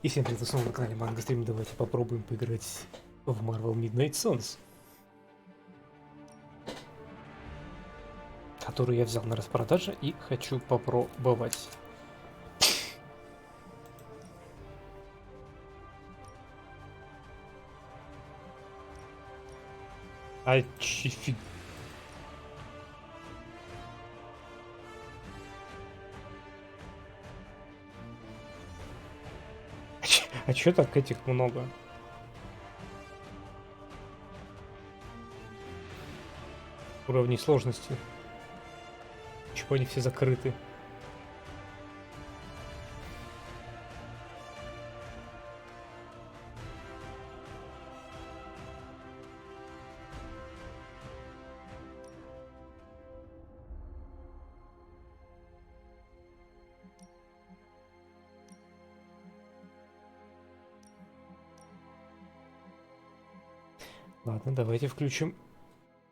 И всем привет, снова на канале Манга, Стрим. Давайте попробуем поиграть в Marvel Midnight Suns, который я взял на распродаже и хочу попробовать. А чифиг. А чё так этих много? Уровней сложности. Чего они все закрыты? Ладно, давайте включим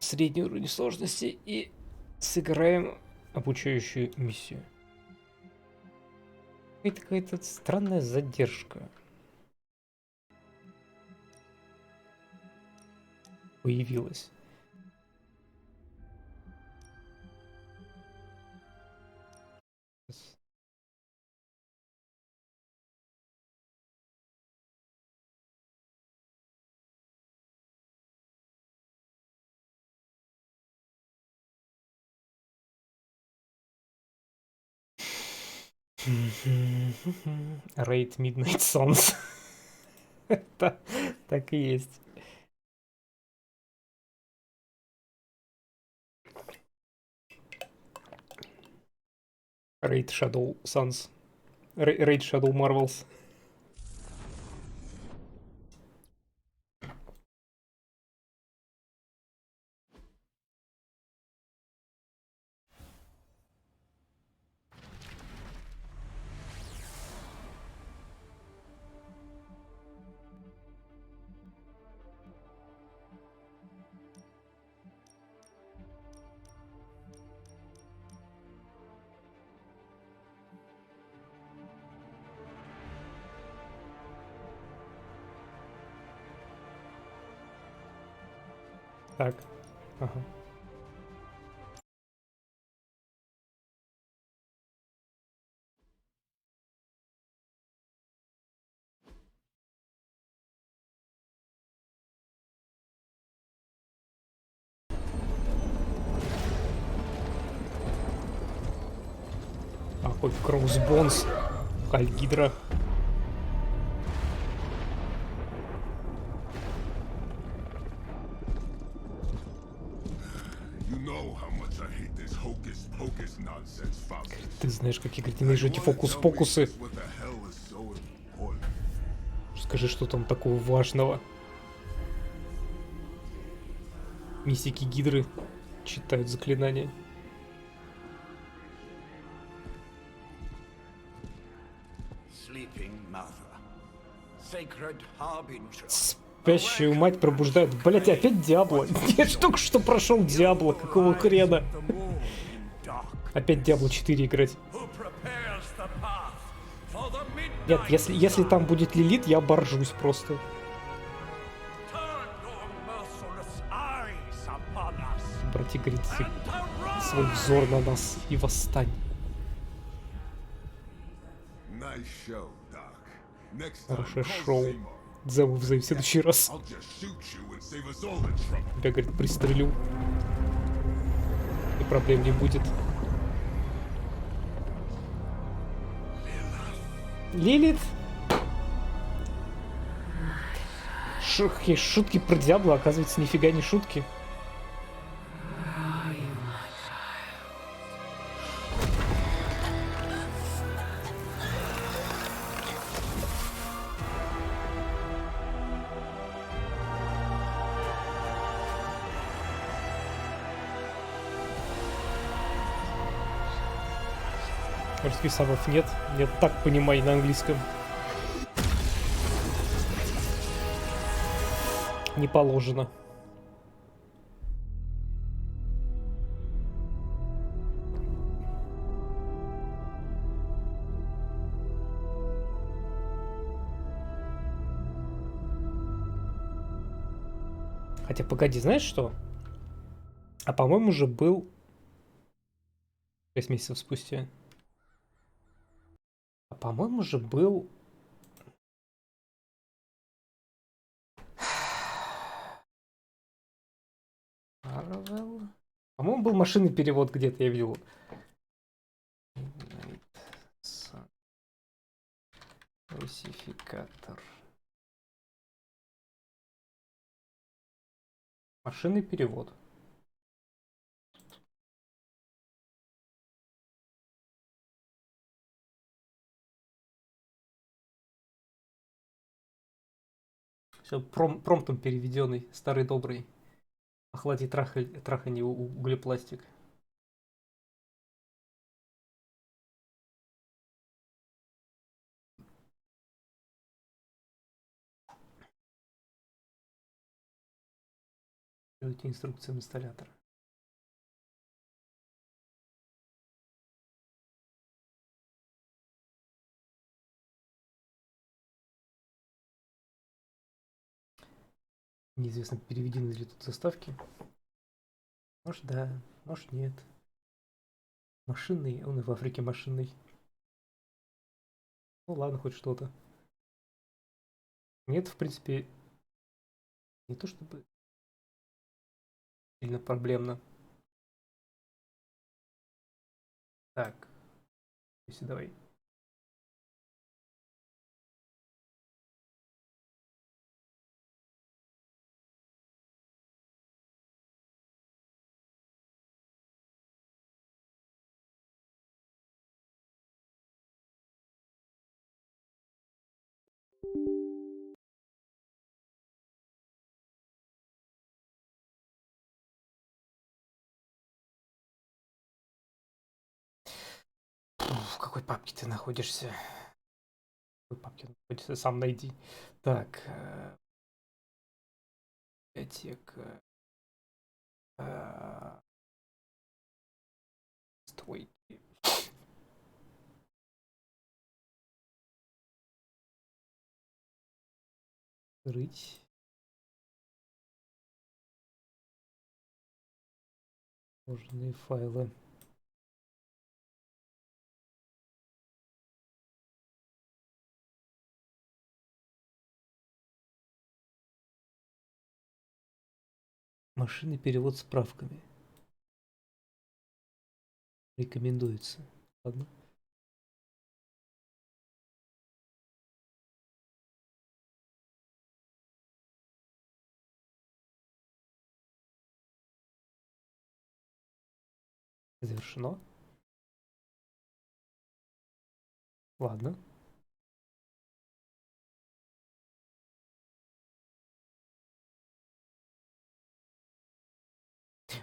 средний уровень сложности и сыграем обучающую миссию. Это какая-то странная задержка появилась. Raid Midnight Suns. Это так и есть. Raid Shadow Suns. Raid Shadow Marvels. Так. Ага. А хоть Кроусбонс, Кальгидра. Ты знаешь, как я говорит, ненавижу эти фокус-покусы. Скажи, что там такого важного. Мистики Гидры читают заклинания. Спящую мать пробуждает. Блять, опять Диабло. Я ж только что прошел Диабло, какого хрена? Опять Диабло 4 играть. Нет, если там будет Лилит, я боржусь просто. Брати, говорит, свой взор на нас и восстань. Хорошее шоу. Зову в следующий раз. Я, говорит, пристрелю. И проблем не будет. Лилит? Шутки про Диабло, оказывается, нифига не шутки. Русских самов нет. Я так понимаю на английском. Не положено. Хотя, погоди, знаешь что? А по-моему же был 6 месяцев спустя. А по-моему же был... По-моему, был машинный перевод где-то, я видел. Русификатор. Машинный перевод. Все, промптом переведенный, старый добрый. Охлади траханье углепластик. Следуйте инструкциям инсталлятора. Неизвестно, переведены ли тут заставки. Может да, может нет. Машинный, он и в Африке машинный. Ну ладно, хоть что-то. Нет, в принципе, не то чтобы сильно проблемно. Так, если давай. В какой папке ты находишься? В какой папке находишься? Сам найди. Так. Библиотека. Стройки. Рыть. Сложные файлы. Машинный перевод с справками. Рекомендуется. Ладно. Завершено. Ладно.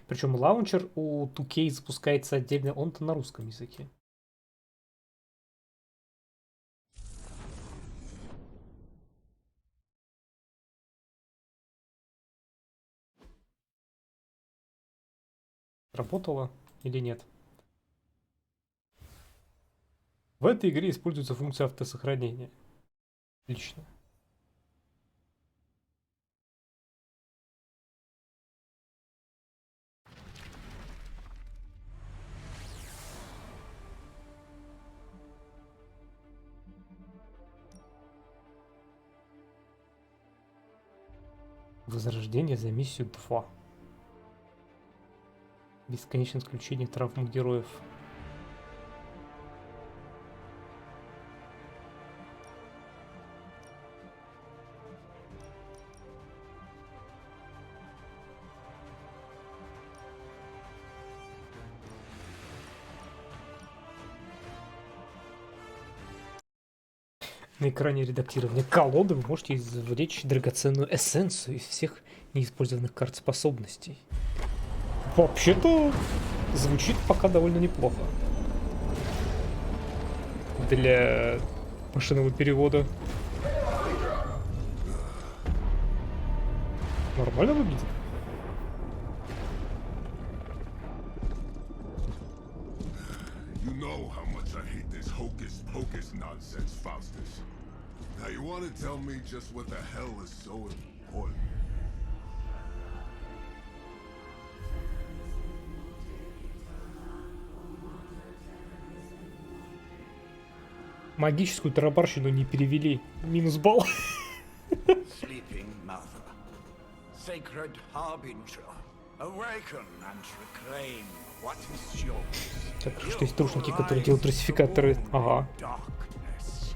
Причем лаунчер у 2K запускается отдельно, он-то на русском языке. Работало или нет? В этой игре используется функция автосохранения. Отлично. Возрождение за миссию 2. Бесконечное исключение травм героев. На экране редактирования колоды вы можете извлечь драгоценную эссенцию из всех неиспользованных карт способностей. Вообще-то звучит пока довольно неплохо. Для машинного перевода. Нормально выглядит. Now you want to tell me just what the hell is so important? Магическую тарабарщину не перевели. Минус балл. Sleeping mother, sacred harbinger, awaken and reclaim what is yours. Так, что есть трушники, которые делают русификаторы. Ага. Darkness,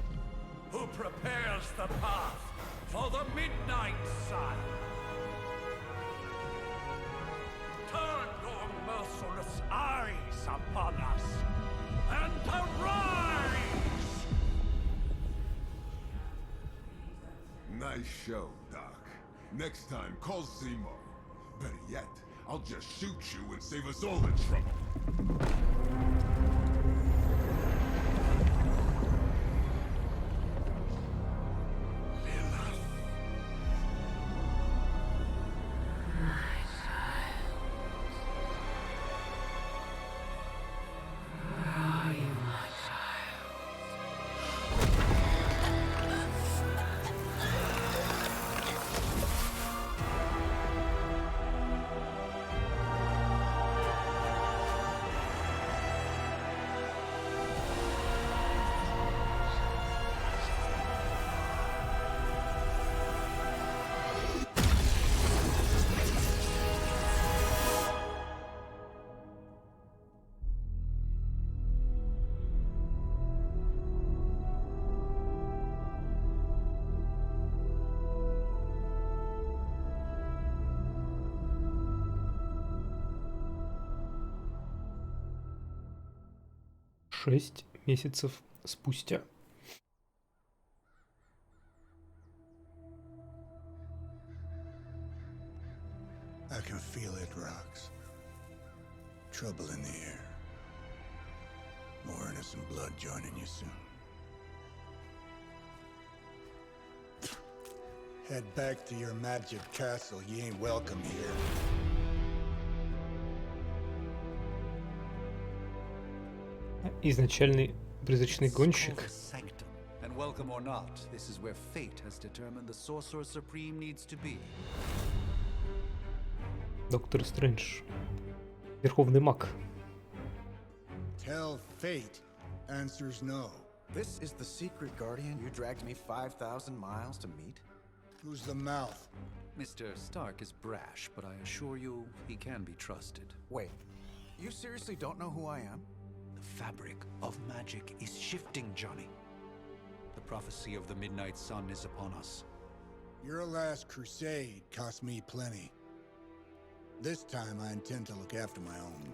who prepares the path for the midnight sun. Turn your merciless eyes upon us and arise! Nice show, Doc. Next time, call Zemo. Better yet, I'll just shoot you and save us all the trouble. Шесть месяцев спустя. I can feel it, Rox. Trouble in the air. More innocent blood joining you soon. Head back to your magic castle. You ain't welcome here. Изначальный призрачный гонщик. And welcome or not, this is where fate has determined the Sorcerer Supreme needs to be. Доктор Стрэндж. Верховный маг. Tell fate. Answers no. This is the secret guardian you dragged me 5,000 miles to meet? Who's the mouth? Mr. Stark is brash, but I assure you, he can be trusted. Wait, you seriously don't know who I am? The fabric of magic is shifting, Johnny. The prophecy of the Midnight Sun is upon us. Your last crusade cost me plenty. This time I intend to look after my own.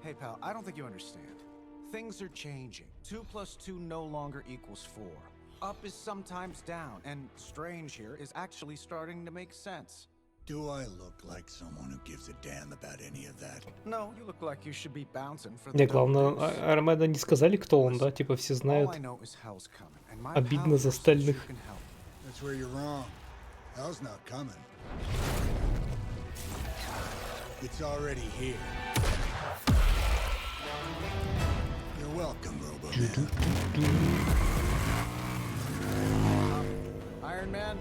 Hey pal, I don't think you understand. Things are changing. 2 + 2 no longer equals 4. Up is sometimes down, and Strange here is actually starting to make sense. Do I look like someone who gives a damn about any of that? No, you look like you should be bouncing for the Не, главное, donuts. Армеда не сказали, кто он, да? Типа все All знают. I know is hell's coming, and my Обидно pal за says остальных. you can help. That's where you're wrong. Hell's not coming. It's already here. You're welcome, Robo-Man. Iron Man?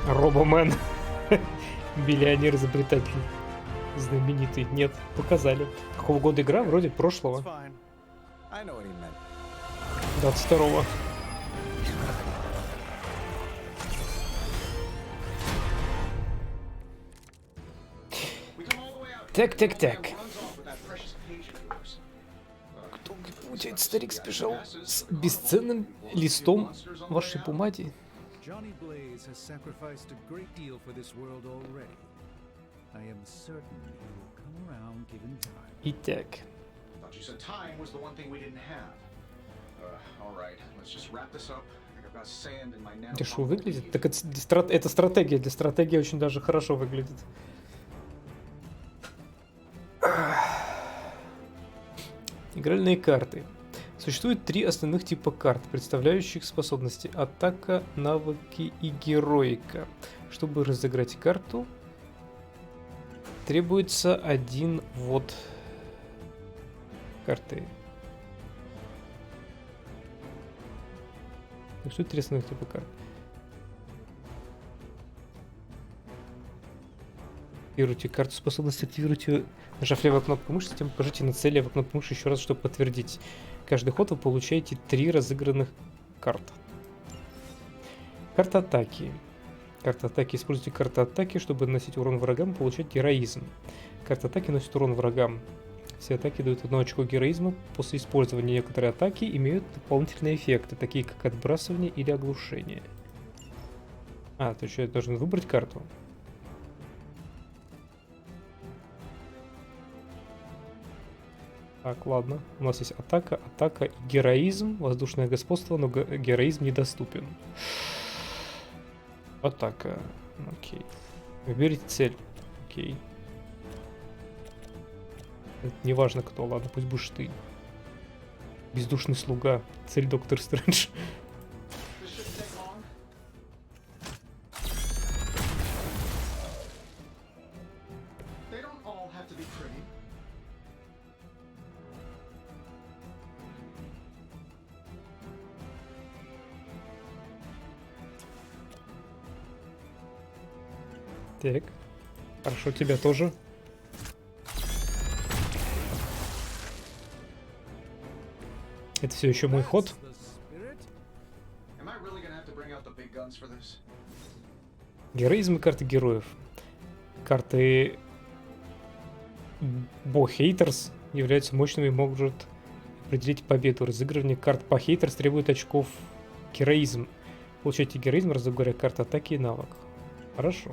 Робомен. Биллионер-изобретатель. Знаменитый. Нет, показали. Какого года игра? Вроде It's прошлого. fine. I know what he meant. 22-го. Так. Кто путает? Старик спешил с бесценным листом вашей бумаги. Johnny Blaze has sacrificed a great deal for this world already. I am certain he will come around given time. Итак. Thought you said time was the one thing we didn't have. All right, let's just wrap this up. I think I've got sand in my nano. Дешево выглядит. Так это стратегия. Для стратегии очень даже хорошо выглядит. Игральные карты. Существует 3 основных типа карт, представляющих способности атака, навыки и героика. Чтобы разыграть карту, требуется один ввод карты. Существует 3 основных типа карт. Активируйте карту способности, активируйте, нажав левую кнопку мыши, затем покажите на цели левой кнопку мыши еще раз, чтобы подтвердить. Каждый ход вы получаете 3 разыгранных карт. Карта атаки. Карта атаки. Используйте карту атаки, чтобы наносить урон врагам и получать героизм. Карта атаки наносит урон врагам. Все атаки дают 1 очко героизма. После использования некоторые атаки имеют дополнительные эффекты, такие как отбрасывание или оглушение. То есть я должен выбрать карту. Так, ладно. У нас есть атака, атака и героизм. Воздушное господство, но героизм недоступен. Атака. Окей. Выберите цель. Окей. Это не важно кто, ладно, пусть будешь ты. Бездушный слуга. Цель Доктор Стрэндж. Так. Хорошо, тебя тоже. Это все еще мой ход. Героизм и карты героев. Карты Бо-Хейтерс являются мощными и могут определить победу. Разыгрывание карт по Хейтерс требует очков героизм. Получайте героизм, разыгрывая карты атаки и навык. Хорошо.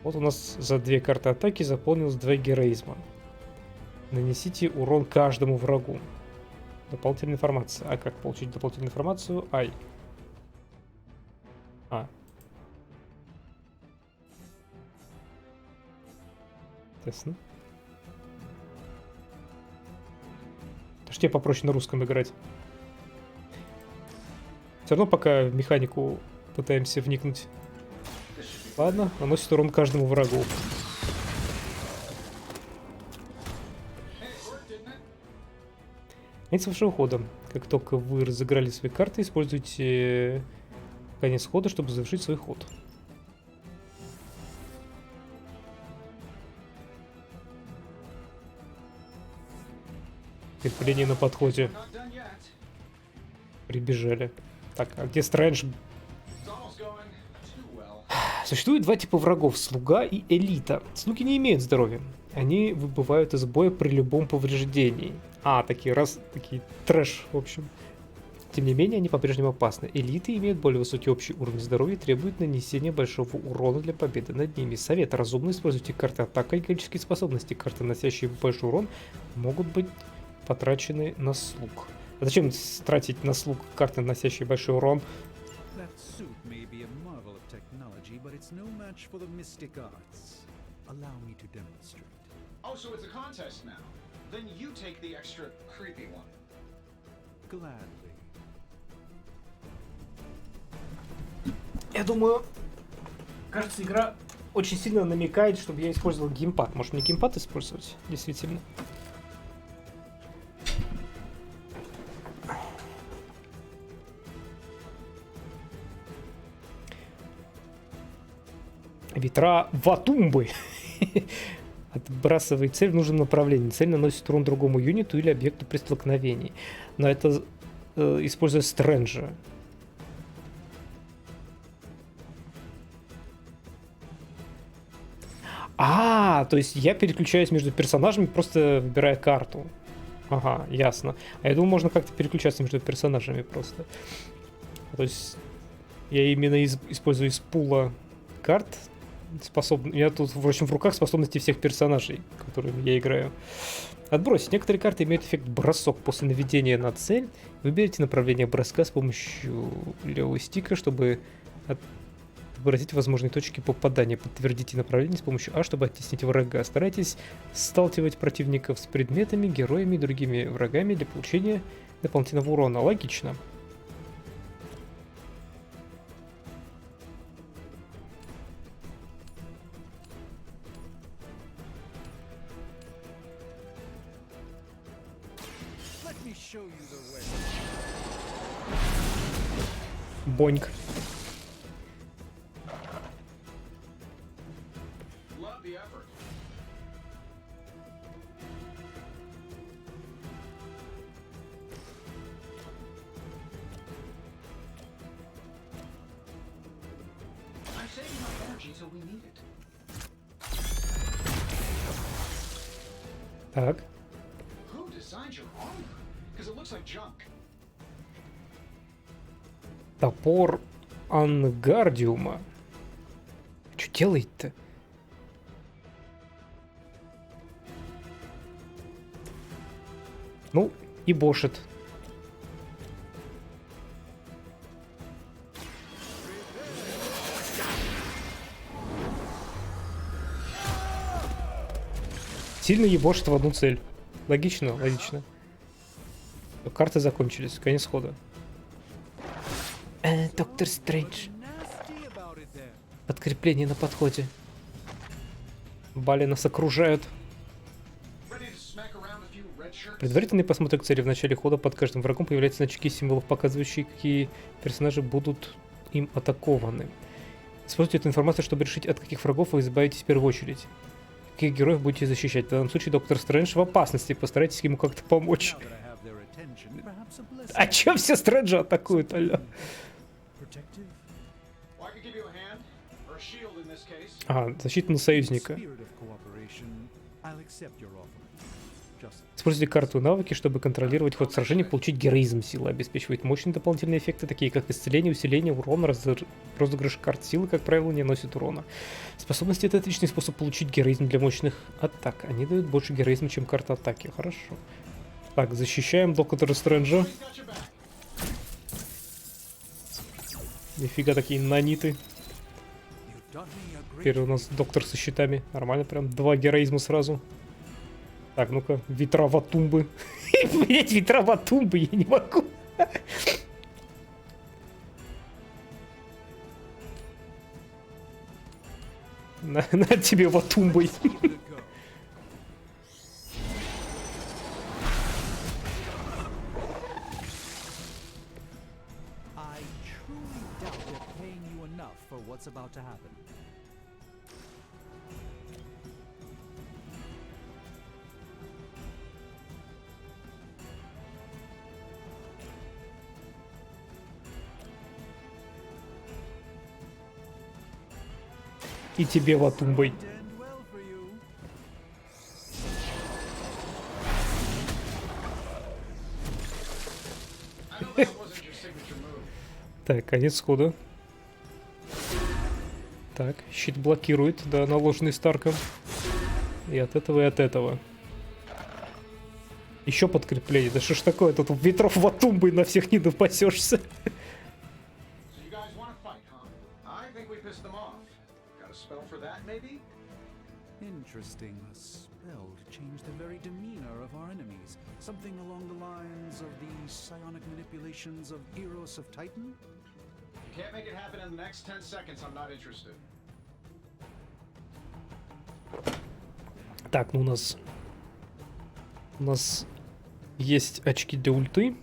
Вот у нас за 2 карты атаки заполнилось 2 героизма. Нанесите урон каждому врагу. Дополнительная информация. А как получить дополнительную информацию? Ясно. Что тебе попроще на русском играть? Все равно пока в механику пытаемся вникнуть. Ладно, наносит урон каждому врагу. Конец вашего хода. Как только вы разыграли свои карты, используйте конец хода, чтобы завершить свой ход. Крепление на подходе. Прибежали. Так, а где Стрэндж? Существует 2 типа врагов: слуга и элита. Слуги не имеют здоровья. Они выбывают из боя при любом повреждении. Такие трэш, в общем. Тем не менее, они по-прежнему опасны. Элиты имеют более высокий общий уровень здоровья и требуют нанесения большого урона для победы над ними. Совет: разумно используйте карты атака и критические способности. Карты, наносящие большой урон, могут быть потрачены на слуг. А зачем тратить на слуг карты, наносящие большой урон? It's no match for the mystic arts. Allow me to demonstrate. Oh, so it's a contest now. Then you take the extra creepy one. Gladly. Я думаю, кажется, игра очень сильно намекает, чтобы я использовал геймпад. Может, мне геймпад использовать? Действительно. Ветра Ватумбы. Отбрасывает цель в нужном направлении. Цель наносит урон другому юниту или объекту при столкновении. Но это используя Стрэнджа. То есть я переключаюсь между персонажами, просто выбирая карту. Ага, ясно. А я думаю, можно как-то переключаться между персонажами просто. То есть я именно использую из пула карт. У меня тут, в общем, в руках способности всех персонажей, которыми я играю. Отбросить. Некоторые карты имеют эффект бросок после наведения на цель. Выберите направление броска с помощью левого стика, чтобы отобразить возможные точки попадания. Подтвердите направление с помощью А, чтобы оттеснить врага. Старайтесь сталкивать противников с предметами, героями и другими врагами для получения дополнительного урона. Логично. Боньк. saving our energy till we need it. Так. Who designed your armor? Because it looks like junk. Топор Ангардиума. Что делает-то? Ну, и бошит. Сильно ебошит в одну цель. Логично, логично. Карты закончились, конец хода. Доктор Стрэндж. Подкрепление на подходе. Бали нас окружают. Предварительный посмотр к цели. В начале хода под каждым врагом появляются значки символов, показывающие, какие персонажи будут им атакованы. Используйте эту информацию, чтобы решить, от каких врагов вы избавитесь в первую очередь. Каких героев будете защищать. В данном случае доктор Стрэндж в опасности. Постарайтесь ему как-то помочь. А чё все Стрэнджа атакуют, алё? А, защита на союзника. Используйте карту навыки, чтобы контролировать ход сражения, получить героизм силы. Обеспечивает мощные дополнительные эффекты, такие как исцеление, усиление, урон, розыгрыш карт силы, как правило, не носит урона. Способности — это отличный способ получить героизм для мощных атак. Они дают больше героизма, чем карта атаки. Хорошо. Так, защищаем доктора Стрэнджа. Нифига такие наниты. Теперь у нас доктор со щитами. Нормально, прям 2 героизма сразу. Так, ну-ка, ветра ватумбы. Блять, ветра ватумбы, я не могу. На тебе ватумбой. И тебе ватумбой. Так, конец хода. Так, щит блокирует, да, наложенный Старком. И от этого, и от этого. Еще подкрепление. Да что ж такое? Тут ветров ватумбой на всех не напасешься. Interesting. A spell to change the very demeanor of our enemies. Something along the lines of the psionic manipulations of Eros of Titan? You can't make it happen in the next 10 seconds. I'm not interested. Так, ну у нас есть очки для ульты.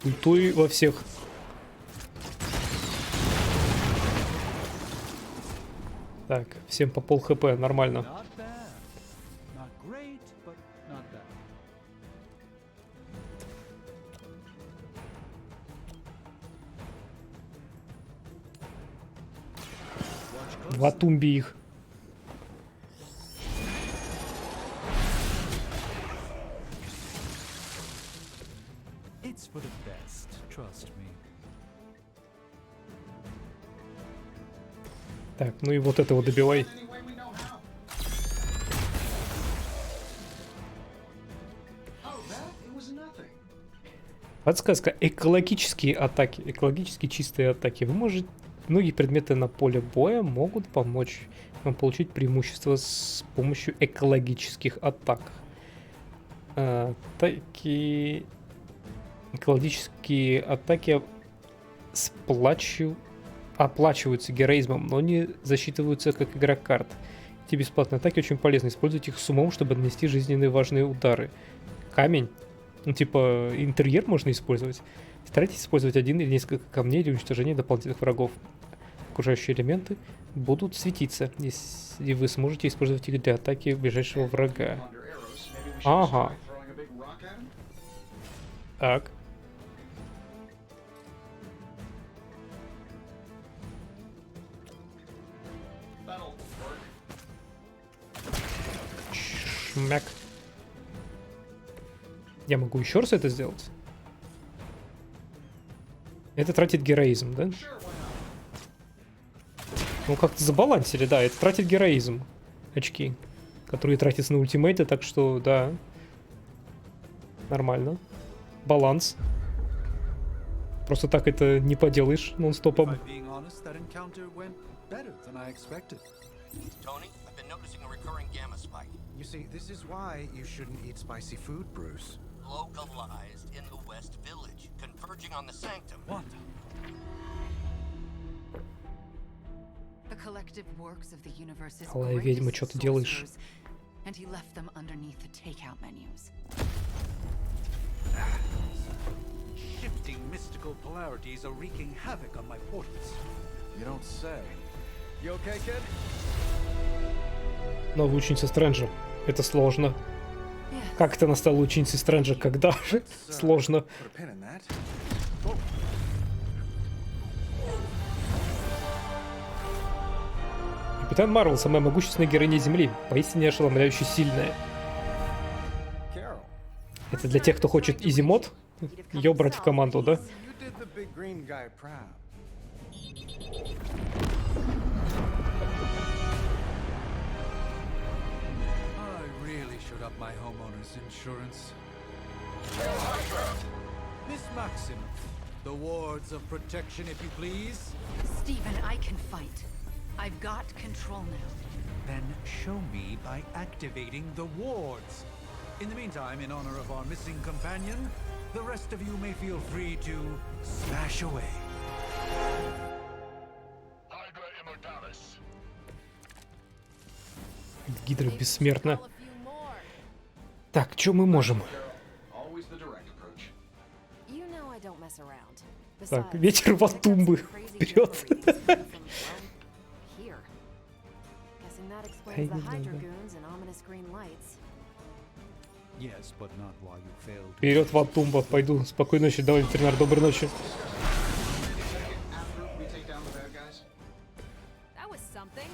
Ультой во всех. Так, всем по пол хп, нормально. Ватумби их. Так, ну и вот этого добивай. Подсказка. Экологические атаки. Экологически чистые атаки. Вы можете... Многие предметы на поле боя могут помочь вам получить преимущество с помощью экологических атак. Такие экологические атаки оплачиваются героизмом, но не засчитываются как игра карт. Эти бесплатные атаки очень полезны. Используйте их с умом, чтобы нанести жизненные важные удары. Камень. Ну, типа, интерьер можно использовать. Старайтесь использовать один или несколько камней для уничтожения дополнительных врагов. Окружающие элементы будут светиться, если вы сможете использовать их для атаки ближайшего врага. Ага. Так. Мяк. Я могу еще раз это сделать? Это тратит героизм, да? Ну, как-то забалансили, да, это тратит героизм. Очки, которые тратятся на ультимейты, так что, да. Нормально. Баланс. Просто так это не поделаешь нон-стопом. Tony, I've been noticing a recurring gamma spike, You see, this is why you shouldn't eat spicy food, Bruce. localized in the West Village, converging on the sanctum. What? The collective works of the universe's Алая ведьма, greatest что ты делаешь? sorcerers, and he left them underneath the takeout menus. Shifting mystical polarities are wreaking havoc on my portals. You don't say. You okay, kid? Новая ученица Стрэнджа. Это сложно. Как это она стала ученицей Стрэнджа? Когда же? Сложно. Put a pin in that. Капитан Марвел, самая могущественная героиня Земли. Поистине ошеломляюще сильная. Carol, Это для тех, кто хочет изимод, ее брать в команду, да? you did the big green guy proud. I really should up my homeowner's insurance. Miss Maximoff, the wards of protection, if you please. Stephen, I can fight. I've got control now. Then show me by activating the wards. In the meantime, in honor of our missing companion, the rest of you may feel free to smash away. Hydra Immortalis. Гидра бессмертна. Так, что мы можем? Always the direct approach. You know I don't mess around. Так, Besides, ветер в I got some тумбы. crazy Вперед. deliveries coming from, well, here. Guessing that explains the Ай, да, Hydra да. goons and ominous green lights. Yes, but not while you failed. Вперед в Атумба. Пойду. Спокойной ночи. Давай, ветеринар. Доброй ночи. After we take down the bad guys. That was something.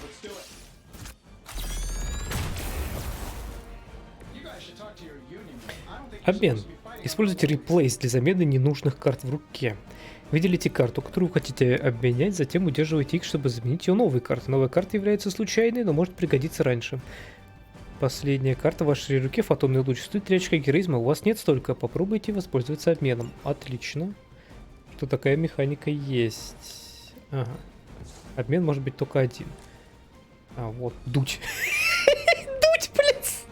Let's do it. You guys should talk to your union. I don't think you're Обмен. supposed to be fighting. Используйте реплейс для замены ненужных карт в руке. Выделите карту, которую хотите обменять, затем удерживайте X, чтобы заменить ее новой картой. Новая карта является случайной, но может пригодиться раньше. Последняя карта в вашей руке, фотонный луч, стоит 3 очка героизма, у вас нет столько, попробуйте воспользоваться обменом. Отлично. Что такая механика есть. Ага. Обмен может быть только один. А, вот, дуть. Дуть, блядь!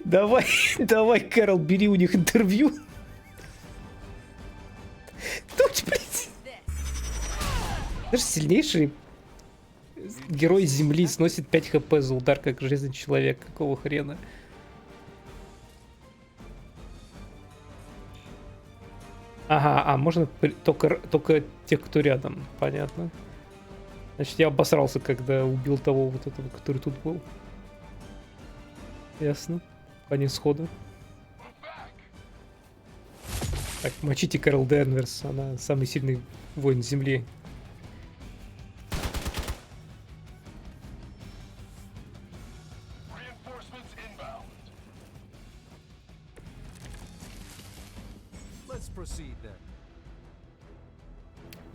Давай, давай, Кэрол, бери у них интервью. Дуть, блядь. Знаешь, сильнейший герой Земли сносит 5 хп за удар, как железный человек. Какого хрена? Ага, а можно только тех, кто рядом. Понятно. Значит, я обосрался, когда убил того вот этого, который тут был. Ясно. Конец схода. Так, мочите Кэрол Денверс. Она самый сильный воин Земли. Reinforcements inbound. Let's proceed then.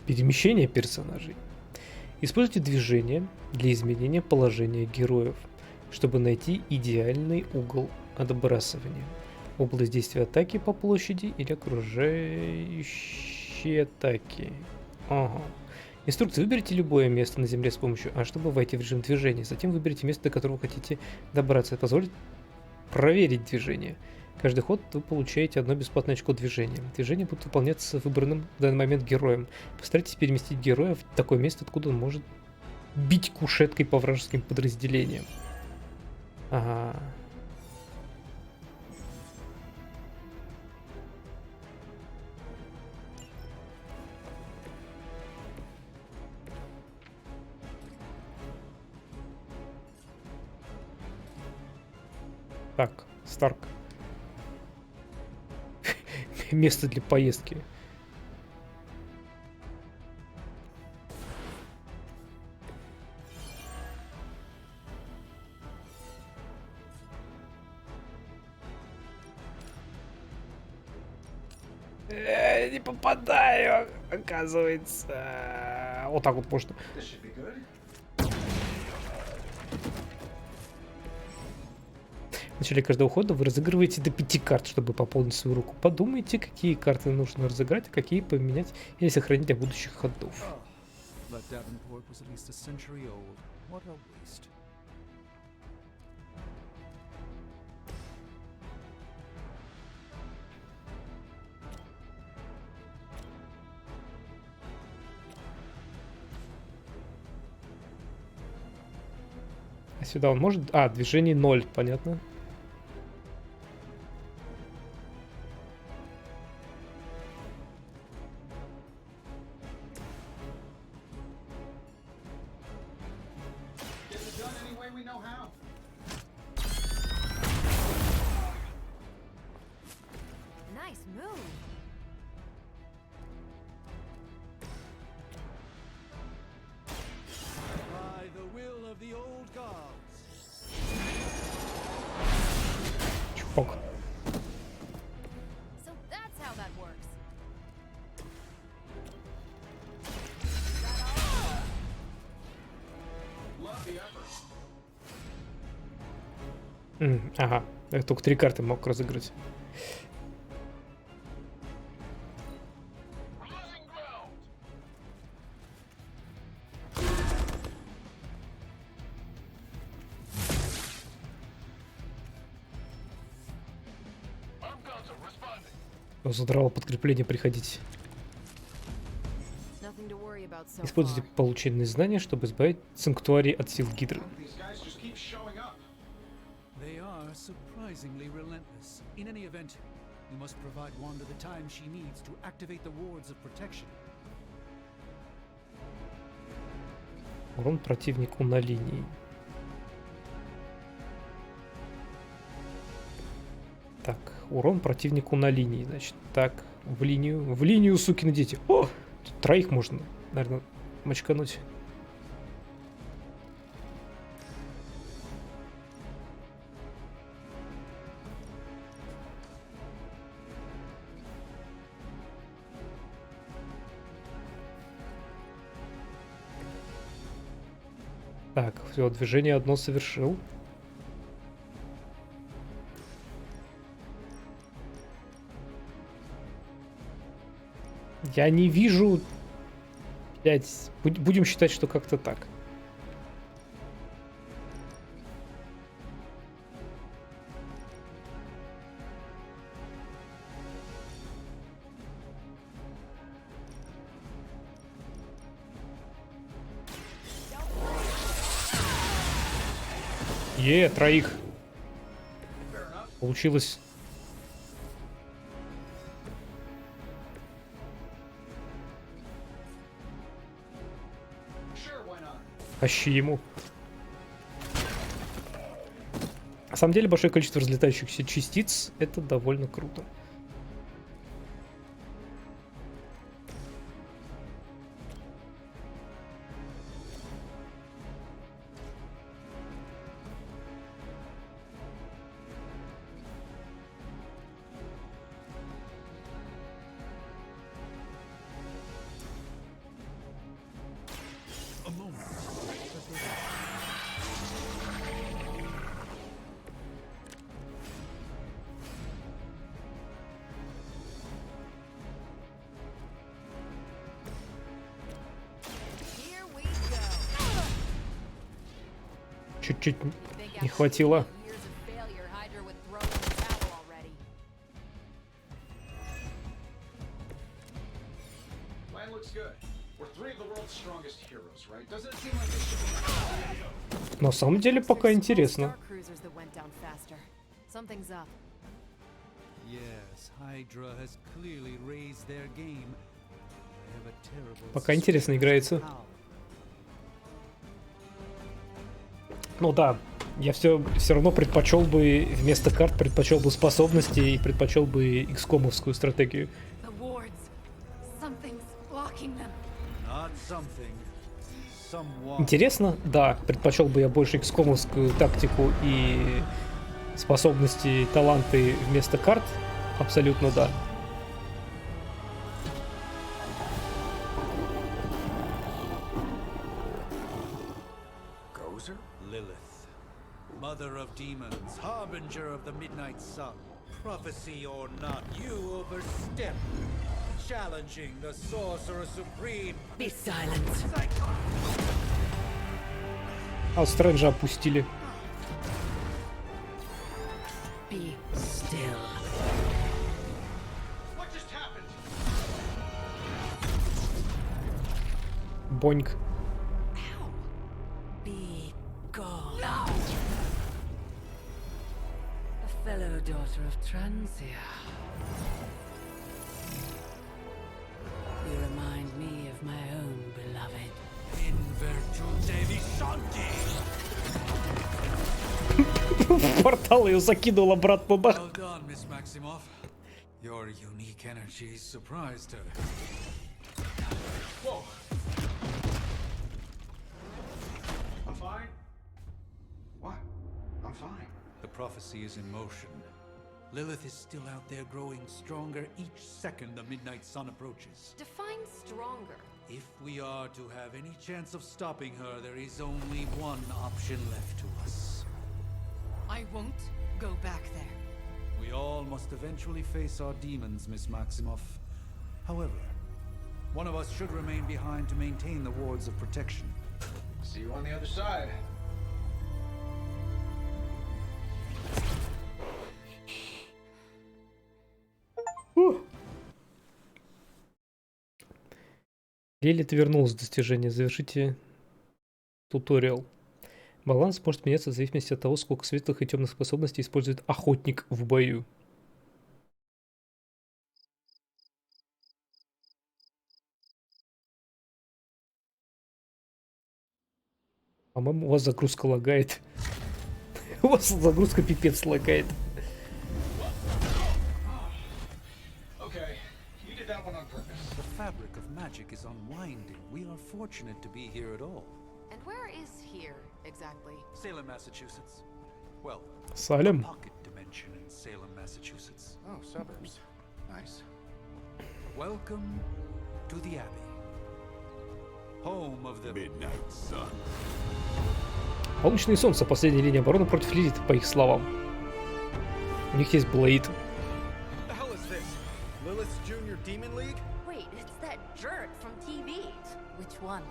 Перемещение персонажей. Используйте движение для изменения положения героев, чтобы найти идеальный угол отбрасывания. Область действия атаки по площади или окружающей атаки. Ага. Инструкция. Выберите любое место на земле с помощью А, чтобы войти в режим движения. Затем выберите место, до которого хотите добраться. Это позволит проверить движение. Каждый ход вы получаете одно бесплатное очко движения. Движения будут выполняться выбранным в данный момент героем. Постарайтесь переместить героя в такое место, откуда он может бить кушеткой по вражеским подразделениям. Ага. Так, Старк. Место для поездки. Не попадаю, оказывается. Вот так вот можно. В начале каждого хода вы разыгрываете до 5 карт, чтобы пополнить свою руку. Подумайте, какие карты нужно разыграть, а какие поменять или сохранить для будущих ходов. А сюда он может... А, движение 0, понятно. Чпок. Ага, я только 3 карты мог разыграть. Задрало подкрепление приходить. Используйте полученные знания, чтобы избавить санктуарий от сил Гидры. Урон противнику на линии. Так, урон противнику на линии, значит. Так, в линию, сукины дети. О, тут 3 можно, наверное, мочкануть. Так, все, движение одно совершил. Я не вижу... Блять, будем считать, что как-то так. Троих. Получилось. Тащи ему. На самом деле, большое количество разлетающихся частиц — это довольно круто. Чуть-чуть не хватило. На самом деле пока интересно. Пока интересно играется. Ну да, Я все равно предпочел бы вместо карт предпочел бы способности и предпочел бы икскомовскую стратегию. The wards. Something's blocking them. Not something. Someone. Интересно? Да, предпочел бы я больше икскомовскую тактику и способности, таланты вместо карт. Абсолютно да. Gozer? Lilith, mother of demons, harbinger of the midnight sun. Prophecy or not, you overstep, challenging the sorcerer supreme. Be silent. А Стрэнджа опустили. Be still. What just happened? Боньк. Be gone. No! A fellow daughter of Transia. You remind me of my own beloved. In virtute visanti. В портал ее закинул обратно, да. Well done, Miss Maximoff. Your unique energies surprised her. Whoa. I'm fine. What? I'm fine. The prophecy is in motion. Lilith is still out there growing stronger each second the midnight sun approaches. Define stronger. If we are to have any chance of stopping her, there is only one option left to us. I won't go back there. We all must eventually face our demons, Miss Maximoff. However, one of us should remain behind to maintain the wards of protection. See you on the other side. Лилит вернулась в достижение. Завершите туториал. Баланс может меняться в зависимости от того, сколько светлых и темных способностей использует охотник в бою. По-моему, у вас загрузка лагает. У вас загрузка пипец лагает. Okay, you did that one on purpose. The fabric of magic is unwinding. We are fortunate to be here at all. And where is here, exactly? Salem, Massachusetts. Well, Салем. pocket dimension in Salem, Massachusetts. Oh, suburbs. Nice. Welcome to the Abbey. Home of the Midnight Sun. Полночное солнце. Последняя линия обороны против Лилит, по их словам. У них есть Блейд. The hell is this? Lilith's Junior Demon League? Wait, it's that jerk from TV. Which one?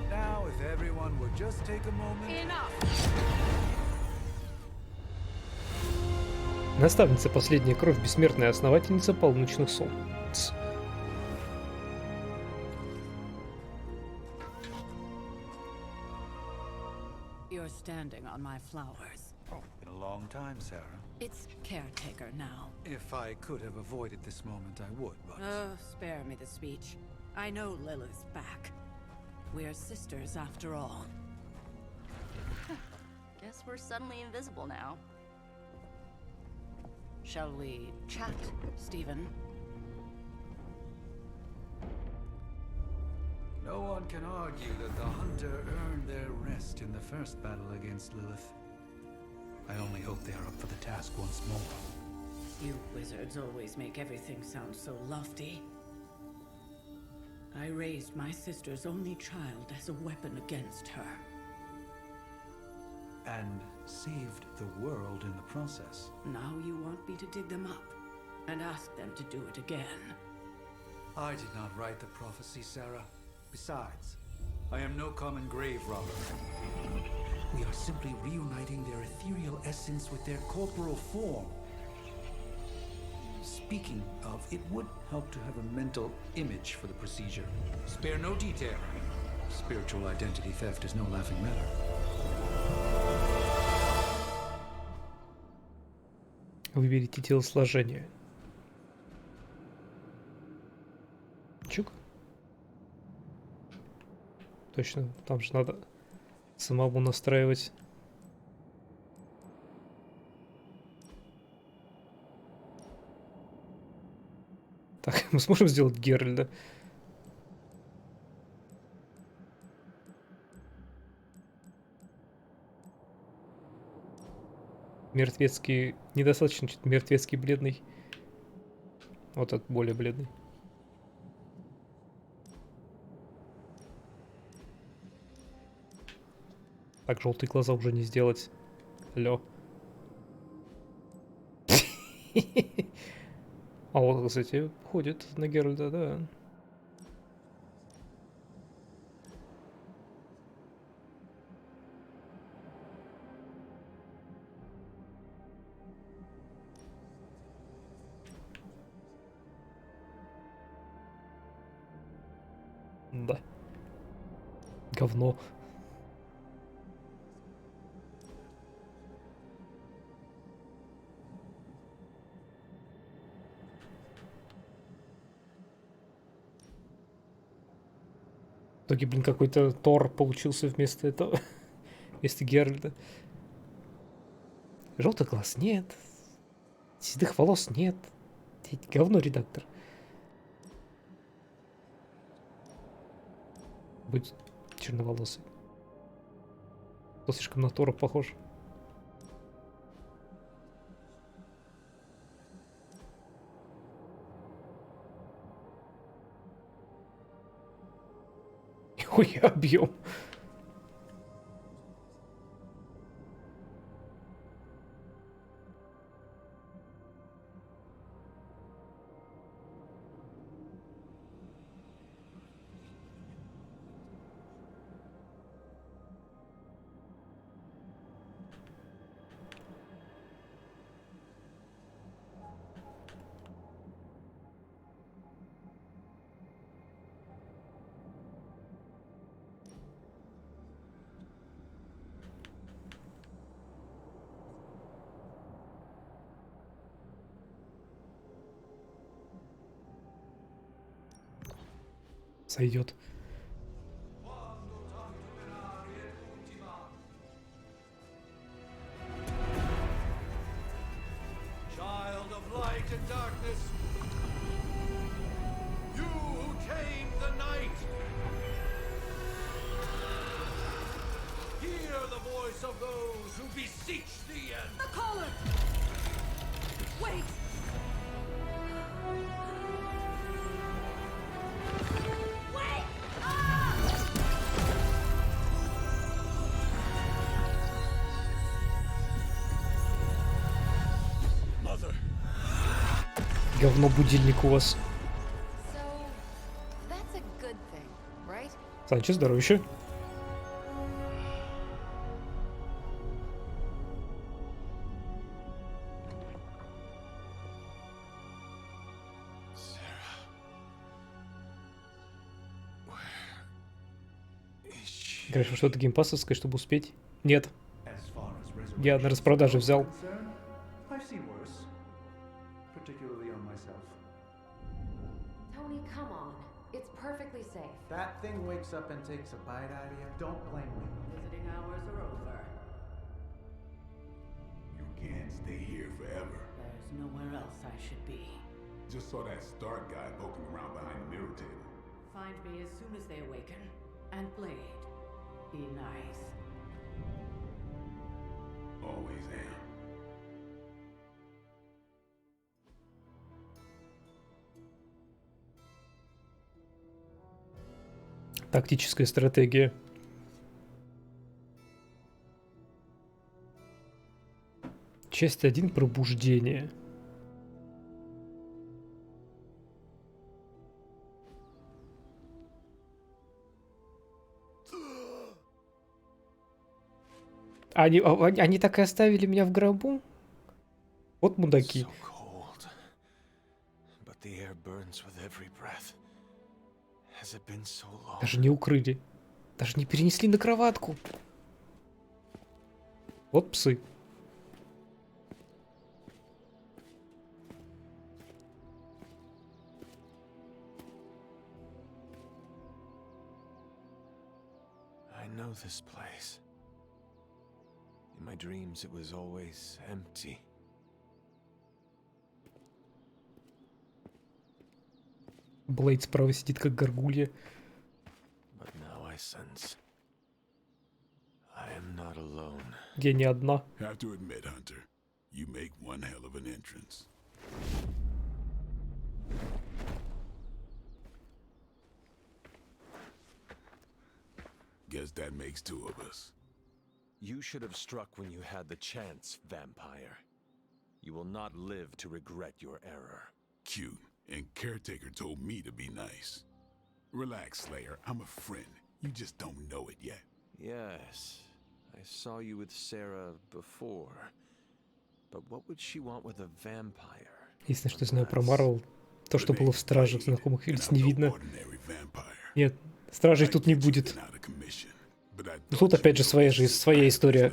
Now, if everyone would just take a moment. Enough! Наставница, последняя кровь, бессмертная основательница полночных солнц. You're standing on my flowers. Oh, been a long time, Sarah. It's caretaker now. If I could have avoided this moment, I would, but... Spare me the speech. I know Lilith's back. We're sisters after all. Guess we're suddenly invisible now. Shall we chat, Stephen? No one can argue that the Hunter earned their rest in the first battle against Lilith. I only hope they are up for the task once more. You wizards always make everything sound so lofty. I raised my sister's only child as a weapon against her. And saved the world in the process. Now you want me to dig them up and ask them to do it again. I did not write the prophecy, Sarah. Besides, I am no common grave robber. We are simply reuniting their ethereal essence with their corporal form. Speaking of, it would help to have a mental image for the procedure. Spare no detail. Spiritual identity theft is no laughing matter. Выберите телосложение. Чук. Точно, там же надо самому настраивать. Так, мы сможем сделать Геральда? Мертвецкий... Недостаточно чуть мертвецкий бледный. Вот этот более бледный. Так, желтые глаза уже не сделать. Алло. А вот, кстати, ходит на Геральда, да. Да. Говно. В итоге, блин, какой-то Тор получился вместо этого. Вместо Геральда. Желтых глаз нет. Седых волос нет. Говно редактор. Будь черноволосый. То слишком на Тора похож. Ой, объем. Сойдет. Child of light and darkness, you who tame the night, hear the voice of those who beseech the end. The caller! Wait! Wait! Ah! Mother. Говно будильник у вас. So, that's a good thing, right? Санчо, здоровище. Говоришь, что-то геймпассовское, чтобы успеть? Нет. Я на распродаже взял. Tony, come on. It's perfectly safe. That thing wakes up and takes a bite out of you. Don't blame me. Visiting hours are over. You can't stay here forever. There's nowhere else I should be. Just saw that Stark guy poking around behind the mirror table. Find me as soon as they awaken. And Blade, be nice. Always am. Тактическая стратегия. Часть 1. Пробуждение. Они так и оставили меня в гробу? Вот мудаки. Даже не укрыли. Даже не перенесли на кроватку. Вот псы. I know this place. my dreams, it was always empty. Блейд справа сидит как горгулья. But now I sense I am not alone. Я не одна. Have to admit, Hunter, you make one hell of an entrance. Guess that makes two of us. You should have struck when you had the chance, vampire. You will not live to regret your error. Cute, and Caretaker told me to be nice. Relax, Slayer, I'm a friend. You just don't know it yet. Yes, I saw you with Sarah before. But what would she want with a vampire? Единственное, что знаю про Марвел, то, что было в Стражах, знакомых лиц не видно. Нет, Стражей тут не будет. Но тут опять же своя история.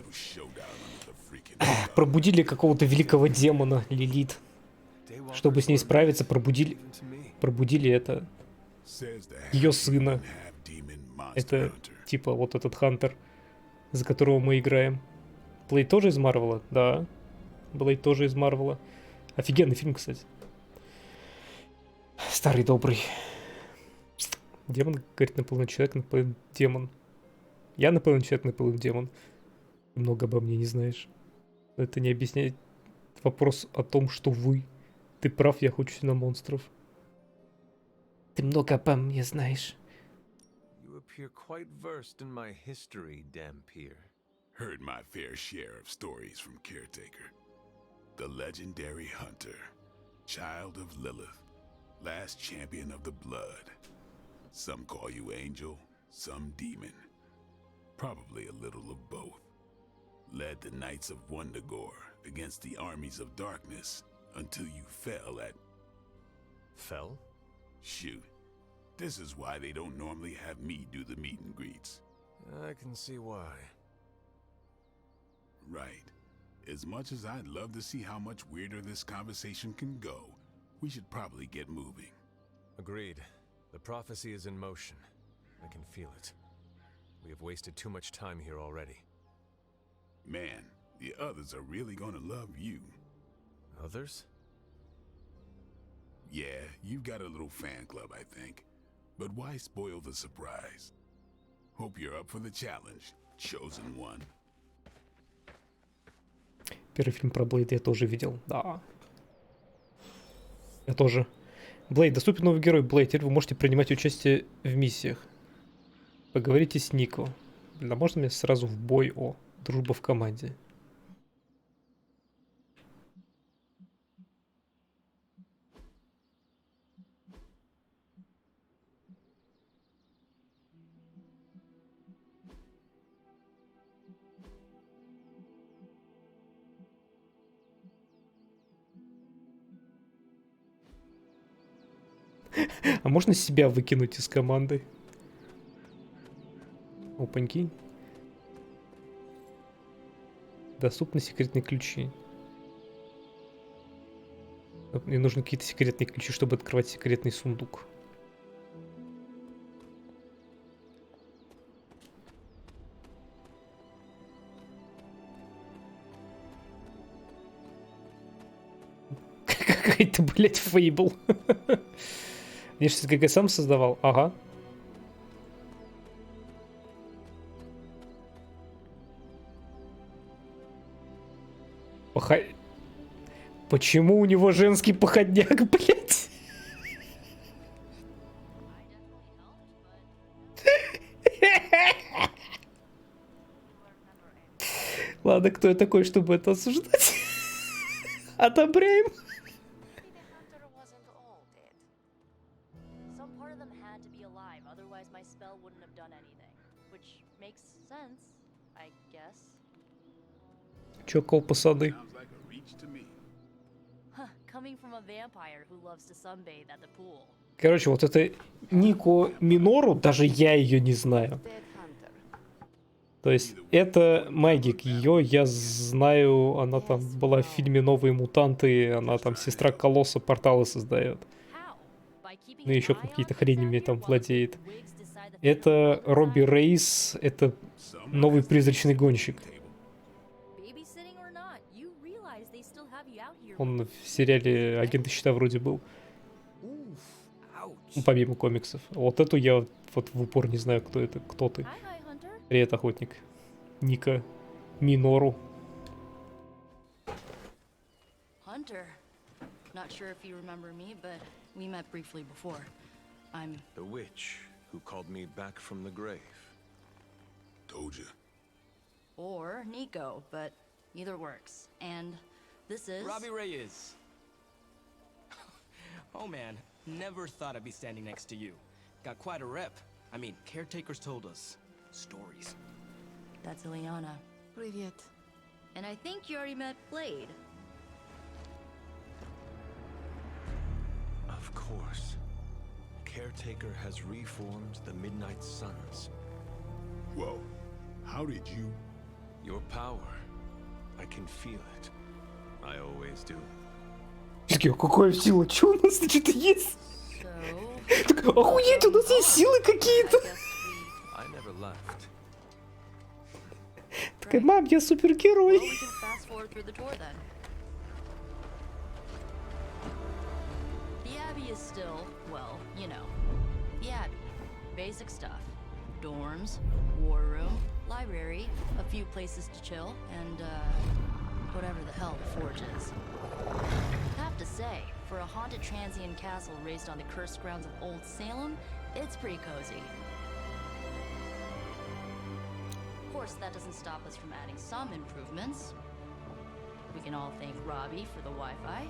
Пробудили какого-то великого демона, Лилит. Чтобы с ней справиться, пробудили это... Ее сына. Это типа вот этот Хантер, за которого мы играем. Блейд тоже из Марвела? Да. Блейд тоже из Марвела. Офигенный фильм, кстати. Старый добрый. Демон, говорит, наполовину человек, наполовину демон. Я наполовину человек, наполовину демон. Много обо мне не знаешь. Но это не объясняет вопрос о том, что вы. Ты прав, я охочусь на монстров. Ты много обо мне знаешь. You appear quite versed in my history, Dampier. Heard my fair share of stories from Caretaker. The legendary hunter, child of Lilith, last champion of the blood. Some call you angel, some demon. Probably a little of both. Led the Knights of Wundagore against the armies of darkness until you fell at... Fell? Shoot. This is why they don't normally have me do the meet and greets. I can see why. Right. As much as I'd love to see how much weirder this conversation can go, we should probably get moving. Agreed. The prophecy is in motion. I can feel it. We have wasted too much time here already. Man, the others are really gonna love you. Others? Yeah, you've got a little fan club, I think. But why spoil the surprise? Hope you're up for the challenge, chosen one. Первый фильм про Блейда я тоже видел, да. Я тоже. Блейд, доступен новый герой Блейд. Теперь вы можете принимать участие в миссиях. Поговорите с Нико. Да можно мне сразу в бой? О, дружба в команде. А можно себя выкинуть из команды? Опаньки. Доступны секретные ключи. Мне нужны какие-то секретные ключи, чтобы открывать секретный сундук. Какая-то, блядь, фейбл. Я сейчас ГГ сам создавал. Ага. Почему у него женский походняк, блядь? Ладно, кто я такой, чтобы это осуждать? Одобряем. Чё, колпасады? Короче, вот это Нико Минору, даже я ее не знаю. То есть это Магик, ее я знаю, она там была в фильме «Новые мутанты», она там сестра Колосса, порталы создает. Ну еще какие-то хренями там владеет. Это Робби Рейс, это новый призрачный гонщик. Он в сериале «Агенты щита» вроде был. Ну, помимо комиксов. Вот эту я вот в упор не знаю, кто это. Кто ты? Привет, охотник. Ника Минору. Hunter. Not sure if you remember me, but we met briefly before. I'm The witch who called me back from the grave. Told you. or Nico, but either works. And this is Robbie Reyes. Oh man, never thought I'd be standing next to you. Got quite a rep. I mean, caretakers told us stories. That's Ileana. Привет. And I think you already met Blade. Of course. Caretaker has reformed the Midnight Suns. Whoa. How did you? Your power. I can feel it. I always do. Какая сила? Чё у нас что-то есть? Охуеть, у нас есть силы какие-то. I never left. Такая, мам, я супергерой. Well, we can fast forward through the tour then. The Abbey is still, well, you know, the Abbey. Basic stuff. Dorms, war room, library, a few places to chill, and, whatever the hell the Forge is. Have to say, for a haunted transient castle raised on the cursed grounds of Old Salem, it's pretty cozy. Of course, that doesn't stop us from adding some improvements. We can all thank Robbie for the Wi-Fi.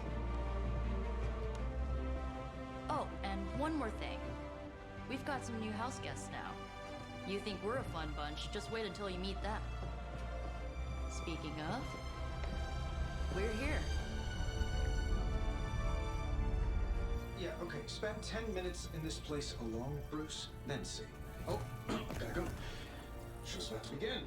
Oh, and one more thing. We've got some new house guests now. You think we're a fun bunch, just wait until you meet them. Speaking of, we're here. Yeah, okay. Spend 10 minutes in this place alone, Bruce, then see. Oh, gotta go. Show's about to begin.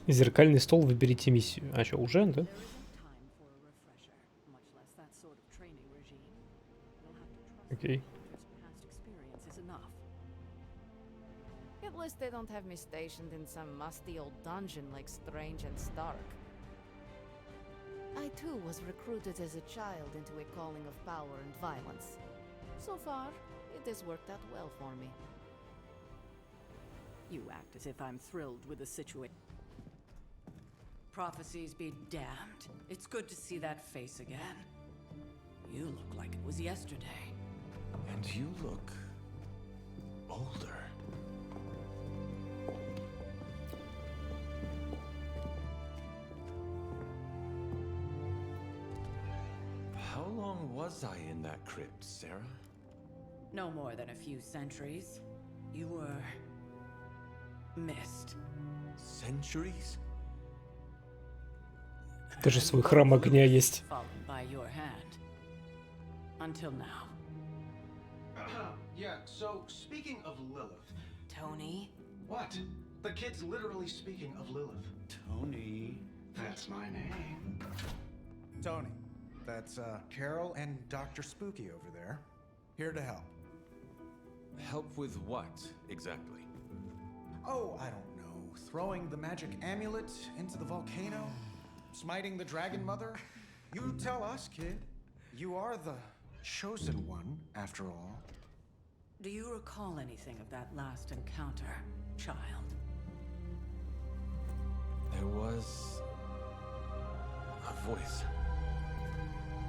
Зеркальный стол, выберите миссию. А что, уже, да? Окей. At least they don't have me stationed in some musty old dungeon like Strange and Stark. I too was recruited as a child into a calling of power and violence. So far, it has worked out well for me. You act as if I'm thrilled with the situation. Prophecies be damned. It's good to see that face again. You look like it was yesterday. And you look older. How long was I in that crypt, Sarah? No more than a few centuries. You were missed. Centuries? Даже свой храм огня есть. Fallen by your hand. Until now. Yeah, so speaking of Lilith. Tony? What? The kid's literally speaking of Lilith. Tony. That's my name. Tony. That's Carol and Dr. Spooky over there. Here to help. Help with what, exactly? Oh, I don't know. Throwing the magic amulet into the volcano? Smiting the dragon mother? You tell us, kid. You are the chosen one, after all. Do you recall anything of that last encounter, child? There was a voice.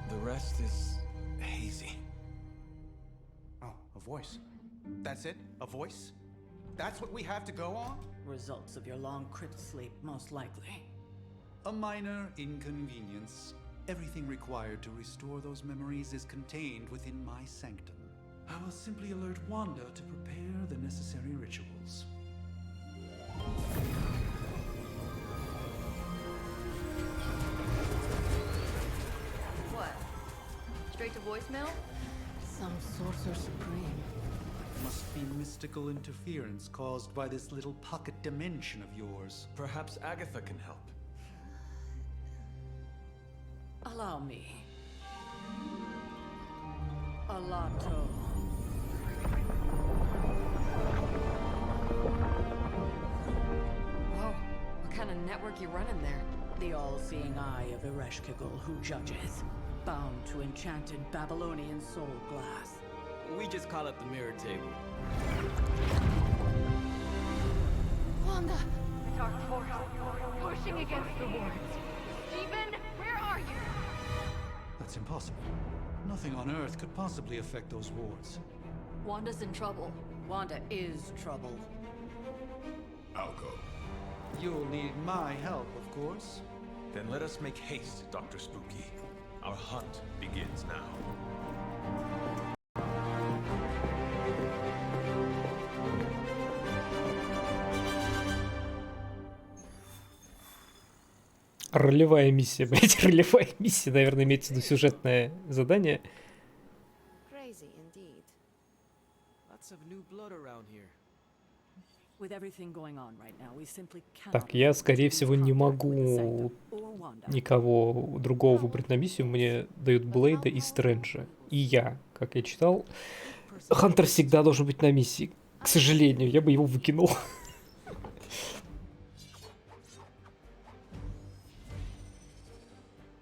The rest is hazy. Oh, a voice. That's it? A voice? That's what we have to go on? Results of your long crypt sleep, most likely. A minor inconvenience. Everything required to restore those memories is contained within my sanctum. I will simply alert Wanda to prepare the necessary rituals. What? Straight to voicemail? Some sorcerer supreme. Must be mystical interference caused by this little pocket dimension of yours. Perhaps Agatha can help. Allow me. Alato. Whoa, what kind kind of network you running there? The all-seeing eye of Ereshkigal who judges, bound to enchanted Babylonian soul glass. We just call it the mirror table. Wanda! Dark force, pushing against the wards. Stephen, where are you? That's impossible. Nothing on Earth could possibly affect those wards. Wanda's in trouble. Wanda is trouble. I'll go. You'll need my help, of course. Then let us make haste, Dr. Spooky. Our hunt begins now. Ролевая миссия, блять, ролевая миссия, наверное, имеется в виду сюжетное задание. Crazy indeed. Lots of new blood around here. With everything going on right now, we simply cannot. Так, я, скорее всего, не могу никого другого выбрать на миссию. Мне дают Блейда и Стрэнджа. И я, как я читал, Хантер всегда должен быть на миссии. К сожалению, я бы его выкинул.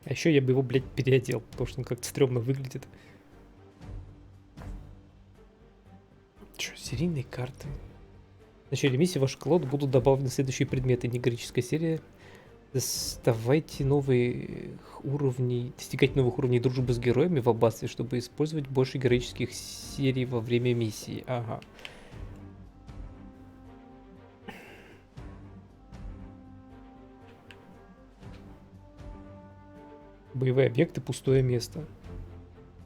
А еще я бы его, блядь, переодел, потому что он как-то стрёмно выглядит. Чё, серийные карты? В начале миссии в вашу колоду будут добавлены следующие предметы. Негрическая серия. Доставайте новые уровни, достигать новых уровней дружбы с героями в аббатстве, чтобы использовать больше героических серий во время миссии. Ага. Боевые объекты, пустое место.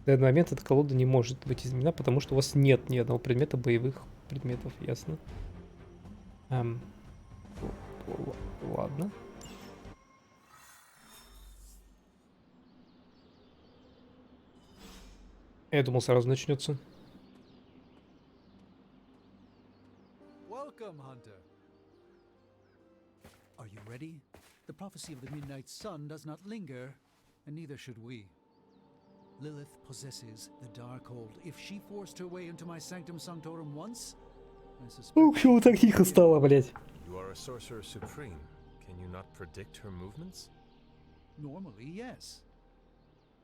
В данный момент эта колода не может быть изменена, потому что у вас нет ни одного предмета боевых предметов, ясно? Ладно. Я думал, сразу начнется. Welcome, Hunter. Are you ready? The prophecy of the Midnight Sun does not linger, and neither should we. Lilith possesses the Darkhold. If she forced her way into my Sanctum Sanctorum once, I suspect... Почему так тихо стало, блядь? You are a sorcerer supreme. Can you not predict her movements? Normally, yes.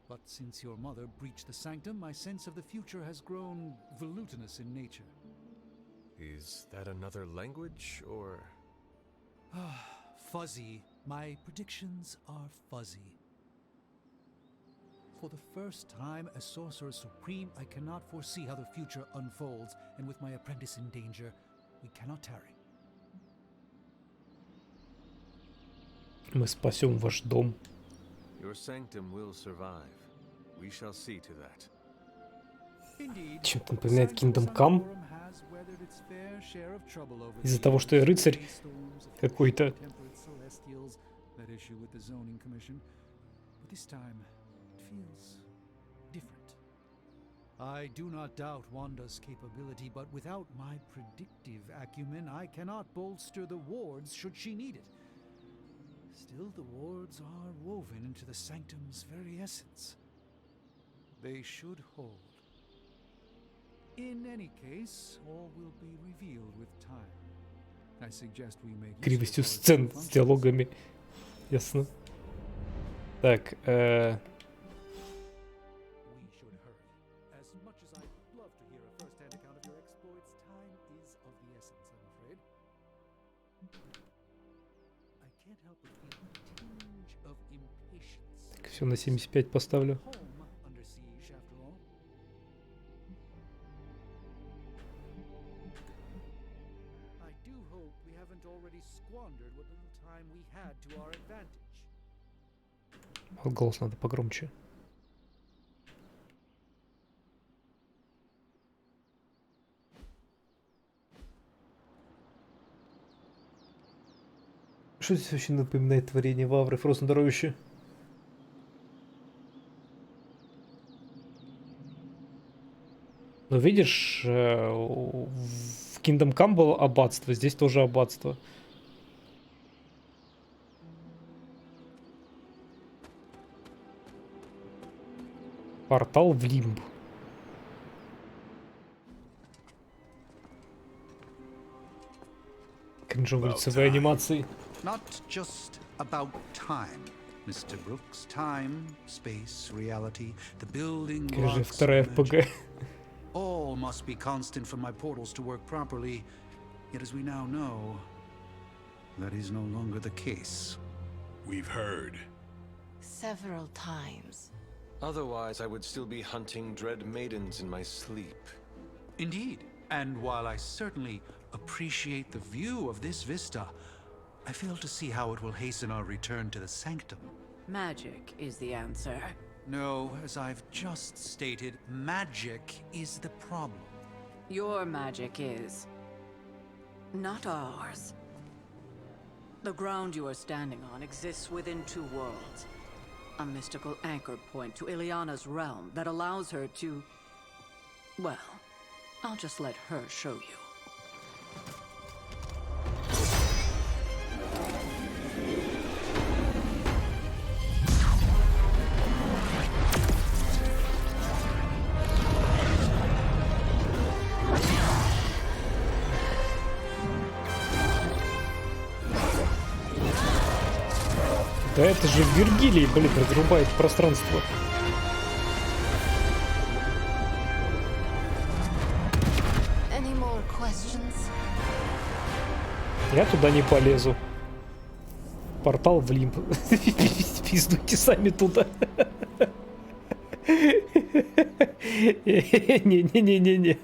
But since your mother breached the sanctum, my sense of the future has grown volutinous in nature. Is that another language, or...? Fuzzy. My predictions are fuzzy. For the first time as Sorcerer Supreme, I cannot foresee how the future unfolds, and with my apprentice in danger, we cannot tarry. Мы спасем ваш дом. Your sanctum will survive. We shall see to that. Чем-то напоминает Kingdom Come. Из-за того, что я рыцарь какой-то. I do not doubt Wanda's capability, but without my predictive acumen, I cannot bolster the wards should she need it. Still, the wards are woven into the sanctum's very essence. They should hold. In any case, all will be revealed with time. I suggest we make Кривостью сцен с диалогами. Ясно. Так, все на 75 поставлю. Голос надо погромче. Что здесь вообще напоминает творение Вавры, Фроzen Здоровище? Но видишь, в Kingdom Come было аббатство, здесь тоже аббатство. Портал в Лимб. Кринжовые лицевые анимации. not just about time, Mr. Brooks. Time, space, reality, the building blocks, Вторая ФПГ. all must be constant for my portals to work properly. Yet as we now know, that is no longer the case. We've heard. Several times. Otherwise, I would still be hunting dread maidens in my sleep. Indeed. And while I certainly appreciate the view of this vista, I fail to see how it will hasten our return to the sanctum. Magic is the answer. No, as I've just stated, magic is the problem. Your magic is not ours. The ground you are standing on exists within two worlds. A mystical anchor point to Ileana's realm that allows her to... Well, I'll just let her show you. Да это же Виргилий, блин, разрубает пространство. Я туда не полезу. Портал в лимб. Пиздуйте сами туда. Не-не-не-не-не.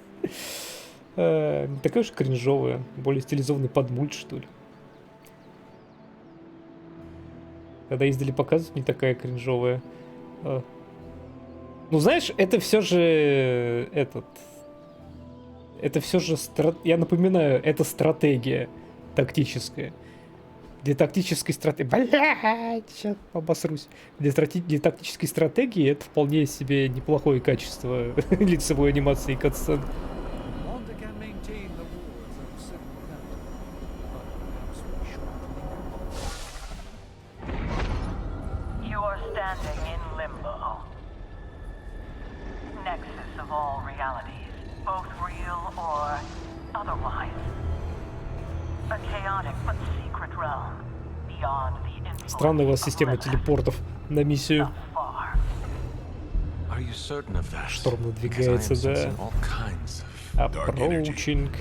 Такая уж кринжовая. Более стилизованный под мульт, что ли. Когда издали показывают, не такая кринжовая. Ну, знаешь, это все же... Это все же... Я напоминаю, это стратегия тактическая. Для тактической стратегии... Блядь, сейчас обосрусь. Для тактической стратегии это вполне себе неплохое качество лицевой анимации и катсцен. Странная у вас система телепортов на миссию. Шторм надвигается, да. Approaching.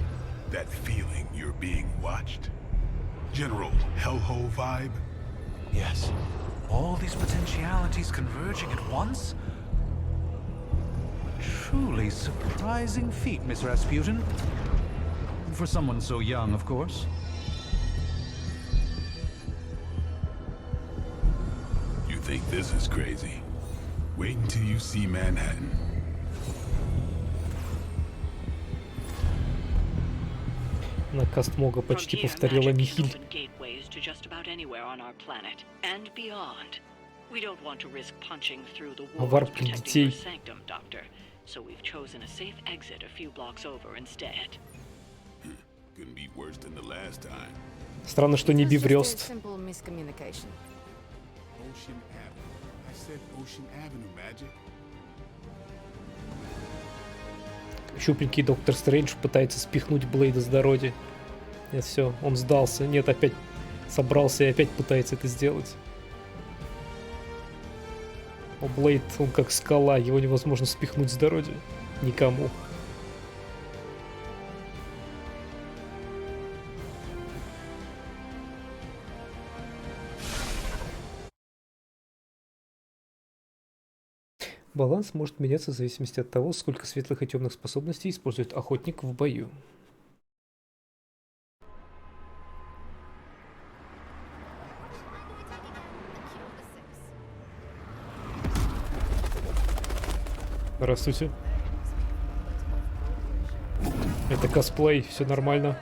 That feeling you're being watched? General hellhole vibe? Yes. All these potentialities converging at once? Truly surprising feat, Miss Rasputin. For someone so young, of course. You think this is crazy? Wait until you see Manhattan. На Кастмога почти повторила Михиль. Варп для детей. Странно, что не Биврёст. Щупленький доктор Стрэндж пытается спихнуть Блейда с дороги. Нет, все, он сдался. Нет, опять собрался и опять пытается это сделать. О, Блейд, он как скала, его невозможно спихнуть с дороги. Никому. Баланс может меняться в зависимости от того, сколько светлых и темных способностей использует охотник в бою. Здравствуйте. Это косплей, все нормально.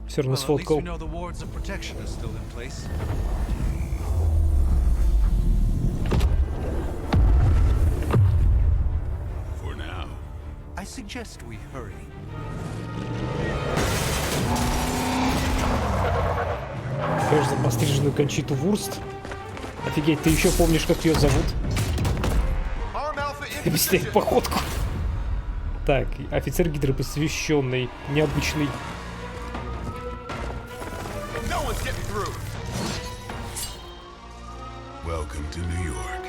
Все равно сфоткал. I suggest we hurry. Конечно, за постриженную Кончиту Вурст. Офигеть, ты еще помнишь, как ее зовут? Ты объясняй походку. Так, офицер Гидры посвященный, необычный. Welcome to New York.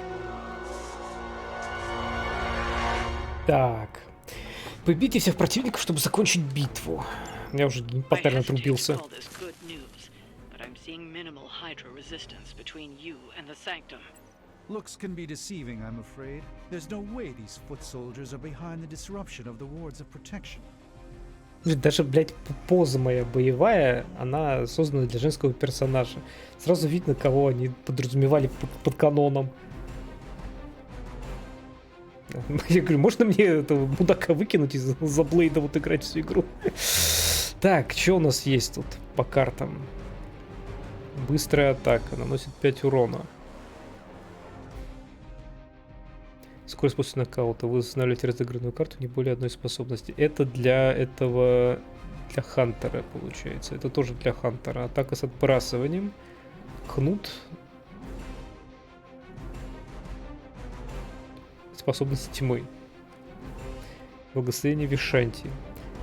Так. Побейте всех противников, чтобы закончить битву. Я уже постоянно отрубился. Looks can be deceiving, I'm afraid. There's no way these foot soldiers are behind the disruption of the wards of protection. Даже, блядь, поза моя боевая, она создана для женского персонажа. Сразу видно, кого они подразумевали под каноном. Я говорю, можно мне этого мудака выкинуть и за Блейда вот играть всю игру? Так, что у нас есть тут по картам? Быстрая атака, наносит 5 урона. Скорость после нокаута. Вы устанавливаете разыгранную карту не более одной способности. Это для этого... Для Хантера, получается. Это тоже для Хантера. Атака с отбрасыванием. Кнут. Способность тьмы. Благословение Вишанти.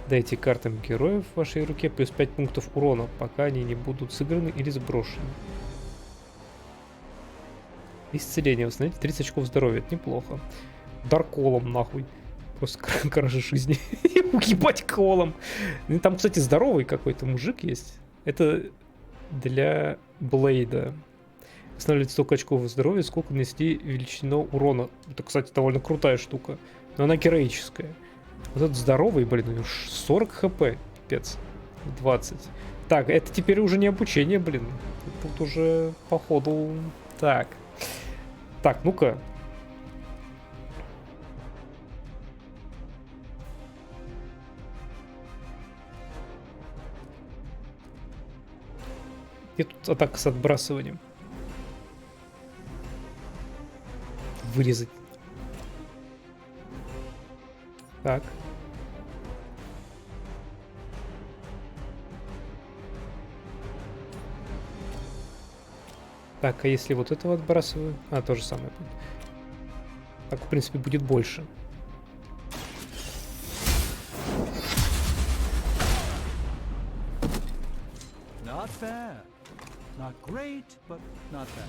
Дайте картам героев в вашей руке плюс 5 пунктов урона, пока они не будут сыграны или сброшены. Исцеление. Восстановите 30 очков здоровья. Это неплохо. Дар колом, нахуй. Просто кражи жизни. Уебать колом. Там, кстати, здоровый какой-то мужик есть. Это для Блейда. Восстанавливает столько очков здоровья, сколько нанести величину урона. Это, кстати, довольно крутая штука. Но она героическая. Вот этот здоровый, блин, у него 40 хп. Пипец. 20. Так, это теперь уже не обучение, блин. Тут уже, походу... Так. Так, ну-ка. Где тут атака с отбрасыванием? Вырезать. Так. Так, а если вот этого отбрасываю? А, то же самое будет. Так, в принципе, будет больше. Not bad. Not great, but not bad.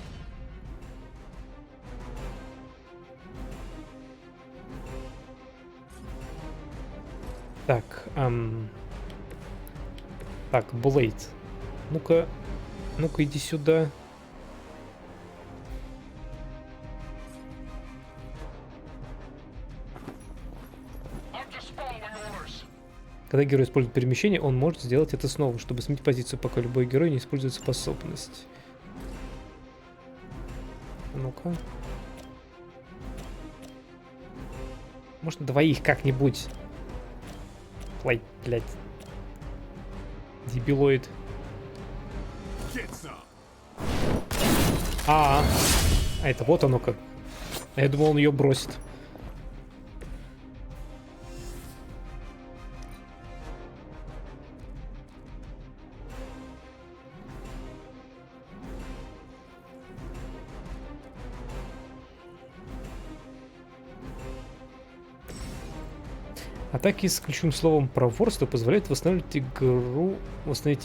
Так, так, Блейд. Ну-ка, ну-ка, иди сюда. Когда герой использует перемещение, он может сделать это снова, чтобы сменить позицию, пока любой герой не использует способность. Ну-ка. Можно двоих как-нибудь. Ой, блядь. Дебилоид. А это вот оно как. Я думал, он ее бросит. Атаки с ключевым словом проворство позволяют восстанавливать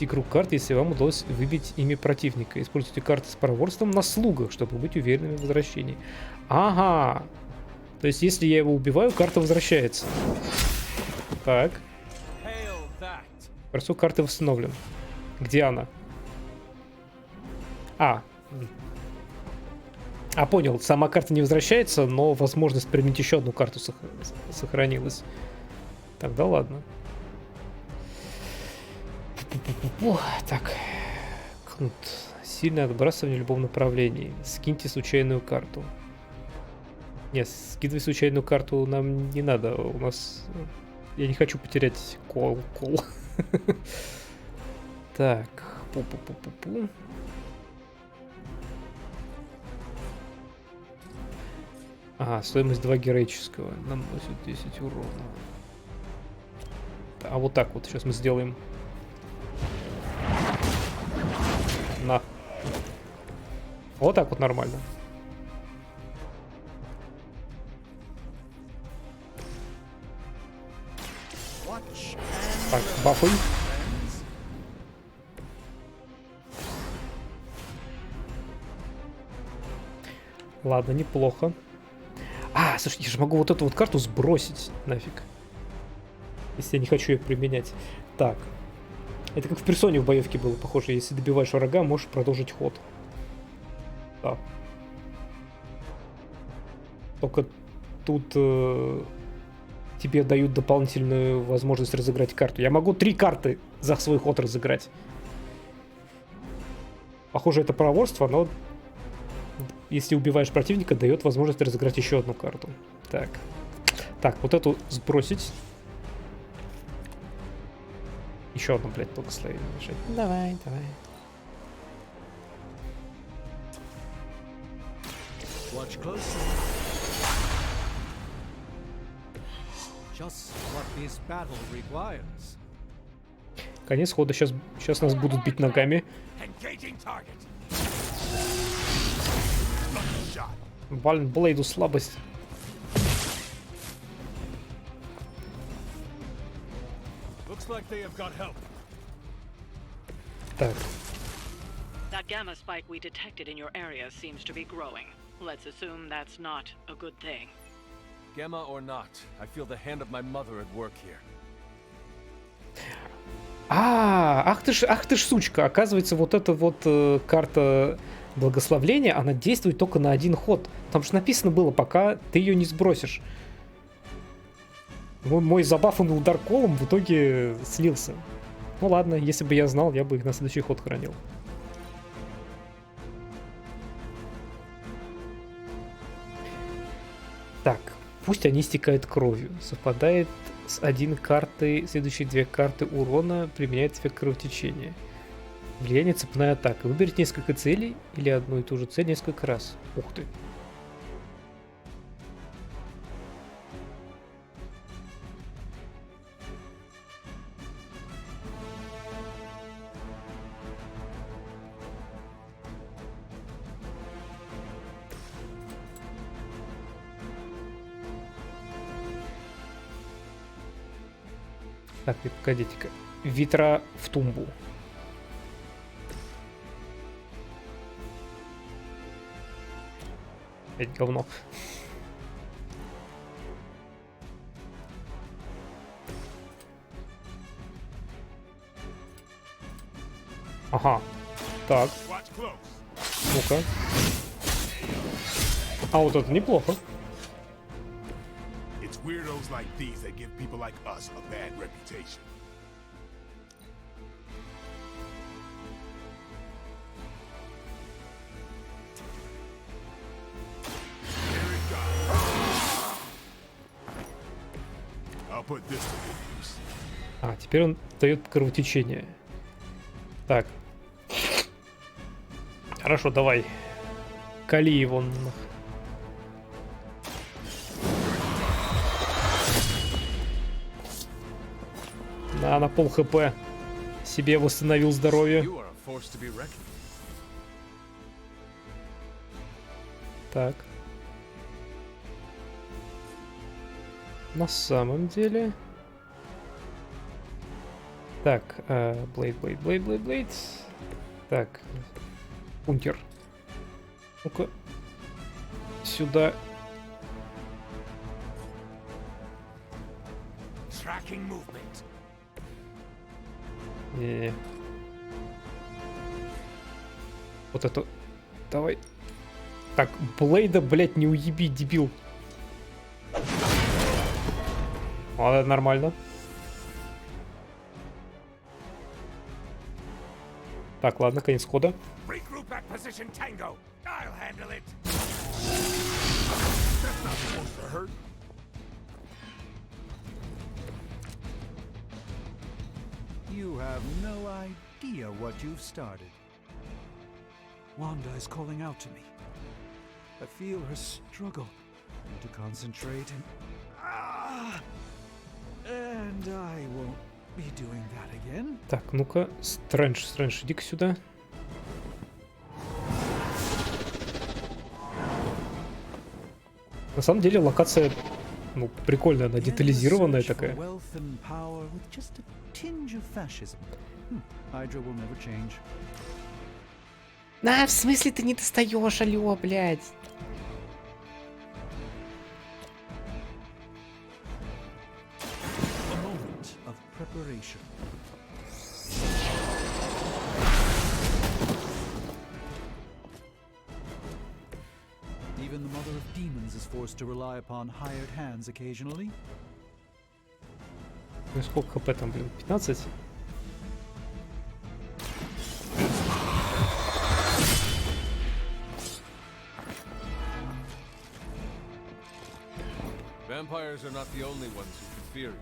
игру карт, если вам удалось выбить ими противника. Используйте карты с проворством на слугах, чтобы быть уверенными в возвращении. Ага. То есть, если я его убиваю, карта возвращается. Так. Бросок карты восстановлен. Где она? А, понял. Сама карта не возвращается, но возможность применить еще одну карту сохранилась. Тогда ладно. Так. Кнут. Сильное отбрасывание в любом направлении. Скиньте случайную карту. Нет, скидывай случайную карту нам не надо. У нас... Я не хочу потерять кол. Так. Пу-пу-пу-пу-пу. Ага, стоимость 2 героического. Наносит 10 урона. это. А вот так вот сейчас мы сделаем. На. Вот так вот нормально. Так, бафы. Ладно, неплохо. А, слушай, я же могу вот эту вот карту сбросить нафиг. Если я не хочу ее применять. Так. Это как в персоне в боевке было похоже. Если добиваешь врага, можешь продолжить ход. Да. Только тут тебе дают дополнительную возможность разыграть карту. Я могу 3 карты за свой ход разыграть. Похоже, это проворство, но если убиваешь противника, дает возможность разыграть еще одну карту. Так. Так, вот эту сбросить. Еще одно, блядь, благословение нажать. Давай, давай. Watch closely. Just what this battle requires. Конец хода. Сейчас нас будут бить ногами. Блин, Блейду слабость. Так. That gamma spike we detected in your area seems to be growing. Let's assume that's not a good thing. Gamma or not, I feel the hand of my mother at work here. Ах ты ж сучка. Оказывается, вот эта вот карта благословления, она действует только на один ход. Там же написано было, пока ты ее не сбросишь. Мой забафанный удар колом в итоге слился. Ну ладно, если бы я знал, я бы их на следующий ход хранил. Так, пусть они истекают кровью. Совпадает с 1 картой, следующие 2 карты урона, применяет эффект кровотечения. Влияние цепная атака. Выберите несколько целей или одну и ту же цель несколько раз. Ух ты. Так, погодите-ка. Ветра в тумбу. Это говно. Ага. Так. Ну-ка. А вот это неплохо. It's weirdos like these that give people like us a bad reputation. I'll put this to good use. А, теперь он дает кровотечение. Так. Хорошо, давай. Кали его. Да, на пол хп. Себе восстановил здоровье. Так. На самом деле... Так, Блейд. Так. Бункер. Ну-ка. Сюда. Не-не-не. Вот это... Давай. Так, Блейда, блядь, не уеби, дебил. Вот это нормально. Так, ладно, конец хода. You have no idea what you've started. Wanda is calling out to me. I feel her struggle. I need to concentrate and I won't be doing that again. Так, ну-ка, Стрэндж, иди-ка сюда. На самом деле локация, ну, прикольная, она детализированная такая. На, в смысле ты не достаешь, алё, блядь? Even the mother of demons is forced to rely upon hired hands occasionally. Ну сколько хп там, блин, 15? Vampires are not the only ones who can fear you.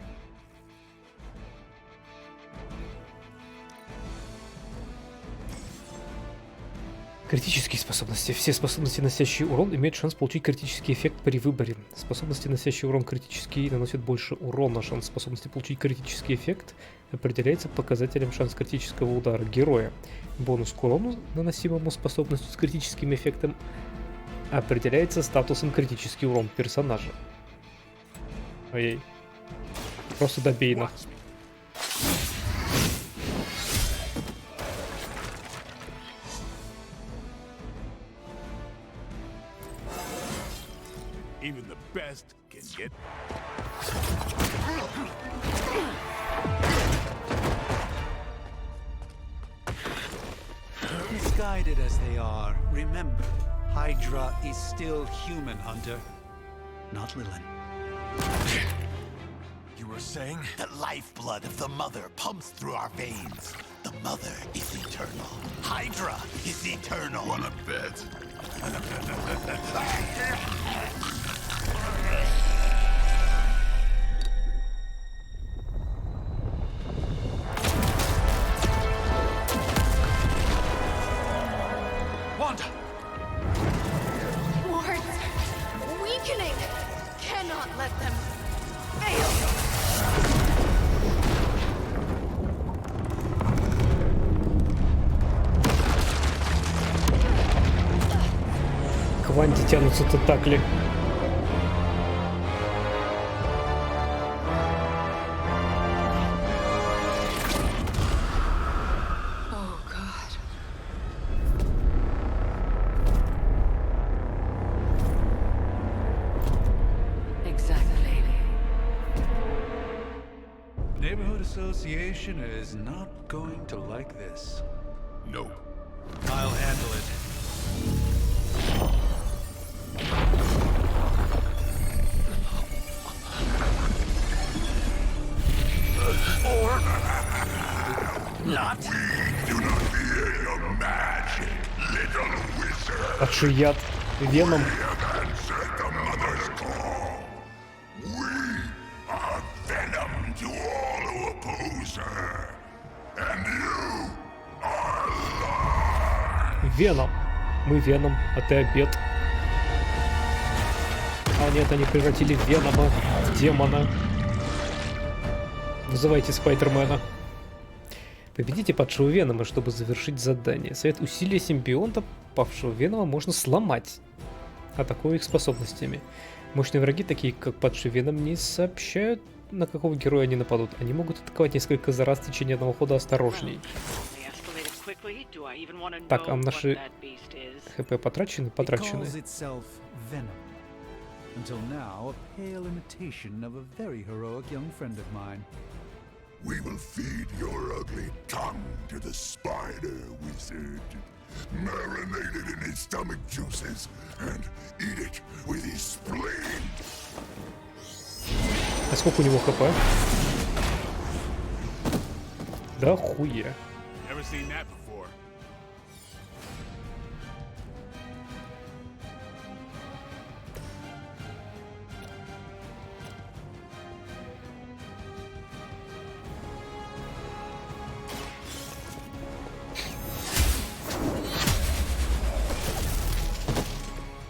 Критические способности. Все способности, наносящие урон, имеют шанс получить критический эффект при выборе. Способности, наносящие урон критический, наносят больше урона. Шанс способности получить критический эффект определяется показателем шанс критического удара героя. Бонус к урону, наносимому способностью с критическим эффектом, определяется статусом критический урон персонажа. Ой. Просто добей нах. Even the best can get. Misguided as they are, remember, Hydra is still human, Hunter. Not Lilin. You were saying? The lifeblood of the mother pumps through our veins. The mother is eternal. Hydra is eternal. Wanna bet? Wanda! Wards! Weakening! Cannot let them fail! К Ванде тянутся тентакли. Oh, God. Exactly. Neighborhood Association is not going to like this. Nope. I'll handle it. Not. We do not fear your magic, little wizard. Отшият веном. We have answered the mother's call. We are venom to all who oppose her. And you are life. Веном. Мы Веном, а ты обед. А нет, они превратили Венома в демона. Вызывайте Спайдермена. Победите падшего Венома, чтобы завершить задание. Совет усилия симбионта павшего Венома можно сломать, атакуя их способностями. Мощные враги, такие как падший Веном, не сообщают, на какого героя они нападут. Они могут атаковать несколько за раз в течение одного хода. Осторожней. Так, а наши ХП потрачены? Потрачены. Until now, a pale imitation of a very heroic young friend of mine. We will feed your ugly tongue to the spider wizard. Marinate it in his stomach juices and eat it with his spleen. А сколько у него хп? Да хуя. Never seen that before.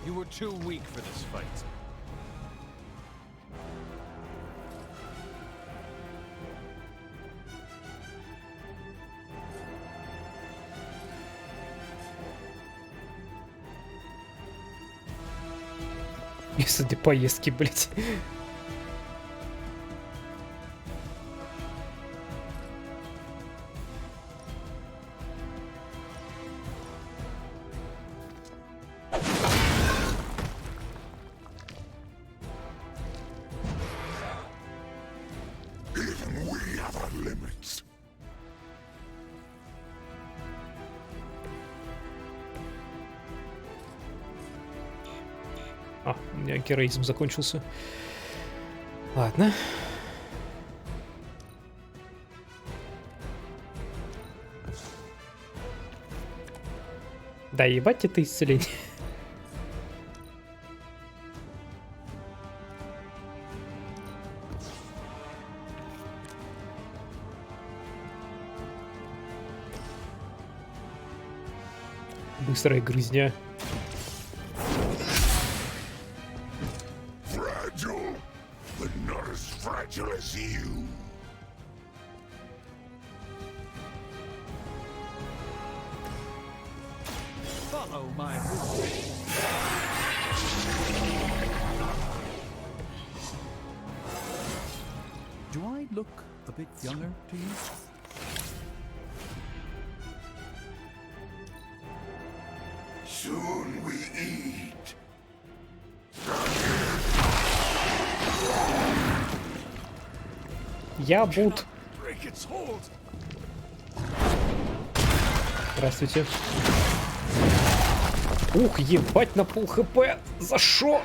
You were too weak for this fight. Из этой поездки, блядь. Even we have our limits. А, у меня героизм закончился. Ладно. Да ебать это исцеление. Быстрая грызня. Fragile, but not as fragile as you. Follow my Do I look a bit younger to you? Soon we eat. Я Бут. Break its hold. Здравствуйте. Ух, ебать, на пол хп. За шо?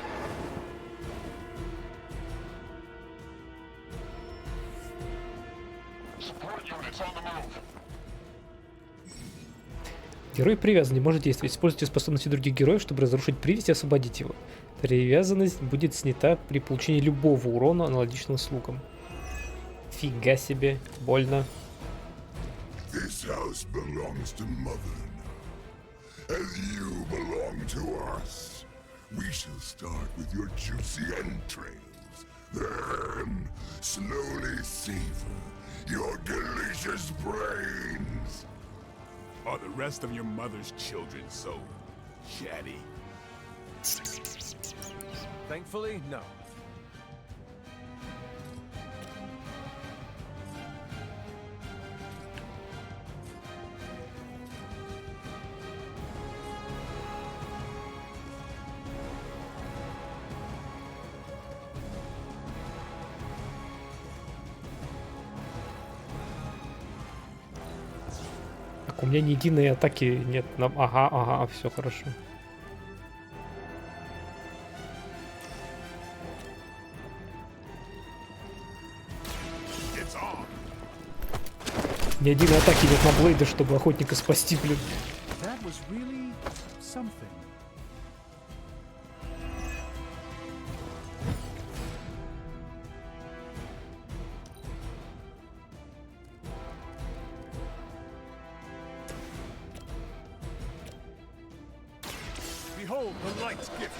Герой привязан, не может действовать. Используйте способности других героев, чтобы разрушить привязь и освободить его. Привязанность будет снята при получении любого урона, аналогичного слугам. Фига себе, больно. This house belongs to Mother now, as you belong to us. We shall start with your juicy entrails, then slowly savor your delicious brains. Are the rest of your mother's children so chatty? Thankfully, no. Так, у меня ни единой атаки нет. Ага, все хорошо. Ни единой атаки нет на Блейда, чтобы охотника спасти, блин. That was really something. Behold the light's gift.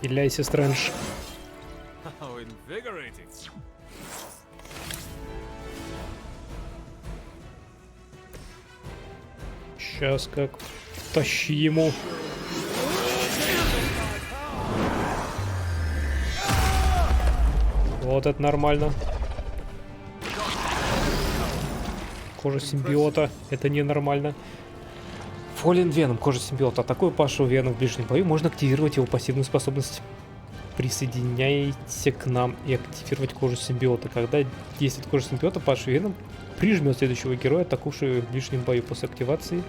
Иляйся, Стрэндж. How invigorating. Сейчас как тащи ему. Вот это нормально. Кожа симбиота. Это ненормально. Фолен Веном, кожа симбиота. Атакуя павшего Веном в ближнем бою, можно активировать его пассивную способность. Присоединяйте к нам и активировать кожу симбиота. Когда действует кожа симбиота, павший Веном прижмет следующего героя, атакувшего в ближнем бою. После активации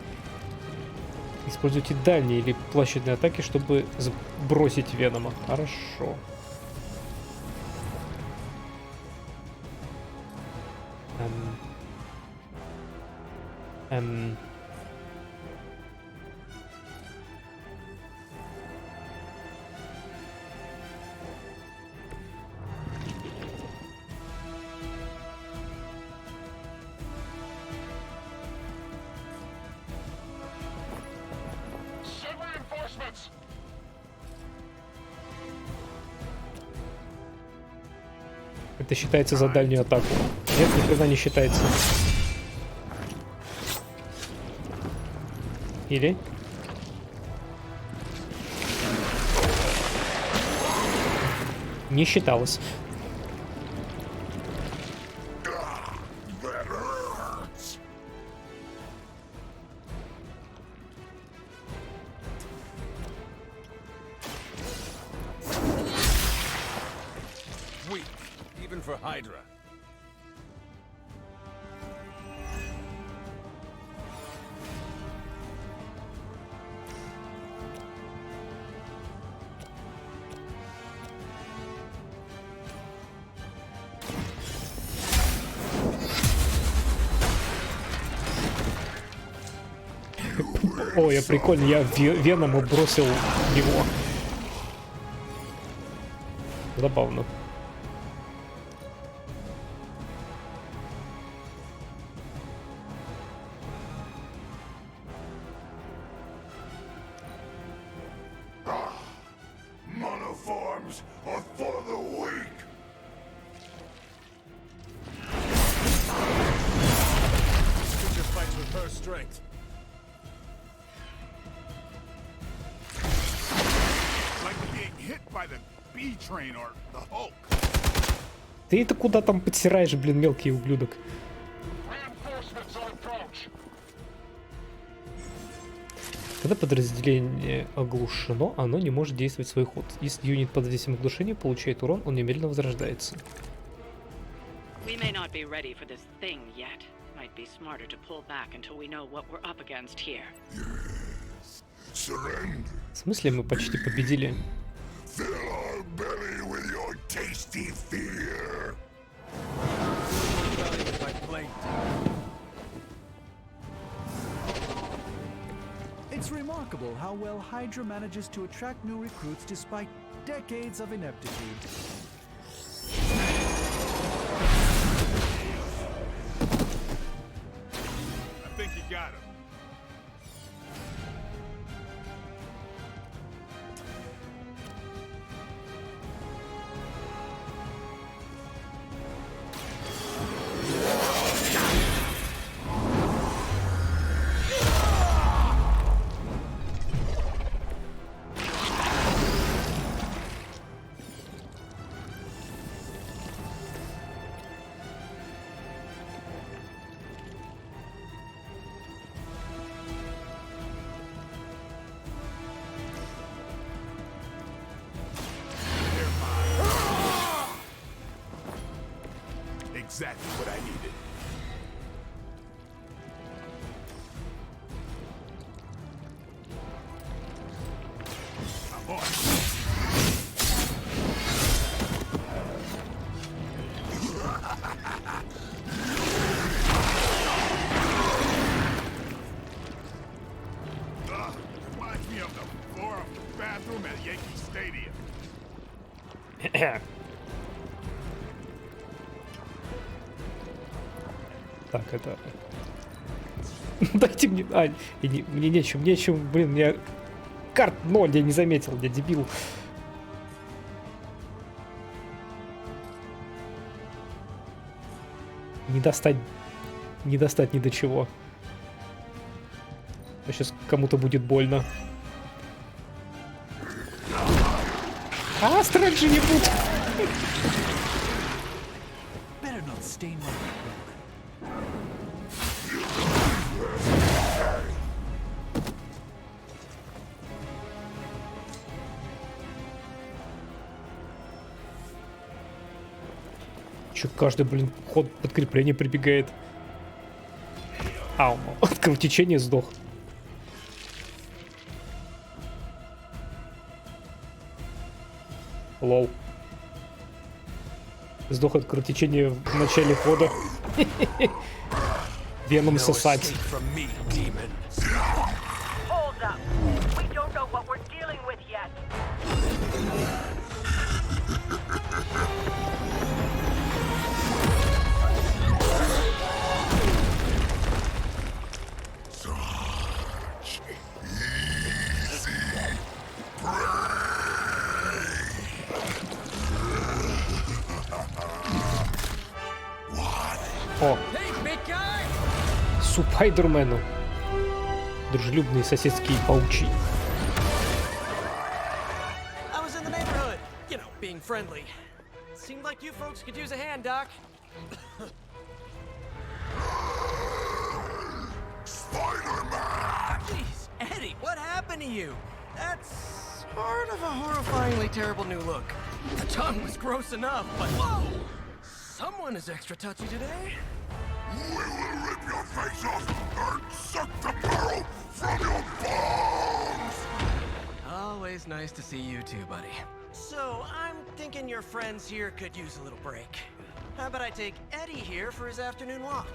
используйте дальние или площадные атаки, чтобы сбросить Венома. Хорошо. Это считается за дальнюю атаку. Нет, ни хрена не считается. Или? Не считалось. Weak, even for Hydra. Ой, я прикольно, я Венома бросил его. Забавно. Monoforms are for the weak. Creature fights with her strength. Like being hit by the B train or the Hulk. Ты это куда там подсираешь, блин, мелкий ублюдок? Когда подразделение оглушено, оно не может действовать свой ход. Если юнит под воздействием оглушения получает урон, он немедленно возрождается. We may not be ready for this thing yet. Might be smarter to pull back until we know what we're up against here. Surrender. В смысле, мы почти победили? Fill our belly with your tasty fear. It's remarkable how well Hydra manages to attract new recruits despite decades of ineptitude. I think you got him. Exactly what I needed. I'm on. Reminds me of the floor of the bathroom at Yankee Stadium. Так, это... Дайте мне... А, мне нечем, блин, мне... Карт 0, я не заметил, я дебил. Не достать ни до чего. А сейчас кому-то будет больно. А, стрелять же не будут. Better not stain my Чё, каждый, блин, ход подкрепления прибегает. Ау, от кровотечения сдох. Лол. Сдох от кровотечения в начале хода. Веном сосать. Hold up. We don't know what we're dealing with yet. О! Супайдермену. Дружелюбные соседские паучи. I was in the neighborhood, you know, being friendly. Seemed like you folks could use a hand, Doc. Spider-Man! Jeez, Eddie, what happened to you? That's sort of a horrifyingly terrible new look. The tongue was gross enough, but whoa! Someone is extra touchy today. We will rip your face off and suck the marrow from your bones! Always nice to see you too, buddy. So, I'm thinking your friends here could use a little break. How about I take Eddie here for his afternoon walk?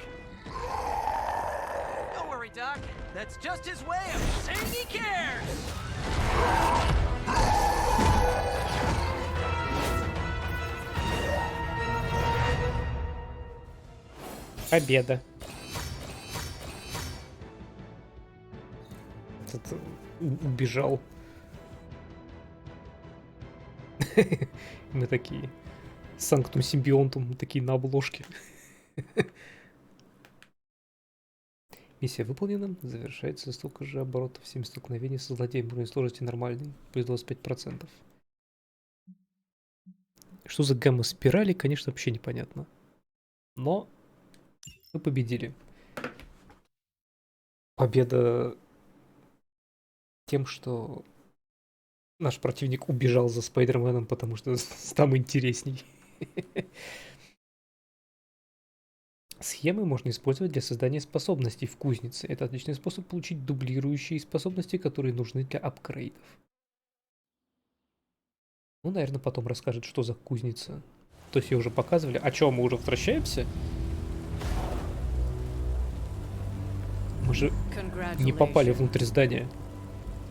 Don't worry, Doc. That's just his way of saying he cares! Победа. Этот убежал. Мы такие. Санктум симбионтум, такие на обложке. Миссия выполнена. Завершается столько же оборотов. 7 столкновений со злодеем. Уровень сложности нормальный. Плюс 25%. Что за гамма-спирали, конечно, вообще непонятно. Но мы победили. Победа тем, что наш противник убежал за Спайдерменом, потому что там интересней. Схемы можно использовать для создания способностей в кузнице. Это отличный способ получить дублирующие способности, которые нужны для апгрейдов. Ну, наверное, потом расскажет, что за кузница. То есть ее уже показывали. А что, мы уже возвращаемся? Мы же не попали внутрь здания.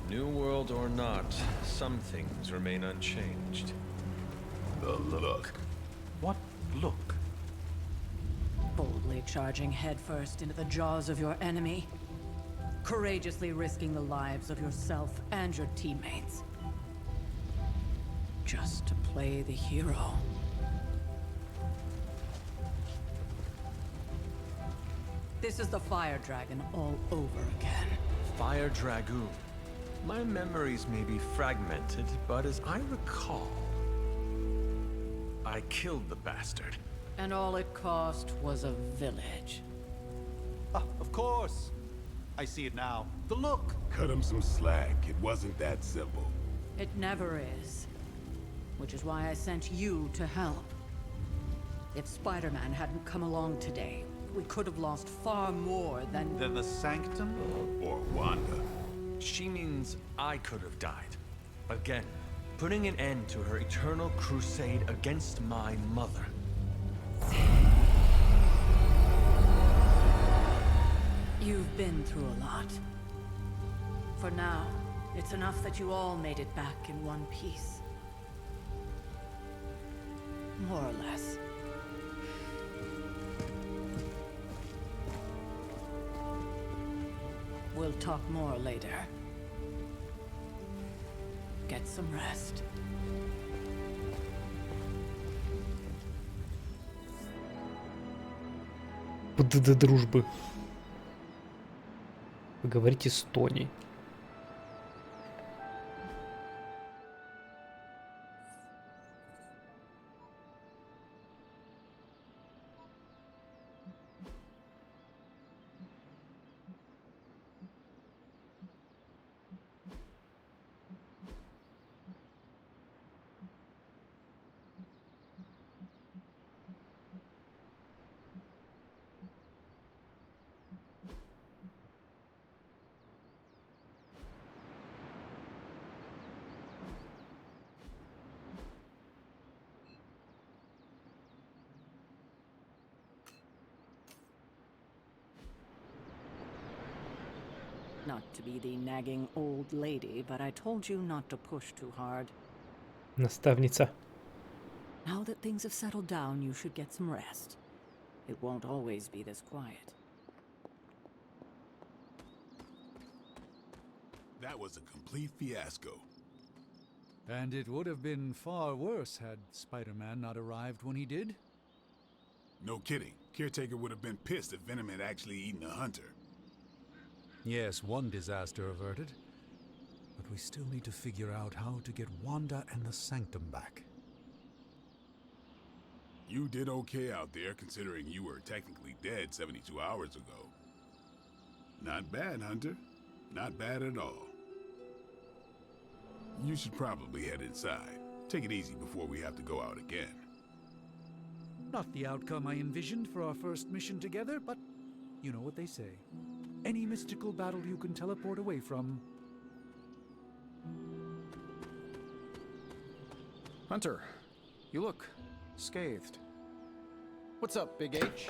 New world or not, some things remain unchanged. The look. What look? Boldly charging headfirst into the jaws of your enemy. Courageously risking the lives of yourself and your teammates. Just to play the hero. This is the Fire Dragon all over again. Fire Dragoon. My memories may be fragmented, but as I recall, I killed the bastard. And all it cost was a village. Ah, of course. I see it now. The look. Cut him some slack. It wasn't that simple. It never is. Which is why I sent you to help. If Spider-Man hadn't come along today, we could have lost far more than the Sanctum? Or Wanda. She means I could have died. Again, putting an end to her eternal crusade against my mother. You've been through a lot. For now, it's enough that you all made it back in one piece. More or less. We'll talk more later. Get some rest. ПДД дружбы. Поговорите с Тони. Not to be the nagging old lady, but I told you not to push too hard. Наставница. Now that things have settled down, you should get some rest. It won't always be this quiet. That was a complete fiasco. And it would have been far worse had Spider-Man not arrived when he did. No kidding. Caretaker would have been pissed if Venom had actually eaten a hunter. Yes, one disaster averted. But we still need to figure out how to get Wanda and the Sanctum back. You did okay out there, considering you were technically dead 72 hours ago. Not bad, Hunter. Not bad at all. You should probably head inside. Take it easy before we have to go out again. Not the outcome I envisioned for our first mission together, but you know what they say. Any mystical battle you can teleport away from. Hunter, you look scathed. What's up, Big H?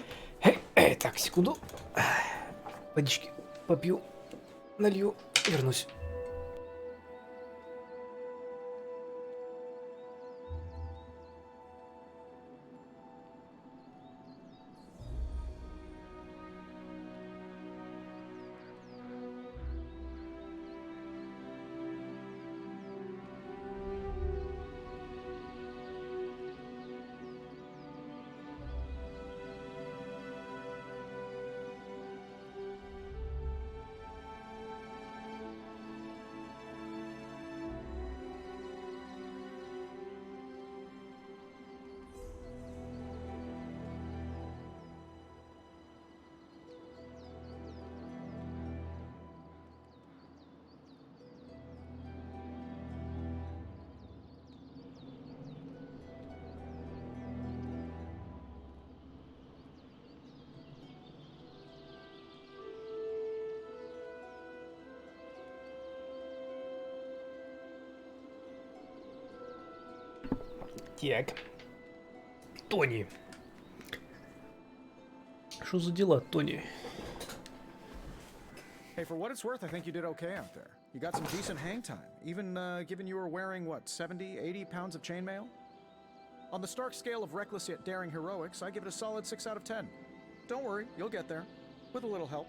Так, секунду. Водички попью, налью, вернусь. Так. Тони. Что за дела, Тони? Hey, for what it's worth, I think you did okay out there. You got some decent hang time, even given you were wearing, what, 70, 80 pounds of chainmail? On the Stark scale of reckless yet daring heroics, I give it a solid 6 out of 10. Don't worry, you'll get there. With a little help.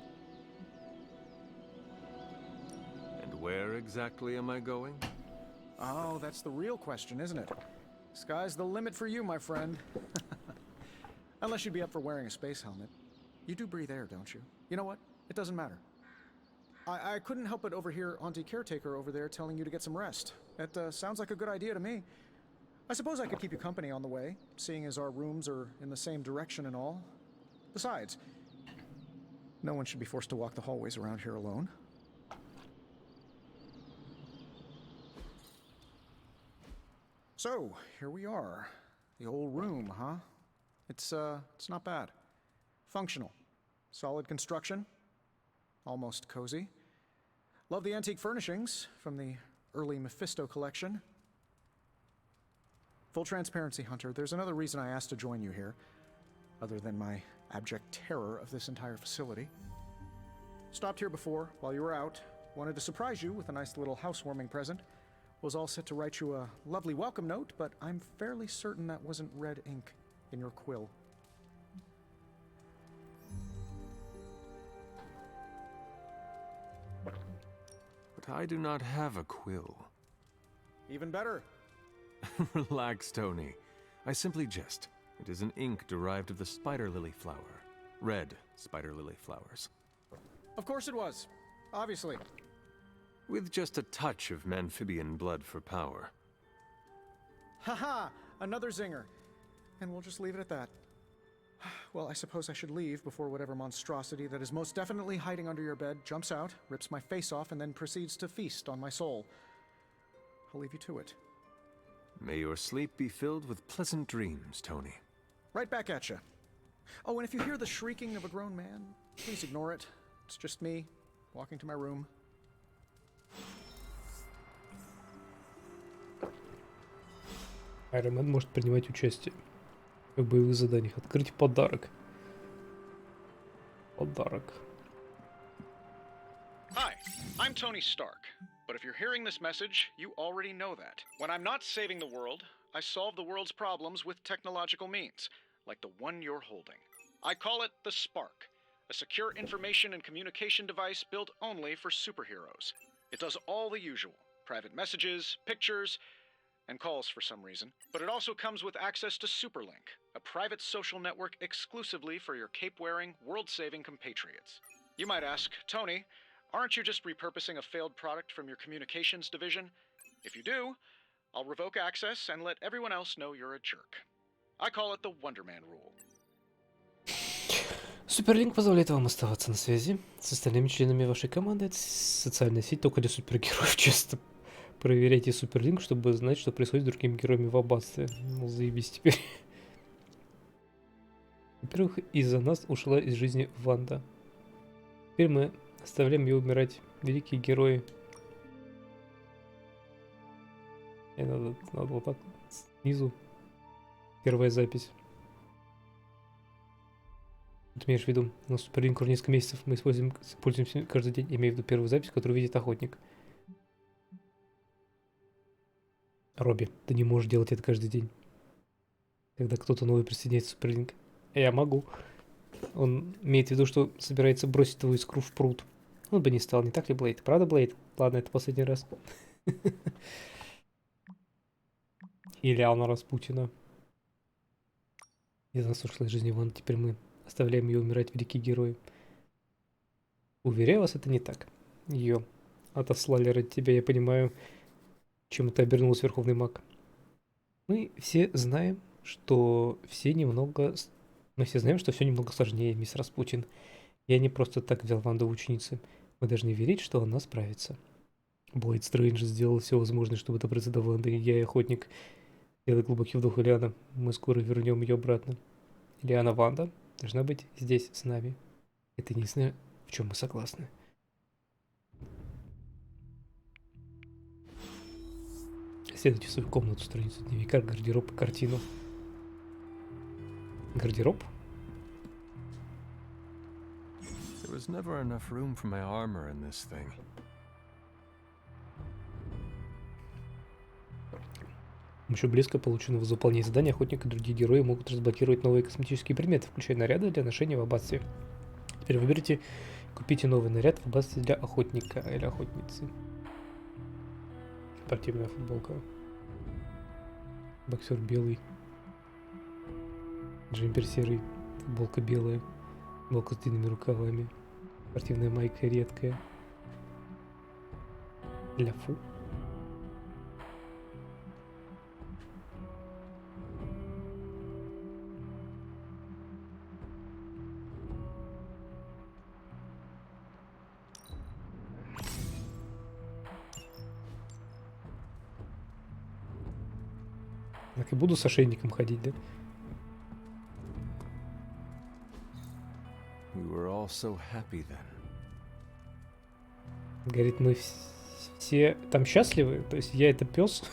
And where exactly am I going? Oh, that's the real question, isn't it? Sky's the limit for you, my friend. Unless you'd be up for wearing a space helmet. You do breathe air, don't you? You know what? It doesn't matter. I couldn't help but overhear Auntie Caretaker over there telling you to get some rest. That sounds like a good idea to me. I suppose I could keep you company on the way, seeing as our rooms are in the same direction and all. Besides, no one should be forced to walk the hallways around here alone. So, here we are. The old room, huh? It's not bad. Functional. Solid construction. Almost cozy. Love the antique furnishings from the early Mephisto collection. Full transparency, Hunter, there's another reason I asked to join you here, other than my abject terror of this entire facility. Stopped here before, while you were out. Wanted to surprise you with a nice little housewarming present. Was all set to write you a lovely welcome note, but I'm fairly certain that wasn't red ink in your quill. But I do not have a quill. Even better. Relax, Tony. I simply jest. It is an ink derived of the spider lily flower. Red spider lily flowers. Of course it was. Obviously. With just a touch of amphibian blood for power. Haha! Another zinger. And we'll just leave it at that. Well, I suppose I should leave before whatever monstrosity that is most definitely hiding under your bed jumps out, rips my face off, and then proceeds to feast on my soul. I'll leave you to it. May your sleep be filled with pleasant dreams, Tony. Right back at you. Oh, and if you hear the shrieking of a grown man, please ignore it. It's just me, walking to my room. Iron Man может принимать участие в боевых заданиях. Открыть подарок. Подарок. Hi, I'm Tony Stark. But if you're hearing this message, you already know that. When I'm not saving the world, I solve the world's problems with technological means, like the one you're holding. I call it the Spark, a secure information and communication device built only for superheroes. It does all the usual, private messages, pictures, and calls for some reason. But it also comes with access to Superlink, a private social network exclusively for your cape-wearing, world-saving compatriots. You might ask, Tony, aren't you just repurposing a failed product from your communications division? If you do, I'll revoke access and let everyone else know you're a jerk. I call it the Wonderman rule. Суперлинк позволяет вам оставаться на связи с остальными членами вашей команды. Это социальная сеть только для супергероев. Часто проверяйте Суперлинк, чтобы знать, что происходит с другими героями в аббатстве. Ну, заебись теперь. Во-первых, из-за нас ушла из жизни Ванда. Теперь мы оставляем ее умирать. Великие герои. И надо вот так снизу. Первая запись. Ты имеешь в виду, у нас Суперлинк уже несколько месяцев мы используем каждый день, имею в виду первую запись, которую видит охотник. Робби, ты не можешь делать это каждый день. Когда кто-то новый присоединяется к Суперлинк. Я могу. Он имеет в виду, что собирается бросить твою искру в пруд. Он бы не стал, не так ли, Блейд? Правда, Блейд? Ладно, это последний раз. Или Ална Распутина. Из нас ушла из жизни Ван, теперь мы оставляем ее умирать, великие герои. Уверяю вас, это не так. Ее отослали ради тебя, я понимаю, чем это обернулся Верховный Маг. Мы все знаем, что все немного... Мы все знаем, что все немного сложнее, мисс Распутин. Я не просто так взял Ванду в ученицы. Мы должны верить, что она справится. Блейд Стрэндж сделал все возможное, чтобы добраться до Ванды. Я и охотник. Делай глубокий вдох, Ильяна. Мы скоро вернем ее обратно. Ильяна, Ванда должна быть здесь с нами. Это единственное, в чем мы согласны. Следуйте в свою комнату, страницу дневника, гардероб и картину. Гардероб? There was never enough room for my armor in this thing. С помощью блеска, полученного за выполнение задания, охотник и другие герои могут разблокировать новые косметические предметы, включая наряды для ношения в аббатстве. Теперь выберите, купите новый наряд в аббатстве для охотника или охотницы. Спортивная футболка. Боксер белый. Джемпер серый. Футболка белая. Футболка с длинными рукавами. Спортивная майка редкая. Ляфу. Так и буду с ошейником ходить, да? We were all so happy then. Говорит, мы все там счастливы? То есть я это пес?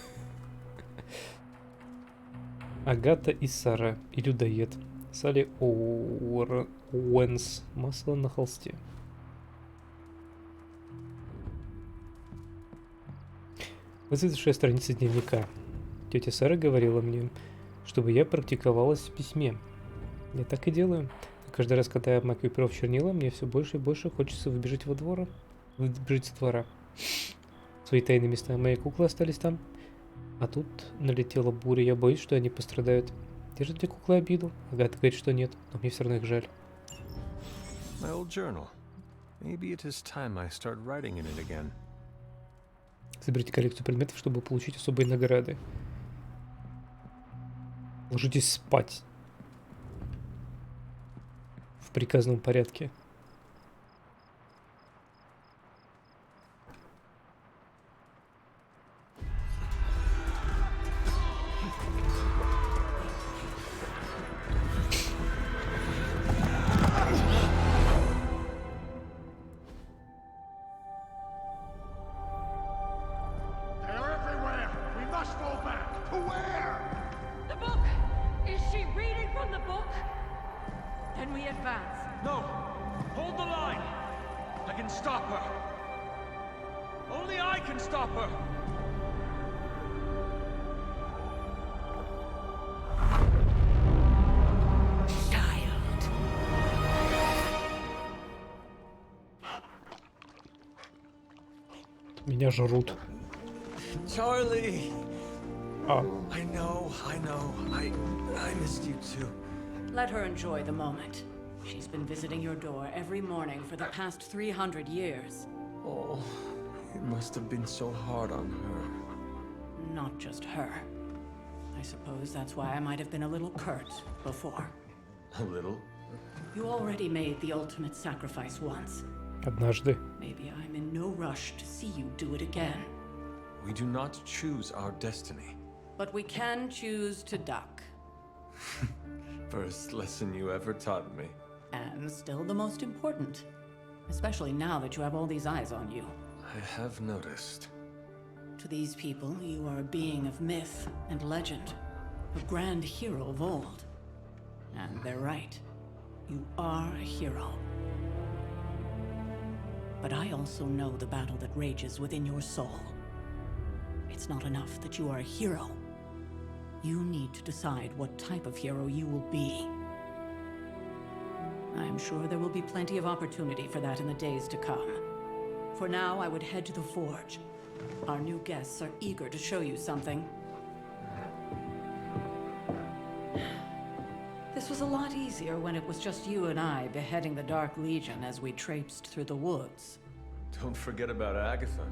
Агата и Сара. И людоед. Салли Оуэнс. Масло на холсте. Выцветшая страница дневника. Тетя Сара говорила мне, чтобы я практиковалась в письме. Я так и делаю. Каждый раз, когда я макаю перо в чернила, мне все больше и больше хочется выбежать во двора. Выбежать со двора. Свои тайные места моей куклы остались там. А тут налетела буря. Я боюсь, что они пострадают. Держат ли куклы обиду? Агата говорит, что нет, но мне все равно их жаль. My old journal. Maybe it is time I start writing in it again. Соберите коллекцию предметов, чтобы получить особые награды. Ложитесь спать. В приказном порядке. Меня жрут. Charlie! А. I know. I missed you too. Let her enjoy the moment. She's been visiting your door every morning for the past 300 years. Oh, it must have been so hard on her. Not just her. I suppose that's why I might have been a little curt before. A little? You already made the ultimate sacrifice once. Однажды. Maybe I'm in no rush to see you do it again. We do not choose our destiny. But we can choose to duck. First lesson you ever taught me. And still the most important. Especially now that you have all these eyes on you. I have noticed. To these people, you are a being of myth and legend. A grand hero of old. And they're right. You are a hero. But I also know the battle that rages within your soul. It's not enough that you are a hero. You need to decide what type of hero you will be. I'm sure there will be plenty of opportunity for that in the days to come. For now, I would head to the forge. Our new guests are eager to show you something. This was a lot easier when it was just you and I beheading the Dark Legion as we traipsed through the woods. Don't forget about Agatha.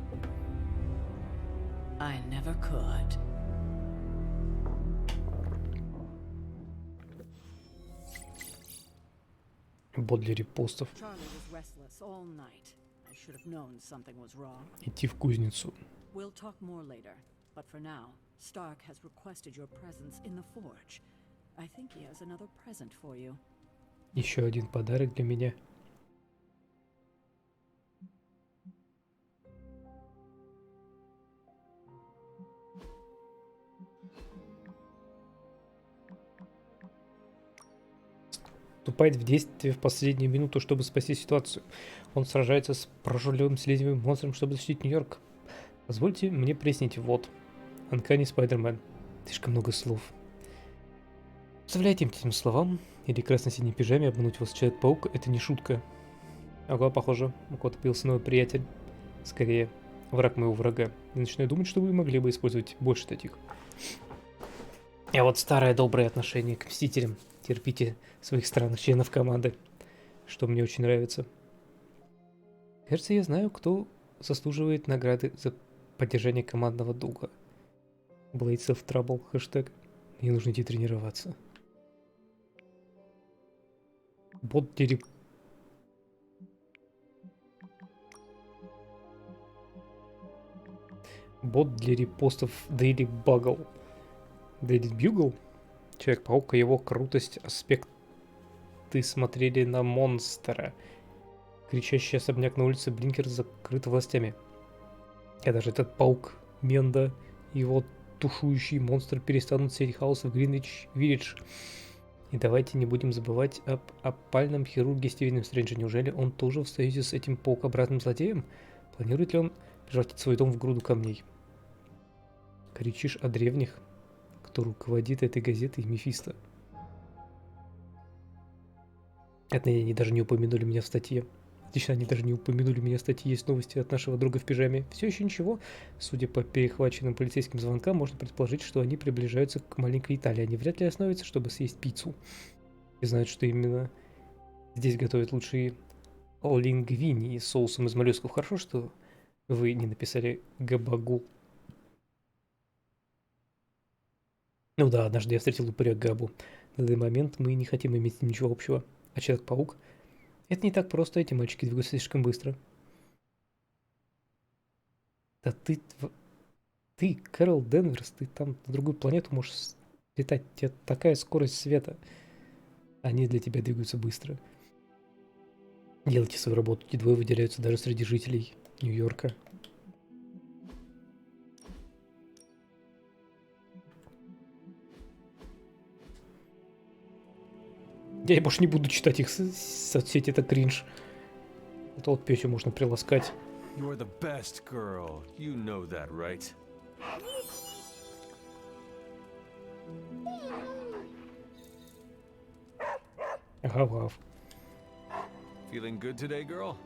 I never could. Бот для репостов. Charlie was restless all night. I should have known something was wrong. Идти в кузницу. We'll talk more later, but for now, Stark has requested your presence in the forge. I think he has another present for you. Еще один подарок для меня. Вступает в действие в последнюю минуту, чтобы спасти ситуацию. Он сражается с прожорливым слизневым монстром, чтобы защитить Нью-Йорк. Позвольте мне прояснить. Вот. Uncanny Spider-Man. Слишком много слов. Представляете этим словам или красно-синей пижаме обмануть вас Человек-паук — это не шутка. Ага, похоже, у кого-то появился новый приятель. Скорее, враг моего врага. Я начинаю думать, что вы могли бы использовать больше таких. А вот старое доброе отношение к Мстителям. Терпите своих странных членов команды, что мне очень нравится. Кажется, я знаю, кто заслуживает награды за поддержание командного духа. Blades of Trouble, хэштег. Мне нужно идти тренироваться. Бот для Бот для репостов Daily Bugle. Daily Bugle? Человек-паук и его крутость, аспекты смотрели на монстра. Кричащий особняк на улице Блинкер закрыт властями. А даже этот паук Менда и его тушующий монстр перестанут сеть хаоса в Гринвич-Виллидж. И давайте не будем забывать об опальном хирурге Стивене Стрэнджа. Неужели он тоже в союзе с этим паукообразным злодеем? Планирует ли он превратить свой дом в груду камней? Кричишь о древних, кто руководит этой газетой, Мефисто. Это они даже не упомянули меня в статье. Отлично, они даже не упомянули меня в статье. Есть новости от нашего друга в пижаме. Все еще ничего. Судя по перехваченным полицейским звонкам, можно предположить, что они приближаются к маленькой Италии. Они вряд ли остановятся, чтобы съесть пиццу. И знают, что именно здесь готовят лучшие лингвини с соусом из моллюсков. Хорошо, что вы не написали габагул. Ну да, однажды я встретил упыря Габу. На данный момент мы не хотим иметь с ним ничего общего. А Человек-паук? Это не так просто, эти мальчики двигаются слишком быстро. Да ты, Кэрол Денверс, ты там на другую планету можешь летать. У тебя такая скорость света. Они для тебя двигаются быстро. Делайте свою работу. Эти двое выделяются даже среди жителей Нью-Йорка. Я больше не буду читать их соцсети, это кринж. Это вот песю можно приласкать. You are the best girl. You know that, right? Гав-гав. Feeling good today, girl?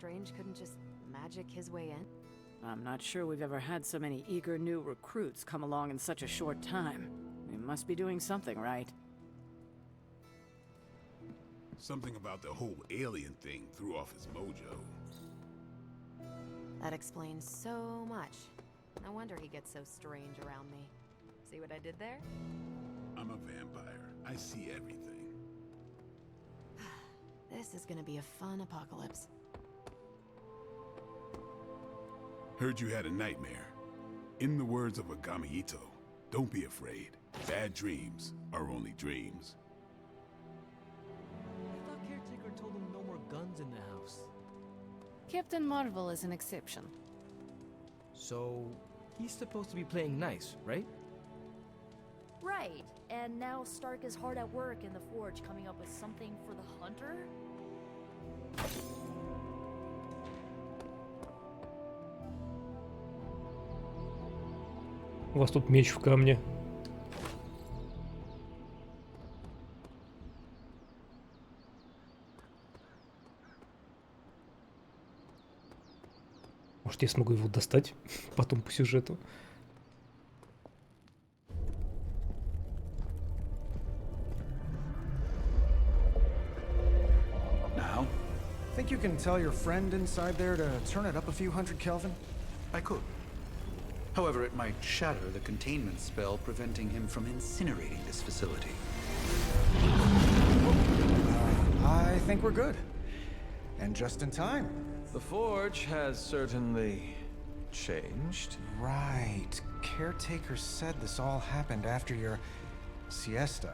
Strange couldn't just magic his way in? I'm not sure we've ever had so many eager new recruits come along in such a short time. We must be doing something right. Something about the whole alien thing threw off his mojo. That explains so much. No wonder he gets so strange around me. See what I did there? I'm a vampire. I see everything. This is gonna be a fun apocalypse. Heard you had a nightmare. In the words of Agami Ito, don't be afraid. Bad dreams are only dreams. I thought Caretaker told him no more guns in the house. Captain Marvel is an exception. So, he's supposed to be playing nice, right? Right, and now Stark is hard at work in the Forge coming up with something for the Hunter? У вас тут меч в камне. Может, я смогу его достать потом по сюжету. Now, think you can tell your friend inside there to turn it up a few hundred Kelvin? I could. However, it might shatter the containment spell preventing him from incinerating this facility. I think we're good. And just in time. The Forge has certainly changed. Right. Caretaker said this all happened after your siesta.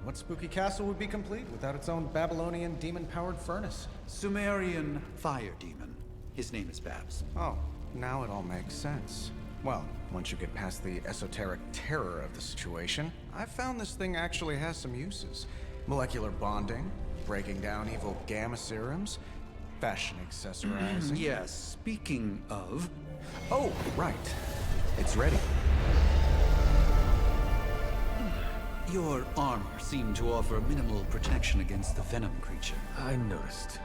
What spooky castle would be complete without its own Babylonian demon-powered furnace? Sumerian fire demon. His name is Babs. Oh, now it all makes sense. Well, once you get past the esoteric terror of the situation, I've found this thing actually has some uses. Molecular bonding, breaking down evil gamma serums, fashion accessorizing. Yes, speaking of... Oh, right. It's ready. Your armor seemed to offer minimal protection against the venom creature. I noticed.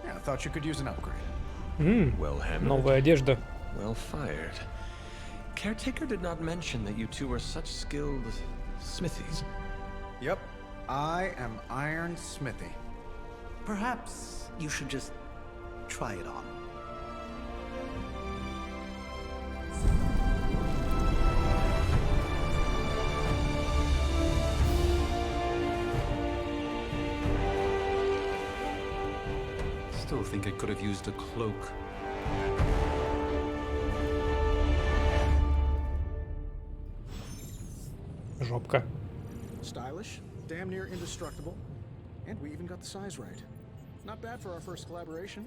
Yeah, I thought you could use an upgrade. Well hammered. Новая одежда. Well fired. Caretaker did not mention that you two were such skilled smithies. Yep, I am Iron Smithy. Perhaps you should just try it on. Still think I could have used a cloak. Жопка. Stylish, damn near indestructible, and we even got the size right. Not bad for our first collaboration.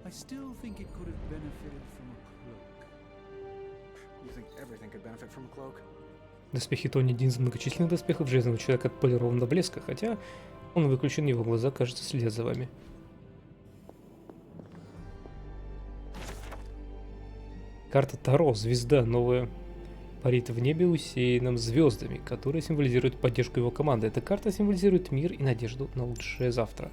I still think it could have benefited from a cloak. You think everything could benefit from a cloak? Доспехи Тони один из многочисленных доспехов Железного Человека отполирован до блеска, хотя он выключен, его глаза, кажется, следят за вами. Карта Таро, звезда, новая, парит в небе, усеянном звездами, которые символизируют поддержку его команды. Эта карта символизирует мир и надежду на лучшее завтра.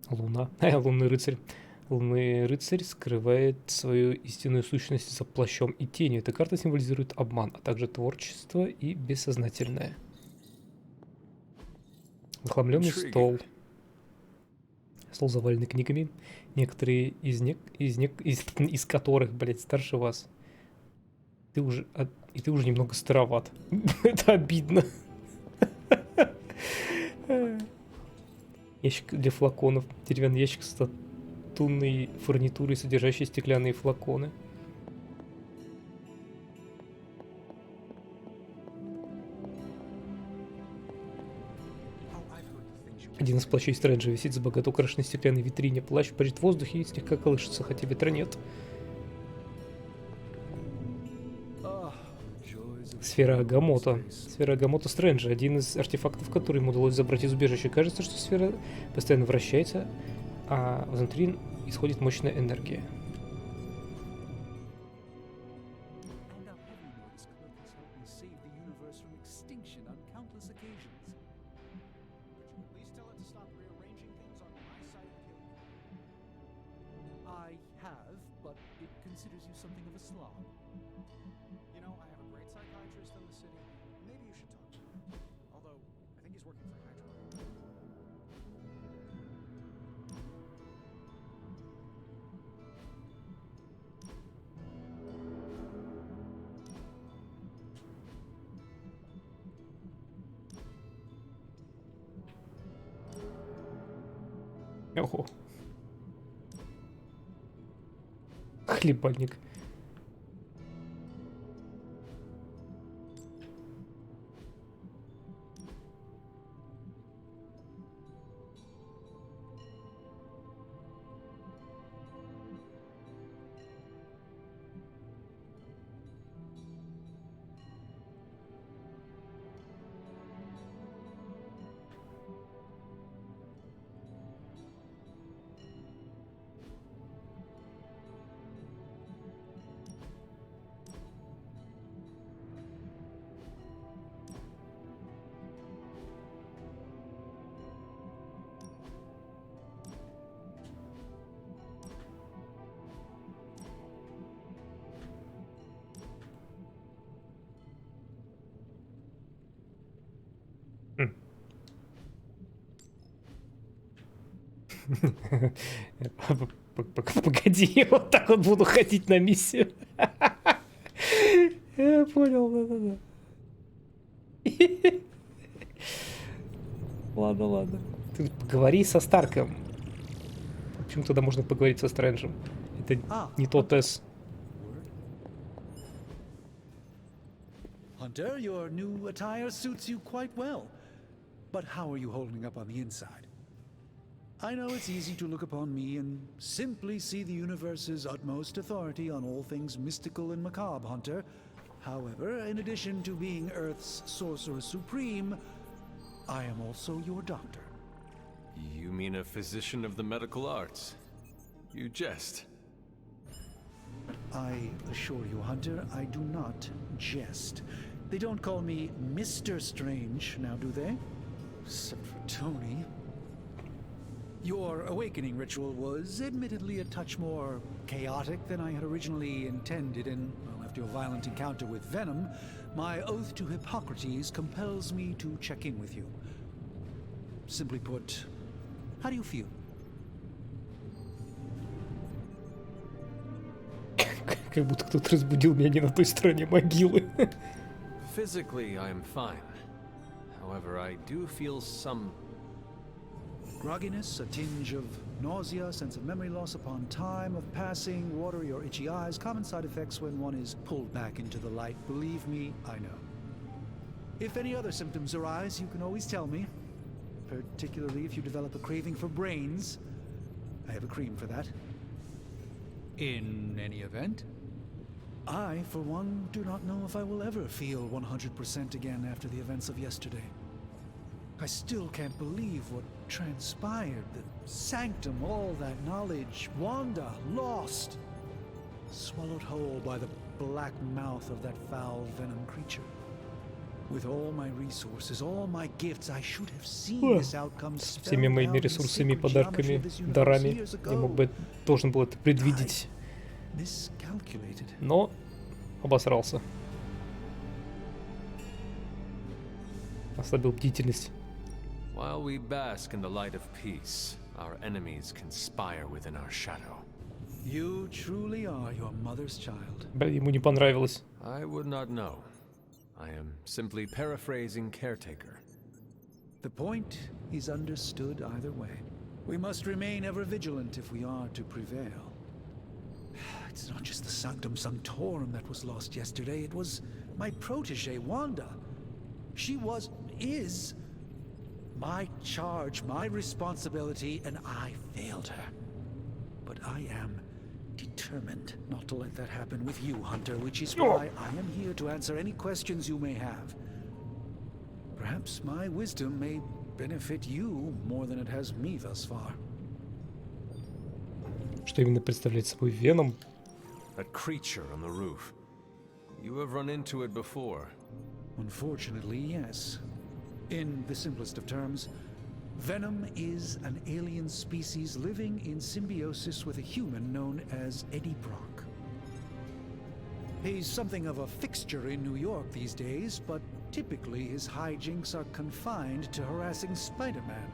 Луна. Лунный рыцарь. Лунный рыцарь скрывает свою истинную сущность за плащом и тенью. Эта карта символизирует обман, а также творчество и бессознательное. Захламленный стол. Стол заваленный книгами. Некоторые из которых, блядь, старше вас. И ты уже немного староват. Это обидно. Ящик для флаконов. Деревянный ящик с латунной фурнитурой, содержащий стеклянные флаконы. Один из плащей Стрэнджа висит за богато украшенной стеклянной витрине. Плащ парит в воздухе и слегка колышется, хотя ветра нет. Сфера Агамото. Сфера Агамото Стрэнджа. Один из артефактов, который ему удалось забрать из убежища. Кажется, что сфера постоянно вращается, а внутри исходит мощная энергия. but it considers you something of a slob. You know, I have a great psychiatrist in the city. Maybe you should talk to him. Although, I think he's working for Hydra. Ого. Хлебальник. Погоди, я вот так вот буду ходить на миссию. Я понял, да-да-да. Ладно, ладно. Ты поговори со Старком. Почему тогда можно поговорить со Стрэнджем? Это не тот С. Hunter, your new attire suits you quite well. But how are you holding up on the inside? I know it's easy to look upon me and simply see the universe's utmost authority on all things mystical and macabre, Hunter. However, in addition to being Earth's sorcerer supreme, I am also your doctor. You mean a physician of the medical arts? You jest. I assure you, Hunter, I do not jest. They don't call me Mr. Strange, now do they? Except for Tony. Your awakening ritual was admittedly a touch more chaotic than I had originally intended, and well, after your violent encounter with Venom, my oath to Hippocrates compels me to check in with you. Simply put, how do you feel? Как будто кто-то разбудил меня не на той стороне могилы. Physically, I am fine. However, I do feel some grogginess, a tinge of nausea, sense of memory loss upon time of passing, watery or itchy eyes, common side effects when one is pulled back into the light. Believe me, I know. If any other symptoms arise, you can always tell me, particularly if you develop a craving for brains. I have a cream for that. In any event, I, for one, do not know if I will ever feel 100% again after the events of yesterday. I still can't believe what transpired. The sanctum, all that knowledge, Wanda, lost. Swallowed whole by the black mouth of that foul venom creature. With all my resources, all my gifts, I should have seen this outcome. С всеми моими ресурсами, подарками, дарами я мог бы, должен был это предвидеть. Но обосрался. Ослабил бдительность. While we bask in the light of peace, our enemies conspire within our shadow. You truly are your mother's child. Ему не понравилось. I would not know. I am simply paraphrasing Caretaker. The point is understood either way. We must remain ever vigilant if we are to prevail. It's not just the Sanctum Sanctorum that was lost yesterday. It was my protege, Wanda. She is my charge, my responsibility, and I failed her. But I am determined not to let that happen with you, Hunter, which is why I am here to answer any questions you may have. Perhaps my wisdom may benefit you more than it has me thus far. Что именно представляет собой Веном? That creature on the roof. You have run into it before. Unfortunately, yes. In the simplest of terms, Venom is an alien species living in symbiosis with a human known as Eddie Brock. He's something of a fixture in New York these days, but typically his hijinks are confined to harassing Spider-Man.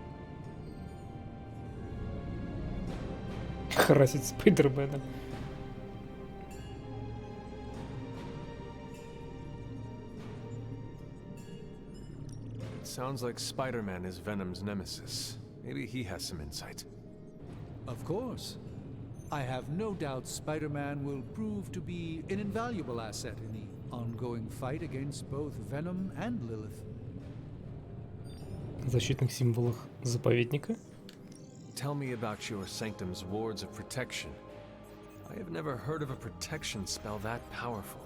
Харасить Спайдермена. Sounds like Spider-Man is Venom's nemesis. Maybe he has some insight. Of course. I have no doubt Spider-Man will prove to be an invaluable asset in the ongoing fight against both Venom and Lilith. Защитных символах заповедника. Tell me about your sanctum's wards of protection. I have never heard of a protection spell that powerful.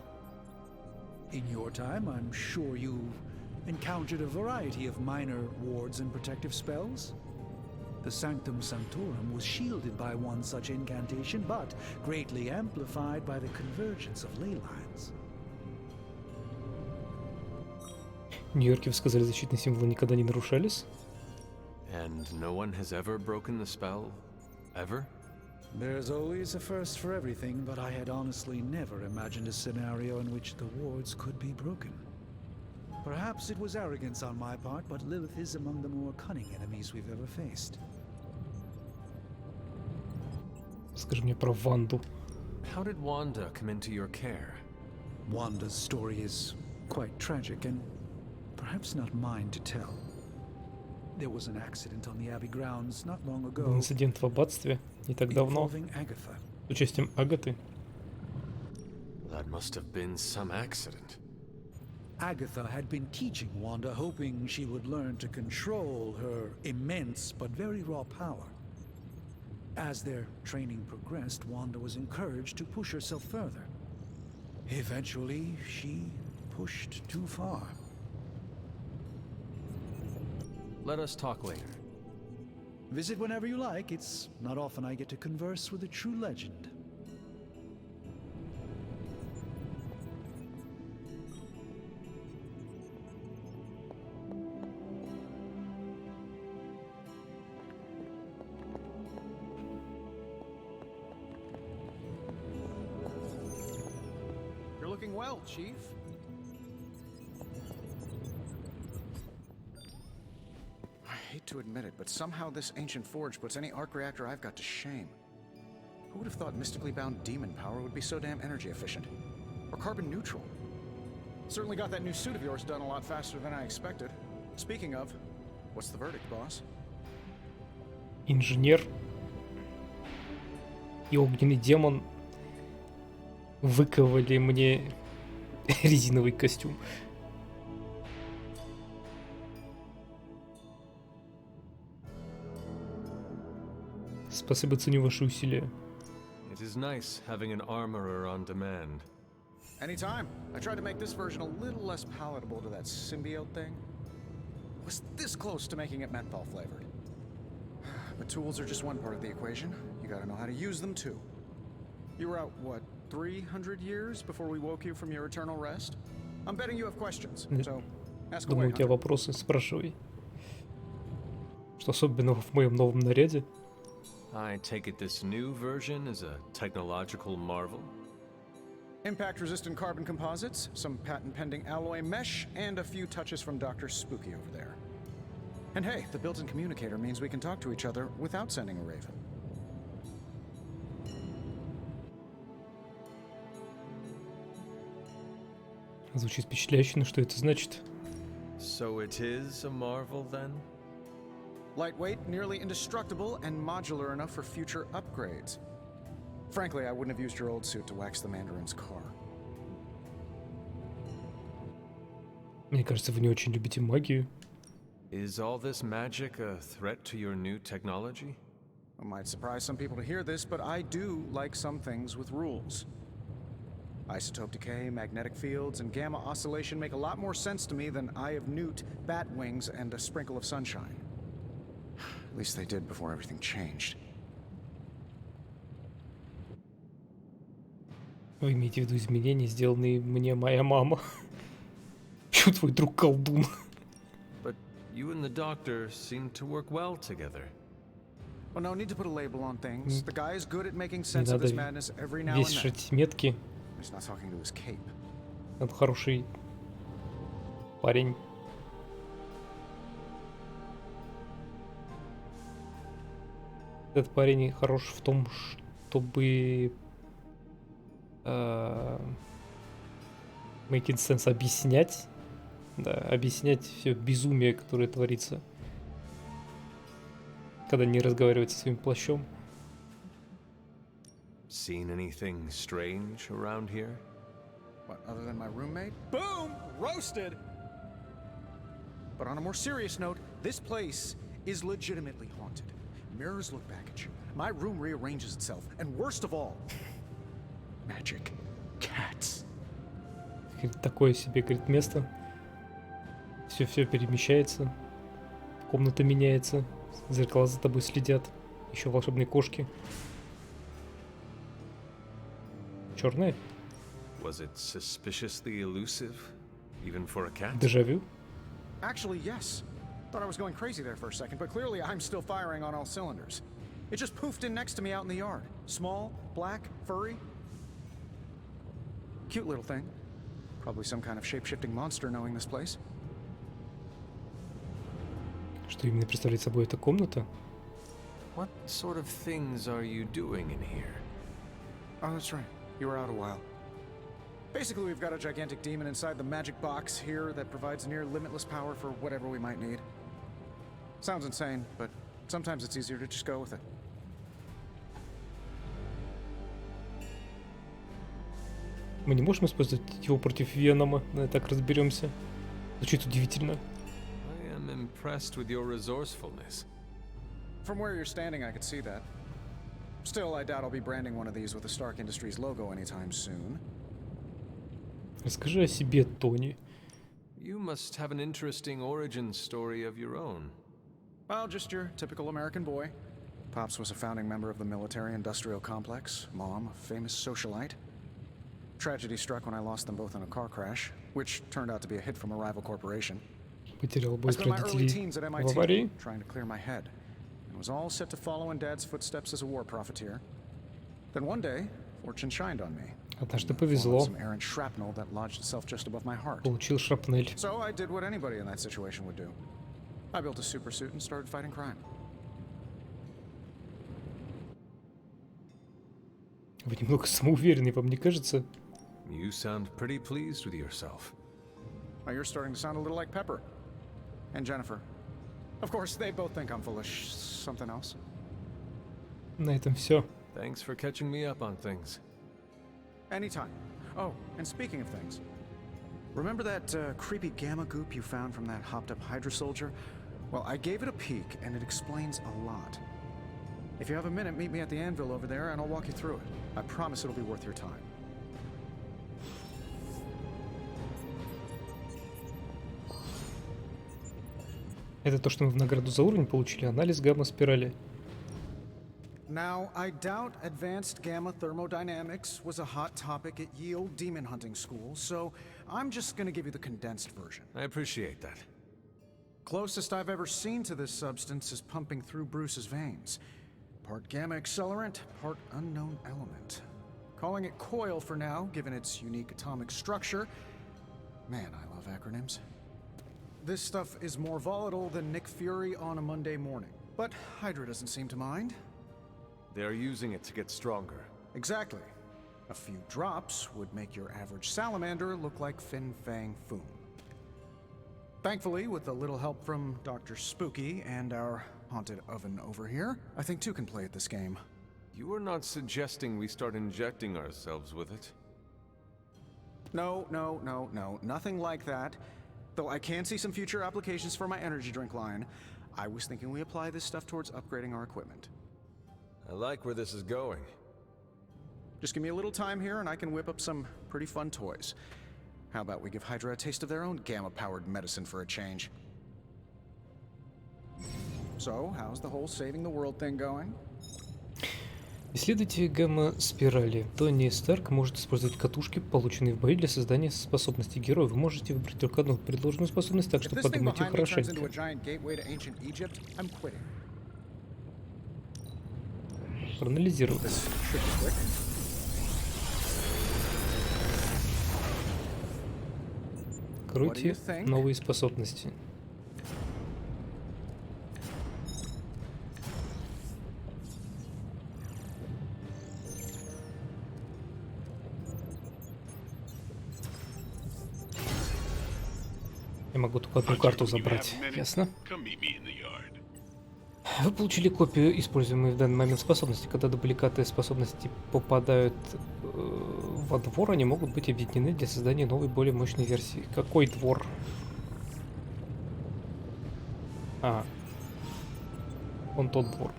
In your time, I'm sure you've encountered a variety of minor wards and protective spells. The Sanctum Sanctorum was shielded by one such incantation, but greatly amplified by the convergence of ley lines. В Нью-Йорке, вы сказали, защитные символы никогда не нарушались? And no one has ever broken the spell? Ever? There's always a first for everything, but I had honestly never imagined a scenario in which the wards could be broken. Perhaps it was arrogance on my part, but Lilith is among the more cunning enemies we've ever faced. Скажи мне про Ванду. How did Wanda come into your care? Wanda's story is quite tragic and perhaps not mine to tell. There was an accident on the Abbey grounds not long ago. Был инцидент в аббатстве не так давно involving Agatha. с участием Агаты. That must have been some accident. Agatha had been teaching Wanda, hoping she would learn to control her immense but very raw power. As their training progressed, Wanda was encouraged to push herself further. Eventually, she pushed too far. Let us talk later. Visit whenever you like. It's not often I get to converse with a true legend. You're looking well, Chief. I hate to admit it, but somehow this ancient forge puts any arc reactor I've got to shame. Who would have thought mystically bound demon power would be so damn energy efficient? Or carbon neutral? Certainly got that new suit of yours done a lot faster than I expected. Speaking of, what's the verdict, boss? Инженер и огненный демон выковали мне резиновый костюм. Спасибо, ценю ваши усилия. It is nice having an armorer on demand. Anytime. I tried to make this version a little less palatable to that symbiote thing. Was this close to making it menthol flavored. But tools are just one part of the equation. You gotta know how to use them too. You were out, what, 300 years before we woke you from your eternal rest? I'm betting you have questions, so ask away, Думаю, у тебя Hunter. вопросы, спрашивай. Что особенного в моем новом наряде? I take it this new version is a technological marvel? Impact-resistant carbon composites, some patent-pending alloy mesh, and a few touches from Dr. Spooky over there. And hey, the built-in communicator means we can talk to each other without sending a raven. Звучит впечатляюще, но что это значит? So it is a marvel then? Lightweight, nearly indestructible, and modular enough for future upgrades. Frankly, I wouldn't have used your old suit to wax the Mandarin's car. Мне кажется, вы не очень любите магию. Is all this magic a threat to your new technology? It might surprise some people to hear this, but I do like some things with rules. Isotope decay, magnetic fields, and gamma oscillation make a lot more sense to me than Eye of Newt, bat wings, and a sprinkle of sunshine. At least they did before everything changed. Вы имеете в виду изменения, сделанные мне моя мама? Чё твой друг колдун? But You and the doctor seem to work well together. Well, no need to put a label on things. The guy is good at making Не sense of надо his madness every now and then. вешать метки. He's not talking to his cape. Он хороший парень. Этот парень хорош в том, чтобы making sense объяснять, да, объяснять все безумие, которое творится, когда не разговаривает со своим плащом. Seen anything strange around here? What, other than my roommate? Boom! Roasted! But on a more serious note, this place is legitimately haunted. Mirrors look back at you. My room rearranges itself. And worst of all, magic cats. Такое себе, говорит, место. Все перемещается. Комната меняется. Зеркала за тобой следят. Еще волшебные кошки. Черные? Was it suspiciously elusive, even for a cat? Дежавю? Actually, yes. Thought I was going crazy there for a second, but clearly I'm still firing on all cylinders. It just poofed in next to me out in the yard. Small, black, furry. Cute little thing. Probably some kind of shape-shifting monster knowing this place. Что именно представляет собой эта комната? What sort of things are you doing in here? Oh, that's right. You were out a while. Basically, we've got a gigantic demon inside the magic box here that provides near limitless power for whatever we might need. Sounds insane, but sometimes it's easier to just go with it. Мы не можем использовать его против Венома, так разберемся. Звучит удивительно. I am impressed with your resourcefulness. From where you're standing, I could see that. Still, I doubt I'll be branding one of these with the Stark Industries logo anytime soon. Расскажи о себе, Тони. You must have an interesting origin story of your own. Well, just your typical American boy. Pops was a founding member of the military-industrial complex. Mom, a famous socialite. Tragedy struck when I lost them both in a car crash, which turned out to be a hit from a rival corporation. Потерял I обоих spent my early родителей teens at в MIT, аварии. trying to clear my head, and was all set to follow in Dad's footsteps as a war profiteer. Then one day, fortune shined on me. Однажды повезло. Some errant shrapnel that lodged itself just above my heart. Получил шрапнель. So I did what anybody in that situation would do. I built a super suit and started fighting crime. Вы немного самоуверенный, вам не кажется? You sound pretty pleased with yourself. Now you're starting to sound a little like Pepper. And Jennifer. Of course, they both think I'm foolish. Something else? На этом все. Thanks for catching me up on things. Anytime. Oh, and speaking of things. Remember that creepy gamma goop you found from that hopped-up Hydra soldier? Well, I gave it a peek, and it explains a lot. If you have a minute, meet me at the anvil over there, and I'll walk you through it. I promise it'll be worth your time. Это то, что мы в награду за уровень получили, анализ гамма-спирали. Now, I doubt advanced gamma thermodynamics was a hot topic at Yield Demon Hunting School, so I'm just gonna give you the condensed version. I appreciate that. Closest I've ever seen to this substance is pumping through Bruce's veins. Part gamma accelerant, part unknown element. Calling it coil for now, given its unique atomic structure. Man, I love acronyms. This stuff is more volatile than Nick Fury on a Monday morning. But Hydra doesn't seem to mind. They're using it to get stronger. Exactly. A few drops would make your average salamander look like Fin Fang Foom. Thankfully, with a little help from Dr. Spooky and our haunted oven over here, I think two can play at this game. You are not suggesting we start injecting ourselves with it? No, nothing like that. Though I can see some future applications for my energy drink line. I was thinking we apply this stuff towards upgrading our equipment. I like where this is going. Just give me a little time here and I can whip up some pretty fun toys. How about we give Hydra a taste of their own gamma-powered medicine for a change? So, how's the whole saving the world thing going? Исследуйте гамма-спирали. Тони Старк может использовать катушки, полученные в бою, для создания способностей героя. Вы можете выбрать только одну предложенную способность, так что подумайте хорошенько. Проанализировать. Откройте новые способности. Я могу только одну карту забрать. Ясно? Вы получили копию используемой в данный момент способности. Когда дубликаты способности попадают во двор, они могут быть объединены для создания новой, более мощной версии. Какой двор? А. Он тот двор.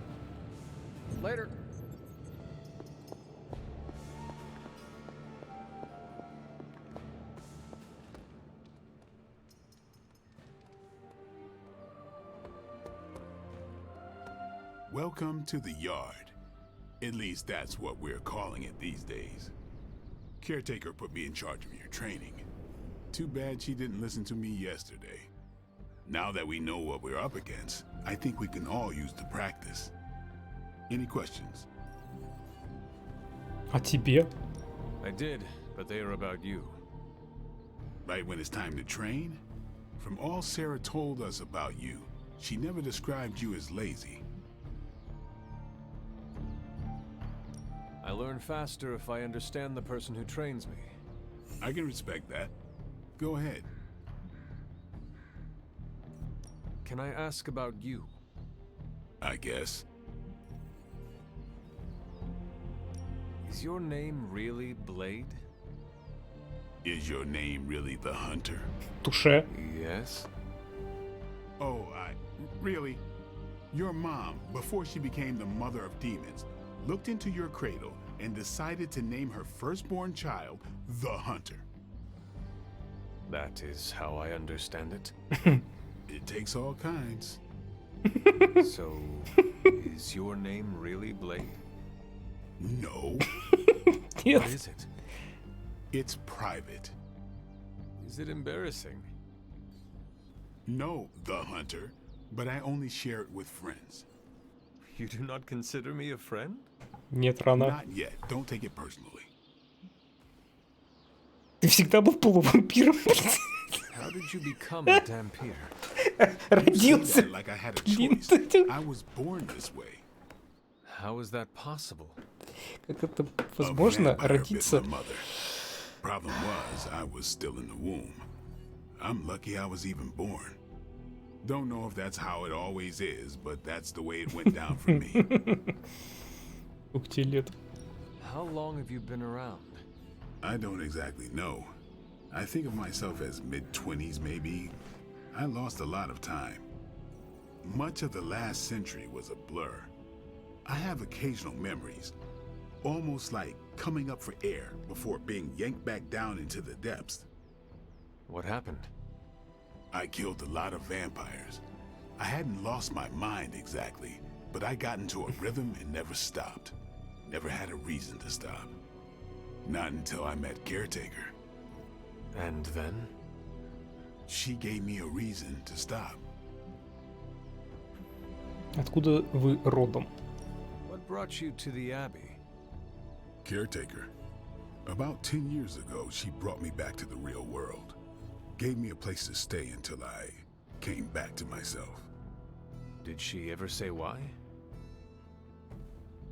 Later. Welcome to the yard. At least that's what we're calling it these days. Caretaker put me in charge of your training. Too bad she didn't listen to me yesterday. Now that we know what we're up against, I think we can all use the practice. Any questions? А тебе? I did, but they are about you. Right when it's time to train? From all Sarah told us about you, she never described you as lazy. I learn faster if I understand the person who trains me. I can respect that. Go ahead. Can I ask about you? I guess. Is your name really Blade? Is your name really the Hunter? Touché. Yes. Oh, really? Your mom, before she became the mother of demons, looked into your cradle and decided to name her firstborn child the Hunter. That is how I understand it. It takes all kinds. So, is your name really Blade? No. What is it? It's private. Is it embarrassing? No, the Hunter, but I only share it with friends. You do not consider me a friend? Нет, рано. Not yet. Don't take it personally. Ты всегда был полувампиром. How did you become a Dhampir? Родился. Like I had a choice. I was born this way. How is that possible? Как это возможно родиться? Problem was, I was still in the womb. I'm lucky I was even born. Don't know if that's how it always is, but that's the way it went down for me. Ух тебе лет. How long have you been around? I don't exactly know. I think of myself as mid-20s maybe. I lost a lot of time. Much of the last century was a blur. I have occasional memories, almost like coming up for air before being yanked back down into the depths. What happened? I killed a lot of vampires. I hadn't lost my mind exactly, but I got into a rhythm and never stopped. Never had a reason to stop. Not until I met Caretaker. And then? She gave me a reason to stop. Откуда вы родом? What brought you to the Abbey? Caretaker. About 10 years ago, she brought me back to the real world. Gave me a place to stay until I came back to myself. Did she ever say why?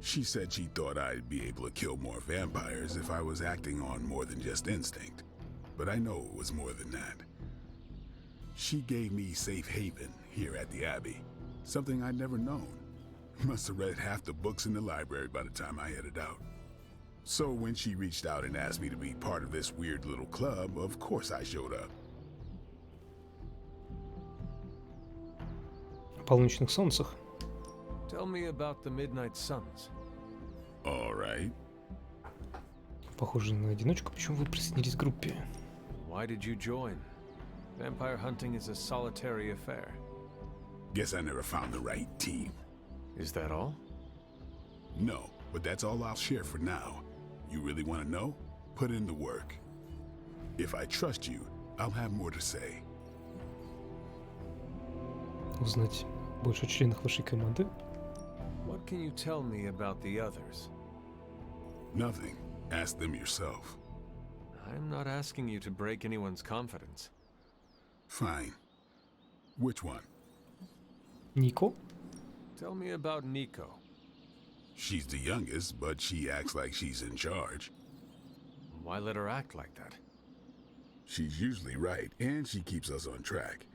She said she thought I'd be able to kill more vampires if I was acting on more than just instinct. But I know it was more than that. She gave me safe haven here at the Abbey. Something I'd never known. Must have read half the books in the library by the time I headed out. So when she reached out and asked me to be part of this weird little club, of course I showed up. О полуночных солнцах. Tell me about the Midnight Suns. All right. Похоже на одиночку. Почему вы присоединились к группе? Why did you join? Vampire hunting is a solitary affair. Guess I never found the right team. Is that all? No. but that's all I'll share for now. You really want to know? Put in the work. If I trust you, I'll have more to say. Узнать больше о членах вашей команды. What can you tell me about the others? Nothing. Ask them yourself. I'm not asking you to break anyone's confidence. Fine. Which one? Нико? Tell me about Nico. She's the youngest, but she acts like she's in charge. Why let her act like that? She's usually right, and she keeps us on track.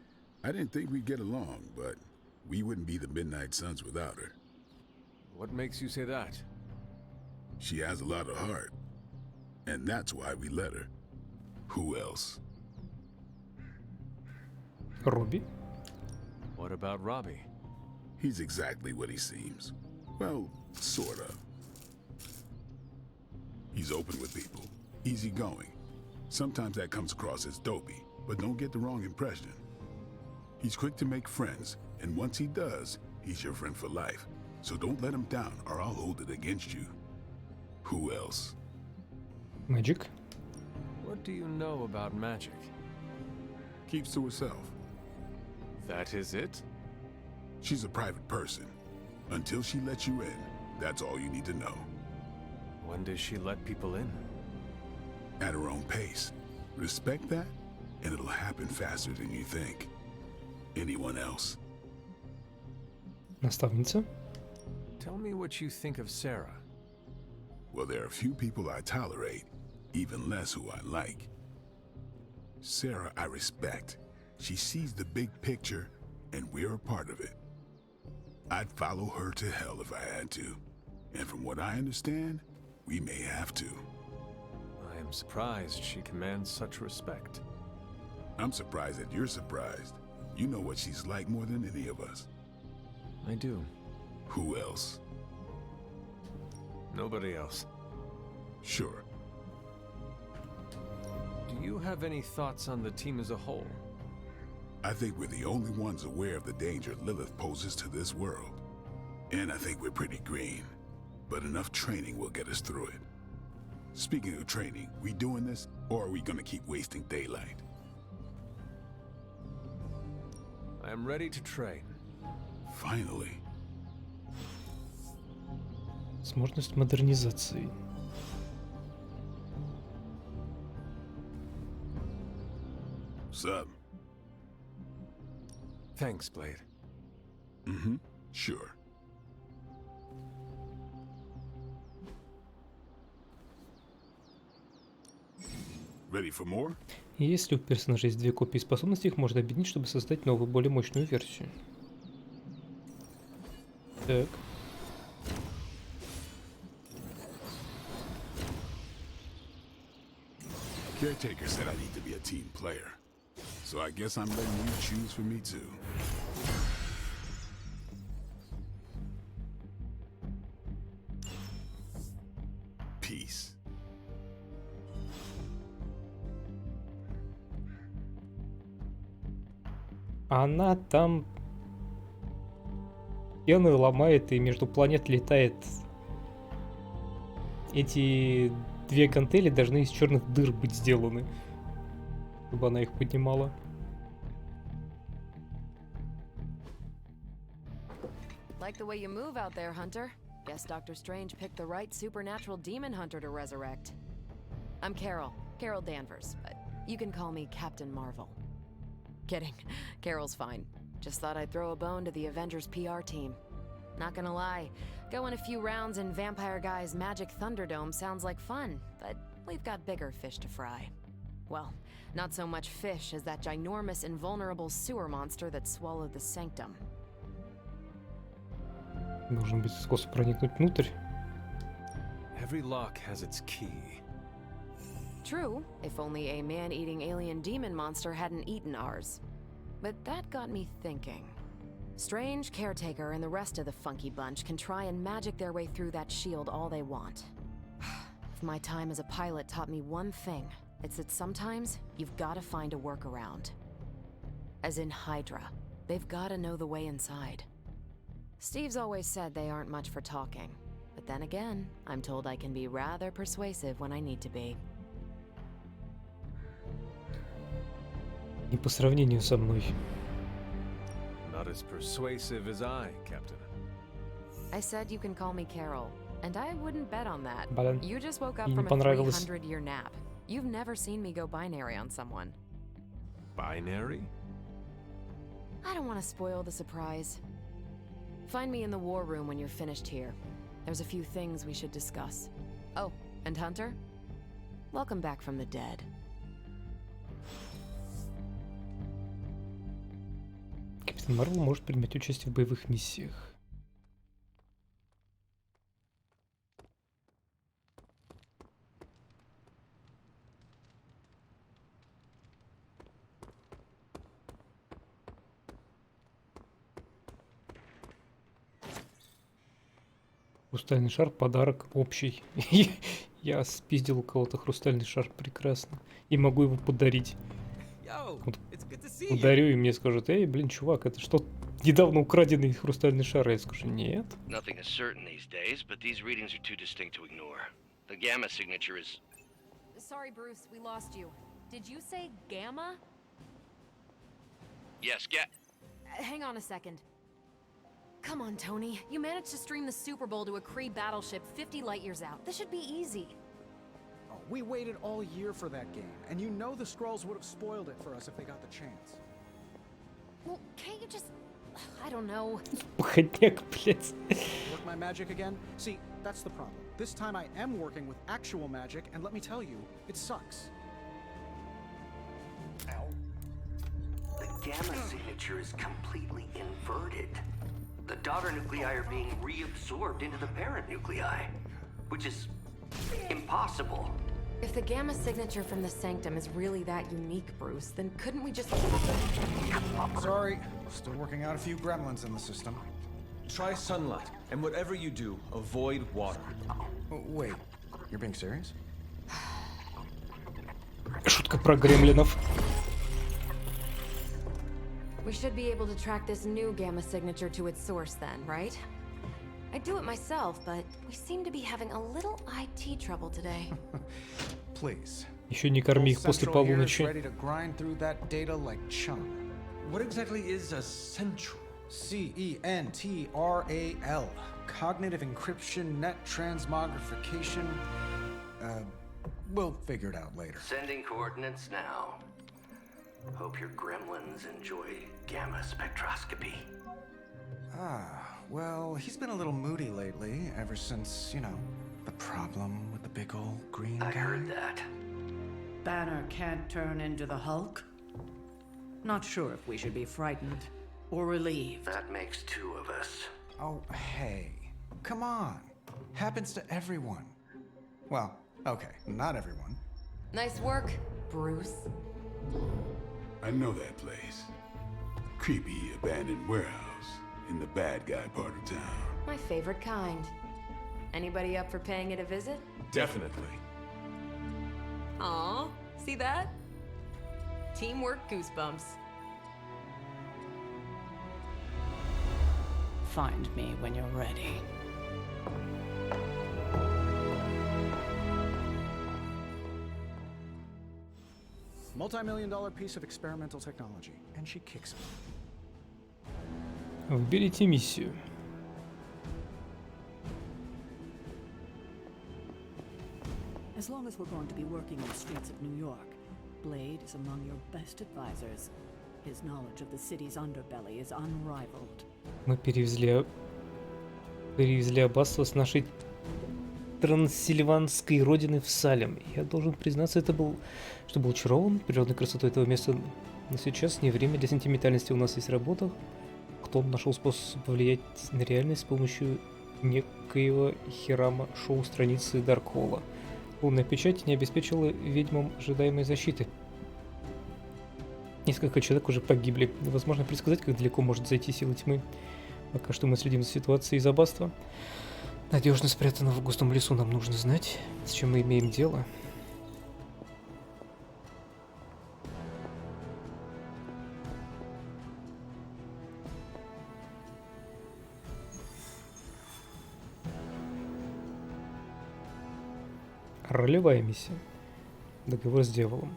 I didn't think we'd get along, but we wouldn't be the Midnight Suns without her. What makes you say that? She has a lot of heart, and that's why we let her. Who else? Робби? What about Robbie? He's exactly what he seems. Well, sort of. He's open with people, easygoing. Sometimes that comes across as dopey, but don't get the wrong impression. He's quick to make friends, and once he does, he's your friend for life. So don't let him down, or I'll hold it against you. Who else? Magic? What do you know about magic? Keeps to herself. That is it? She's a private person. Until she lets you in, that's all you need to know. When does she let people in? At her own pace. Respect that, and it'll happen faster than you think. Anyone else? Наставница? Tell me what you think of Sarah. Well, there are few people I tolerate, even less who I like. Sarah, I respect. She sees the big picture, and we're a part of it. I'd follow her to hell if I had to. And from what I understand, we may have to. I am surprised she commands such respect. I'm surprised that you're surprised. You know what she's like more than any of us. I do. Who else? Nobody else. Sure. Do you have any thoughts on the team as a whole? I think we're the only ones aware of the danger Lilith poses to this world. And I think we're pretty green. But enough training will get us through it. Speaking of training, we doing this, or are we gonna keep wasting daylight? I am ready to train. Finally. Возможность модернизации. Sup? Thanks, Blade. Mm-hmm. Sure. Ready for more? Если у персонажа есть две копии способностей, их можно объединить, чтобы создать новую, более мощную версию. Так. Caretaker said I need to be a team player. So I guess I'm letting you choose for me too. Peace. Она там стены ломает и между планет летает. Эти две гантели должны из черных дыр быть сделаны, чтобы она их поднимала. Like the way you move out there, Hunter. Guess Dr. Strange picked the right supernatural demon hunter to resurrect. I'm Carol Danvers, but you can call me Captain Marvel. Kidding, Carol's fine. Just thought I'd throw a bone to the Avengers PR team. Not gonna lie, going a few rounds in Vampire Guy's Magic Thunderdome sounds like fun, but we've got bigger fish to fry. Well, not so much fish as that ginormous invulnerable sewer monster that swallowed the Sanctum. Должен быть способ проникнуть внутрь. Every lock has its key. True, if only a man-eating alien demon monster hadn't eaten ours. But that got me thinking. Strange, Caretaker, and the rest of the funky bunch can try and magic their way through that shield all they want. If my time as a pilot taught me one thing, it's that sometimes you've gotta find a workaround. As in Hydra, they've gotta know the way inside. Steve's always said they aren't much for talking, but But then again, I'm told I can be rather persuasive when I need to be. Не по сравнению со мной. Not as persuasive as I, Captain. I said you can call me Carol, and I wouldn't bet on that. Блин, You just woke up мне не from a понравилось. 300-year nap. You've never seen me go binary on someone. Binary? I don't want to spoil the surprise. Find me in the war room when you're finished here. There's a few things we should discuss. Oh, and Hunter? Welcome back from the dead. Капитан Марвел может принимать участие в боевых миссиях. Хрустальный шар — подарок общий. Я спиздил у кого-то хрустальный шар, прекрасно. И могу его подарить. Вот ударю, и мне скажут: эй, блин, чувак, это что, недавно украденный хрустальный шар? Я скажу: нет. Nothing is certain these days, but these readings are too distinct to ignore. The gamma signature is... Sorry, Bruce, we lost you. Did you say Gamma? Yes, Hang on a second. Come on, Tony. You managed to stream the Super Bowl to a Kree battleship 50 light years out. This should be easy. Oh, we waited all year for that game, and you know the Skrulls would have spoiled it for us if they got the chance. Well, can't you just... I don't know. Походняк, блядь. Work my magic again? See, that's the problem. This time I am working with actual magic, and let me tell you, it sucks. Ow. The gamma signature is completely inverted. The daughter nuclei are being reabsorbed into the parent nuclei, which is impossible. If the Gamma signature from the Sanctum is really that unique, Bruce, then couldn't we just... Sorry, still working out a few gremlins in the system. Try sunlight, and whatever you do, avoid water. Oh, wait, you're being serious? Шутка про гремлинов. We should be able to track this new Gamma signature to its source then, right? I'd do it myself, but we seem to be having a little IT trouble today. Please. Еще не корми их после полуночи. Ready to grind through that data like chum. What exactly is a central? CENTRAL. Cognitive encryption, net transmogrification. We'll figure it out later. Sending coordinates now. Hope your gremlins enjoy gamma spectroscopy. Well, he's been a little moody lately, ever since, you know, the problem with the big old green guy. I heard that. Banner can't turn into the Hulk? Not sure if we should be frightened or relieved. That makes two of us. Oh, hey. Come on. Happens to everyone. Well, okay, not everyone. Nice work, Bruce. I know that place. Creepy abandoned warehouse in the bad guy part of town. My favorite kind. Anybody up for paying it a visit? Definitely. Aw, see that? Teamwork goosebumps. Find me when you're ready. Multi-million-dollar piece of experimental technology, and she kicks it. Выберите миссию. As long as we're going to be working in the streets of New York, Blade is among your best advisors. His knowledge of the city's underbelly is unrivaled. Мы перевезли аббатство с нашей трансильванской родины в Салем. Я должен признаться, был очарован природной красотой этого места. Но сейчас не время для сентиментальности. У нас есть работа. Кто нашел способ повлиять на реальность с помощью некоего Хирама шоу страницы Даркхола. Лунная печать не обеспечила ведьмам ожидаемой защиты. Несколько человек уже погибли. Невозможно предсказать, как далеко может зайти сила тьмы. Пока что мы следим за ситуацией из аббатства. Надежно спрятано в густом лесу. Нам нужно знать, с чем мы имеем дело. Ролевая миссия. Договор с дьяволом.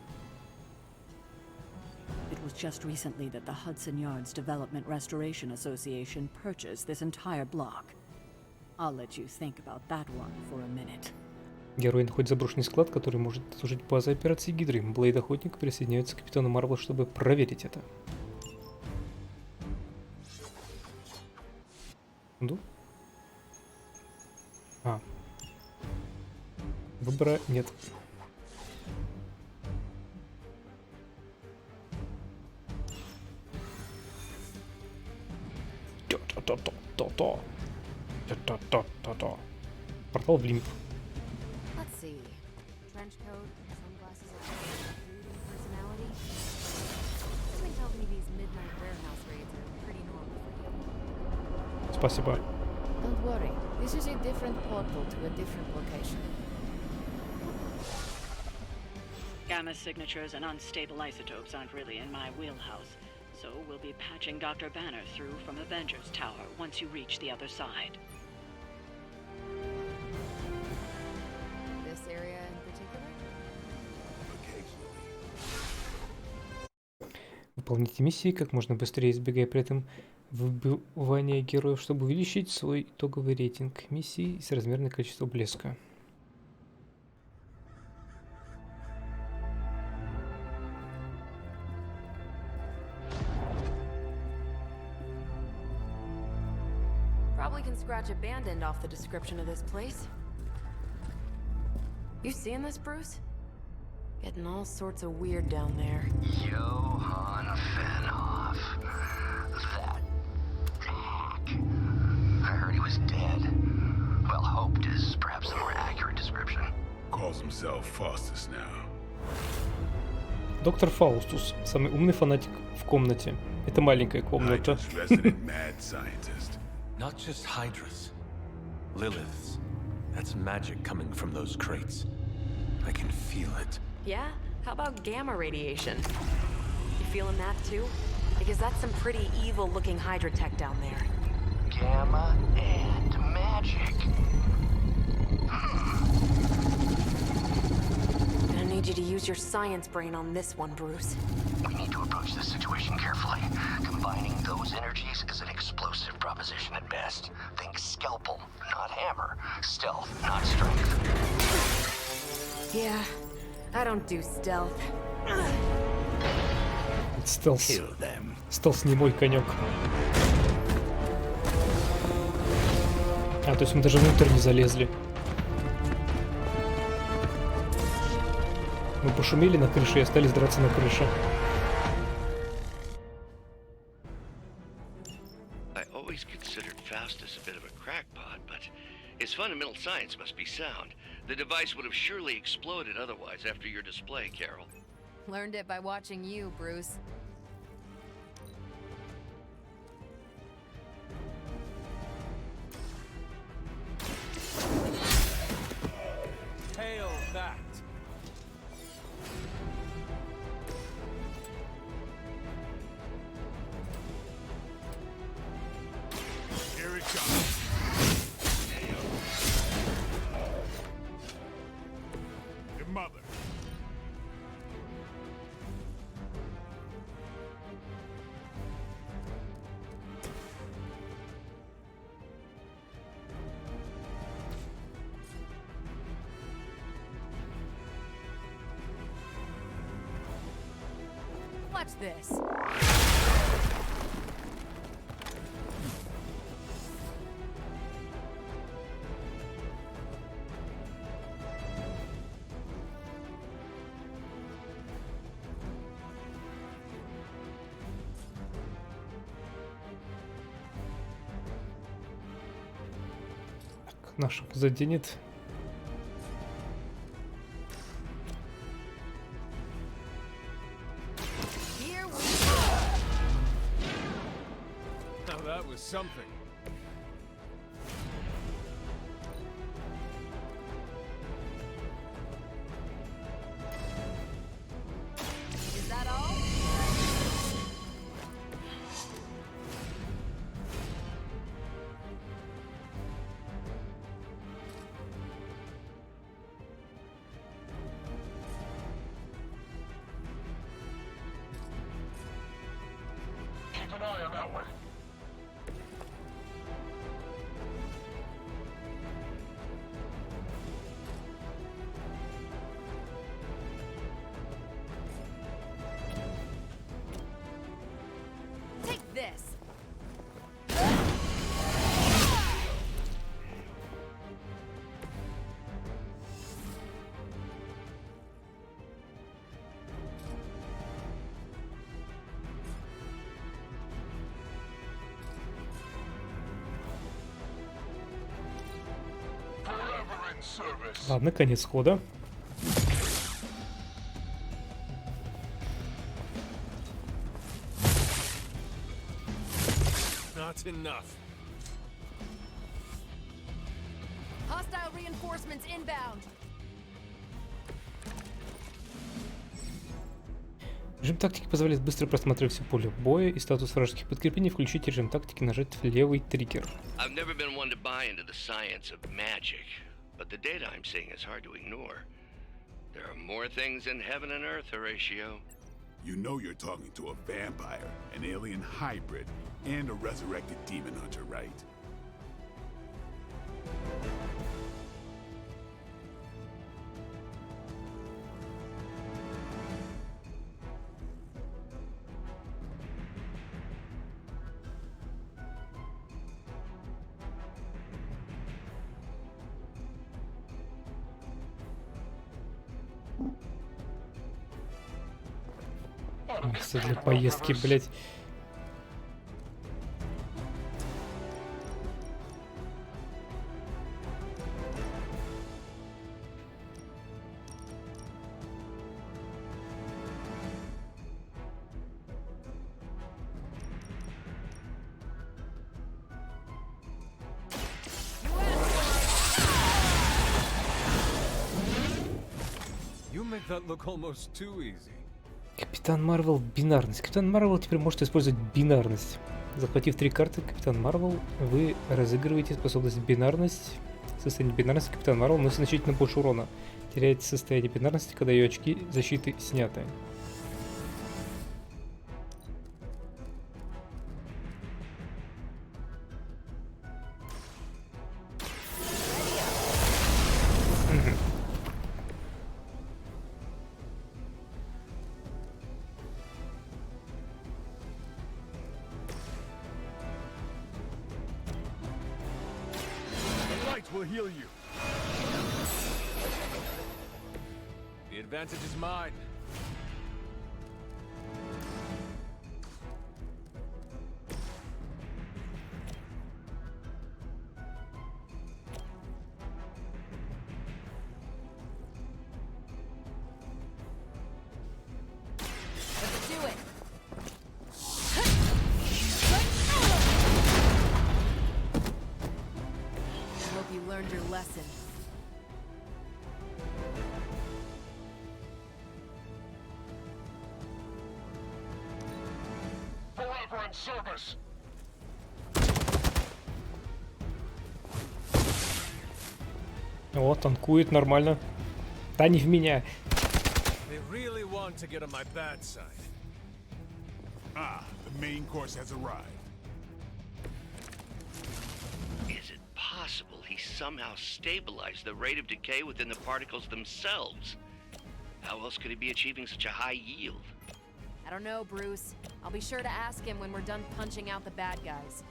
It was just recently that the Hudson Yards Development Restoration Association purchased this entire block. I'll let you think about that one for a minute. Герой находит заброшенный склад, который может служить базой операции Гидры. Блейд-охотник присоединяется к капитану Марвел, чтобы проверить это. Ну? А. Выбора нет. Портал в лимб. Let's see. Trench coat, sunglasses, brooding personality. Something tells me these midnight warehouse raids are pretty normal for you. Спасибо. Don't worry, this is a different portal to a different location. Gamma signatures and unstable isotopes aren't really in my wheelhouse, so we'll be patching Dr. Banner through from Avengers Tower once you reach the other side. This area in particular? Выполните миссии как можно быстрее, избегая при этом выбивания героев, чтобы увеличить свой итоговый рейтинг миссий и соразмерное количество блеска. Probably can scratch abandoned off the description of this place. You seeing this, Bruce? Getting all sorts of weird down there. Johann Fenhoff. That hack. I heard he was dead. Well, hoped is perhaps a more accurate description. Calls himself Faustus now. Доктор Фаустус, самый умный фанатик в комнате. Это маленькая комната. Not just Hydras. Liliths. That's magic coming from those crates. I can feel it. Yeah? How about gamma radiation? You feeling that too? Because that's some pretty evil-looking Hydra tech down there. Gamma and magic. Gonna need you to use your science brain on this one, Bruce. We need to approach this situation carefully. Combining those energies is an explosive proposition at best. Think scalpel, not hammer. Stealth, not strength. Yeah, I don't do stealth. Стелс. Стелс не мой конек. А, то есть мы даже внутрь не залезли. Мы пошумели на крыше и остались драться на крыше. I always considered Faustus a bit of a crackpot, but his fundamental science must be sound. The device would have surely exploded otherwise after your display, Carol. Learned it by watching you, Bruce. Hail that! Here it comes. Your mother. Watch this. Наших заденет. Here we Now that was something. Is that all? Ладно, конец хода. Not enough. Hostile reinforcements inbound. Режим тактики позволяет быстро просматривать все поле боя и статус вражеских подкреплений. Включить режим тактики, нажать левый триггер. I've never been one to buy into the science of magic, but the data I'm seeing is hard to ignore. There are more things in heaven and earth, Horatio. You know you're talking to a vampire, an alien hybrid, and a resurrected demon hunter, right? Все для поездки, блять. You make that look almost too easy. Капитан Марвел бинарность. Капитан Марвел теперь может использовать бинарность. Захватив 3 карты Капитан Марвел, вы разыгрываете способность бинарность. Состояние бинарности Капитан Марвел наносит значительно больше урона. Теряете состояние бинарности, когда ее очки защиты сняты. Will heal you. The advantage is mine. Let's do it. You learned your lesson. Forever in service. О, танкует нормально. Да не в меня. They really want to get on my bad side. Ah, the main course has arrived. Is it possible he somehow stabilized the rate of decay within the particles themselves? How else could he be achieving such a high yield? I don't know, Bruce. I'll be sure to ask him when we're done punching out the bad guys.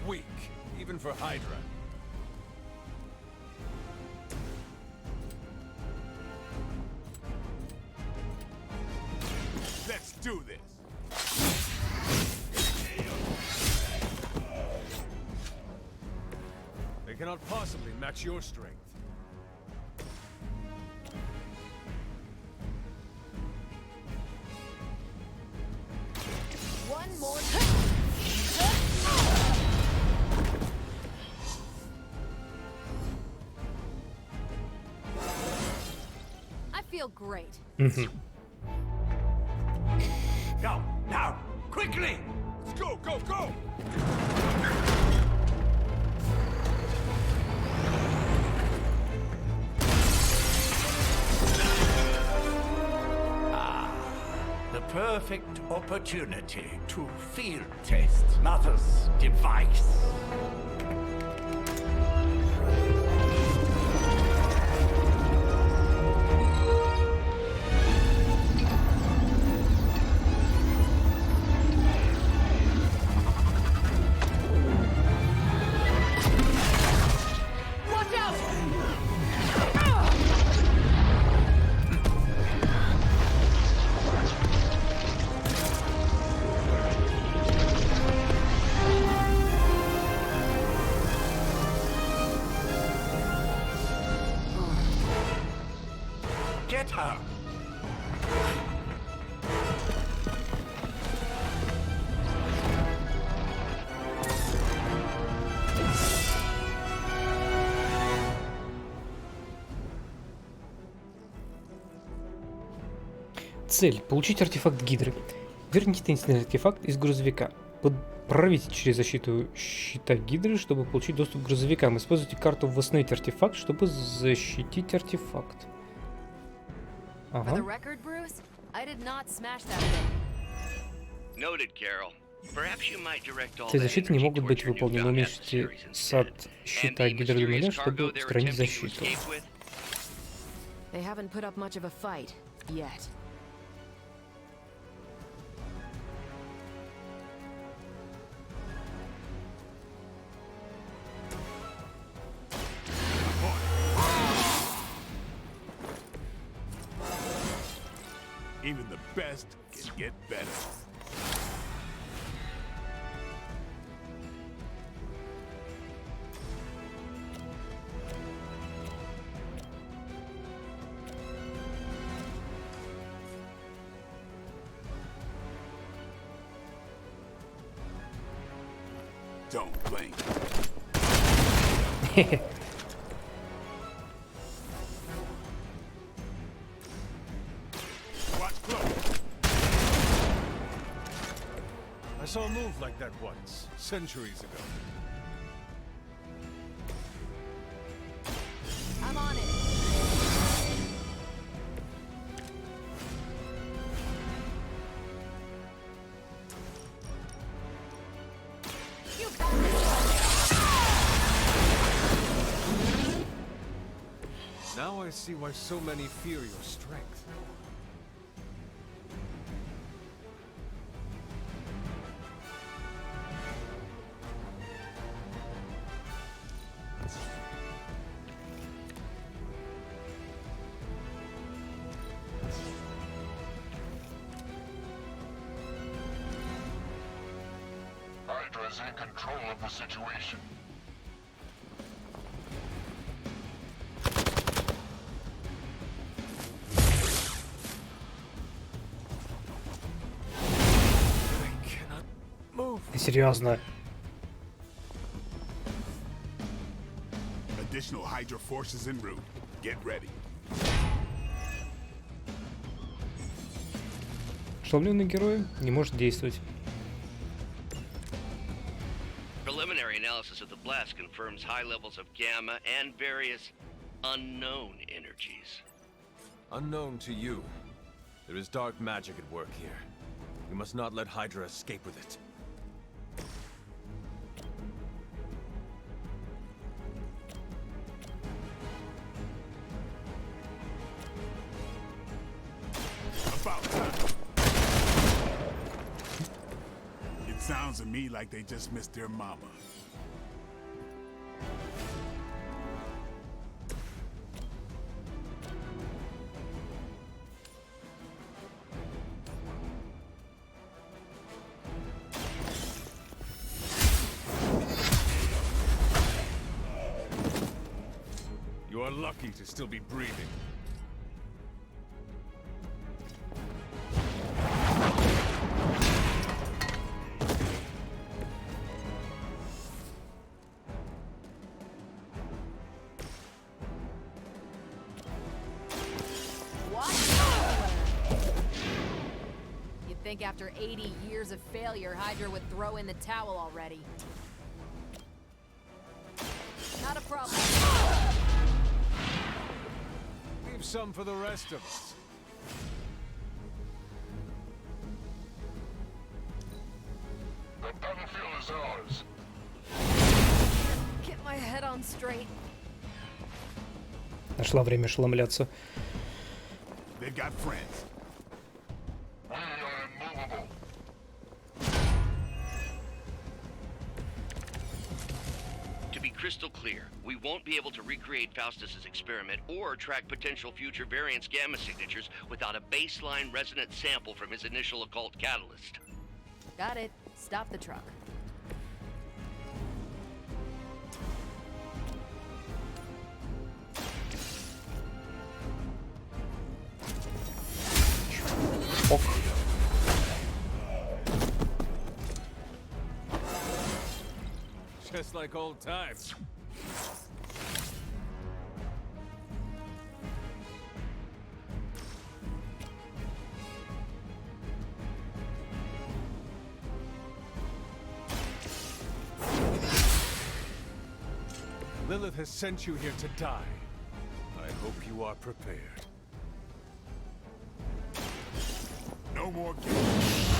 Weak, even for Hydra. Let's do this. They cannot possibly match your strength. One more. I feel great. Go, now, quickly! Let's go, go, go! The perfect opportunity to field test Mother's device. Get her! Цель. Получить артефакт Гидры. Верните таинственный артефакт из грузовика. Прорвите через защиту щита Гидры, чтобы получить доступ к грузовикам. Используйте карту «Восстановить артефакт», чтобы защитить артефакт. Ага. Все защиты не могут быть выполнены. Уменьшите сад щита Гидры до нуля, чтобы устранить защиту. They haven't put up much of a fight yet. Even the best can get better. Don't blink. I saw a move like that once, centuries ago. I'm on it. Now I see why so many fear your strength. Hydra's in control of the situation. Серьезно. Additional Hydra forces en route. Get ready. Ошеломленный герой не может действовать. Preliminary analysis of the blast confirms high levels of gamma and various unknown energies. Unknown to you. There is dark magic at work here. We must not let Hydra escape with it. About time. It sounds to me like they just missed their mama. You are lucky to still be breathing. You'd think after 80 years of failure, Hydra would throw in the towel already. Not a problem. Leave some for the rest of us. The battlefield is ours. Get my head on straight. Нашла время ошеломляться. They've got friends. We are immovable. To be crystal clear, we won't be able to recreate Faustus's experiment or track potential future variants' gamma signatures without a baseline resonant sample from his initial occult catalyst. Got it. Stop the truck. Ок. Just like old times. Lilith has sent you here to die. I hope you are prepared. No more games.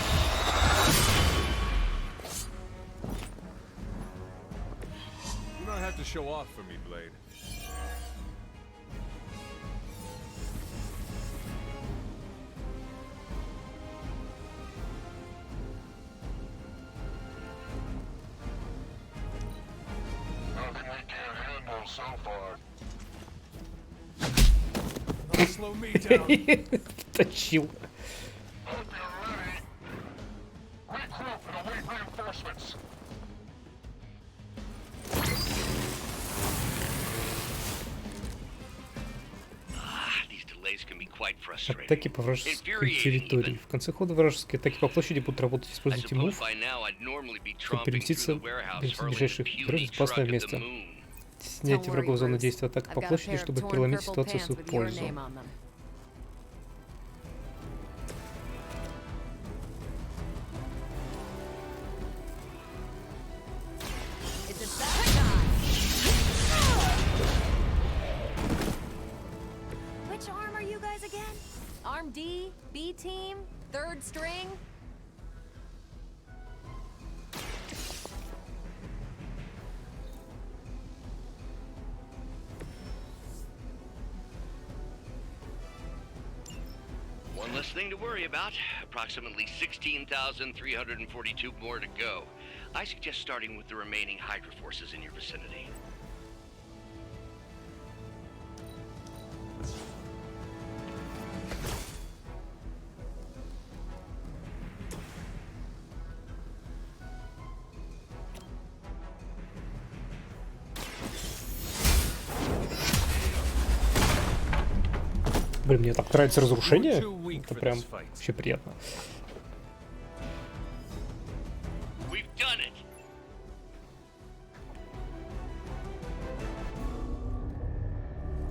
You don't have to show off for me, Blade. Nothing we can't handle so far. Don't slow me down. Тащил. Hope you're ready. Regroup and await reinforcements. These delays can be quite frustrating. Атаки по вражеской территории. В конце хода вражеские атаки по площади будут работать. Используйте мув, чтобы переместиться в ближайших героев в безопасное место. Снять врагов зону действия атак по площади, чтобы переломить ситуацию в свою пользу. Which arm are you guys again? Arm D, B team, third string? One less thing to worry about. Approximately 16,342 more to go. I suggest starting with the remaining Hydra forces in your vicinity. Блин, мне так нравится разрушение. Это прям вообще приятно.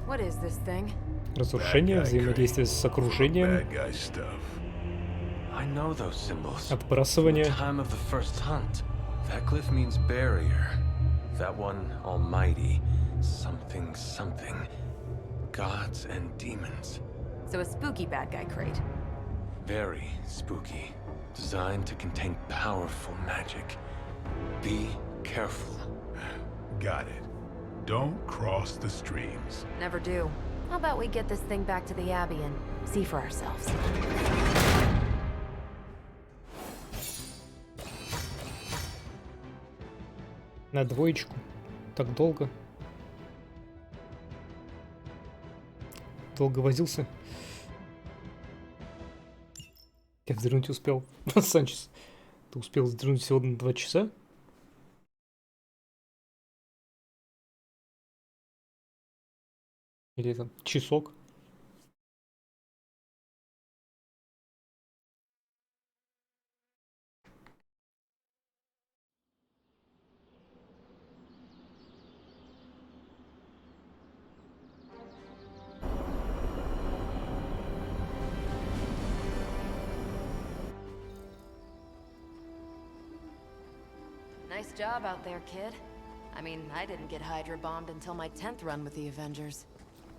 What is this thing? Разрушение, взаимодействие с окружением, I know those symbols. отбрасывание. Time of the first hunt. That glyph means barrier. That one, almighty. Something, something. Gods and demons. So a spooky bad guy crate. Very spooky. Designed to contain powerful magic. Be careful. Got it. Don't cross the streams. Never do. How about we get this thing back to the Abbey and see for ourselves? На двоечку. Так долго. Долго возился. Я вздрынуть успел. Санчес, ты успел вздрынуть всего на 2 часа? Или там часок? Nice job out there, kid. I mean, I didn't get Hydra bombed until my 10th run with the Avengers.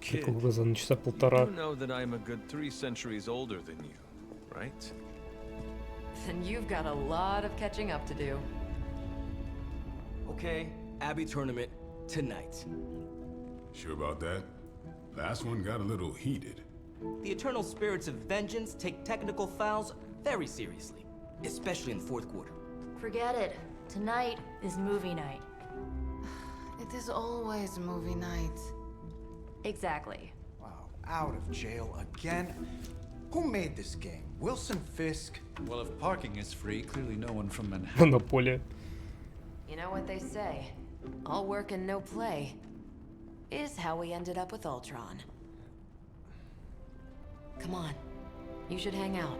Kid, Глаза на часа полтора. you know that I'm a good 3 centuries older than you, right? Then you've got a lot of catching up to do. Okay, Abbey tournament tonight. Sure about that? Last one got a little heated. The eternal spirits of vengeance take technical fouls very seriously, especially in the fourth quarter. Forget it. Tonight is movie night. It is always movie night. Exactly. Wow, out of jail again? Who made this game? Wilson Fisk? Well, if parking is free, clearly no one from Manhattan. Монополия. You know what they say? All work and no play is how we ended up with Ultron. Come on, you should hang out.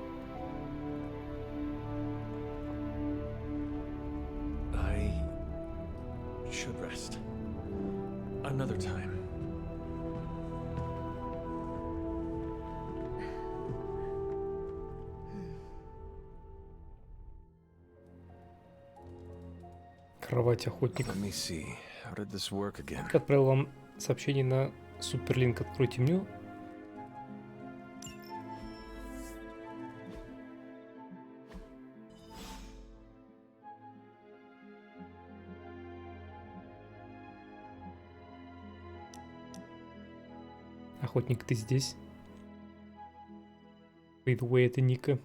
Кровать охотника. Let me see. How did this work again? Как отправил вам сообщение на суперлинк. Откройте меню. Охотник, ты здесь? By the way, это Ника.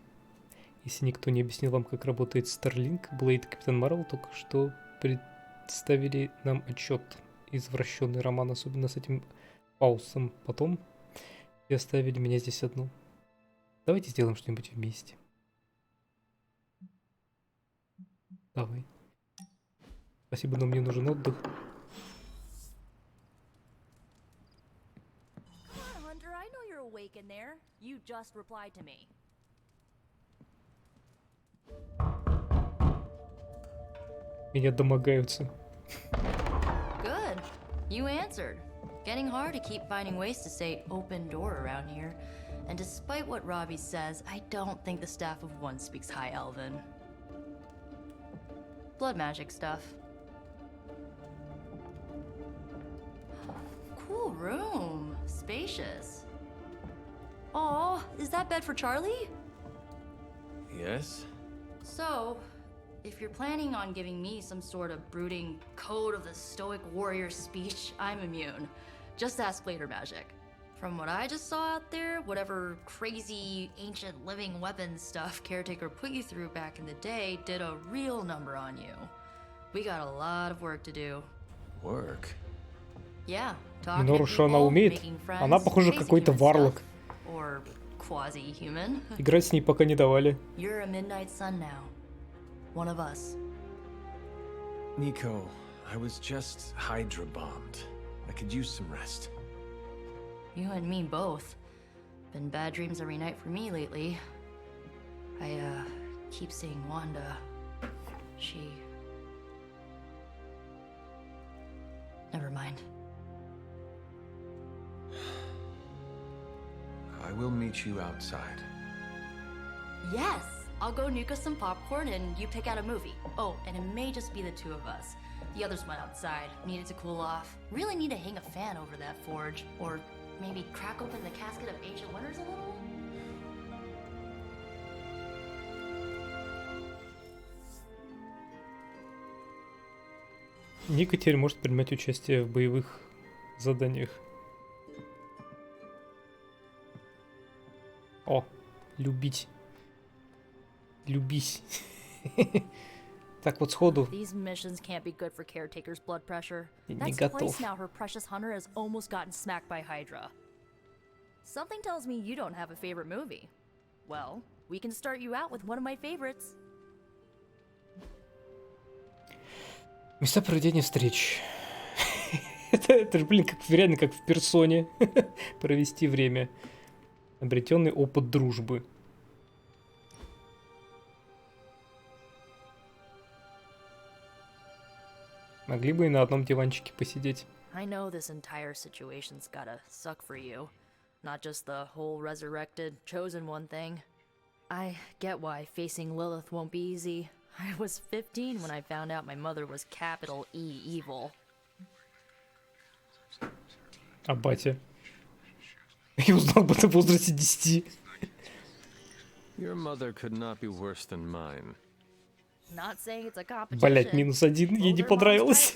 Если никто не объяснил вам, как работает Starlink, Блейд и Капитан Марвел только что представили нам отчет. Извращенный роман, особенно с этим паусом. Потом и оставили меня здесь одну. Давайте сделаем что-нибудь вместе. Давай. Спасибо, но мне нужен отдых. Hunter, I know you're awake in there. You just replied to me. Меня домогаются. Good. You answered. Getting hard to keep finding ways to say open door around here. And despite what Robbie says, I don't think the staff of One speaks High Elven. Blood magic stuff. Cool room. Spacious. Aw, is that bed for Charlie? Yes? So, if you're planning on giving me some sort of brooding code of the stoic warrior speech, I'm immune. Just ask later magic. From what I just saw out there, whatever crazy ancient living weapons stuff Caretaker put you through back in the day did a real number on you. We got a lot of work to do. Work? Yeah, talking Минору, to что она people, умеет? making friends, Она, похоже, basic какой-то human варлок. stuff. Or quasi-human. Играть с ней пока не давали. You're a midnight sun now. One of us. Nico, I was just Hydra bombed. I could use some rest. You and me both. Been bad dreams every night for me lately. I, keep seeing Wanda. She... Never mind. I will meet you outside. Yes! I'll go nuke us some popcorn and you pick out a movie. Oh, and it may just be the two of us. The others went outside, needed to cool off. Really need to hang a fan over that forge. Or maybe crack open the casket of ancient wonders a little? Ника теперь может принимать участие в боевых заданиях. О, любить. Любись. Так вот сходу. These missions can't be good for Caretaker's blood pressure. Не That's готов. twice now her precious hunter has almost gotten smacked by Hydra. Something tells me you don't have a favorite movie. Well, we can start you out with one of my favorites. Места проведения встреч. Это же, блин, как реально как в персоне. Провести время. Обретенный опыт дружбы. Могли бы и на одном диванчике посидеть. I know this entire situation's gotta suck for you. Not just the whole resurrected, chosen one thing. I get why facing Lilith won't be easy. I was 15 when I found out my mother was capital E evil. А батя? Я узнал об этом в возрасте 10. Your mother could not be worse than mine. Not saying it's a competition. Блять, -1, ей не понравилось.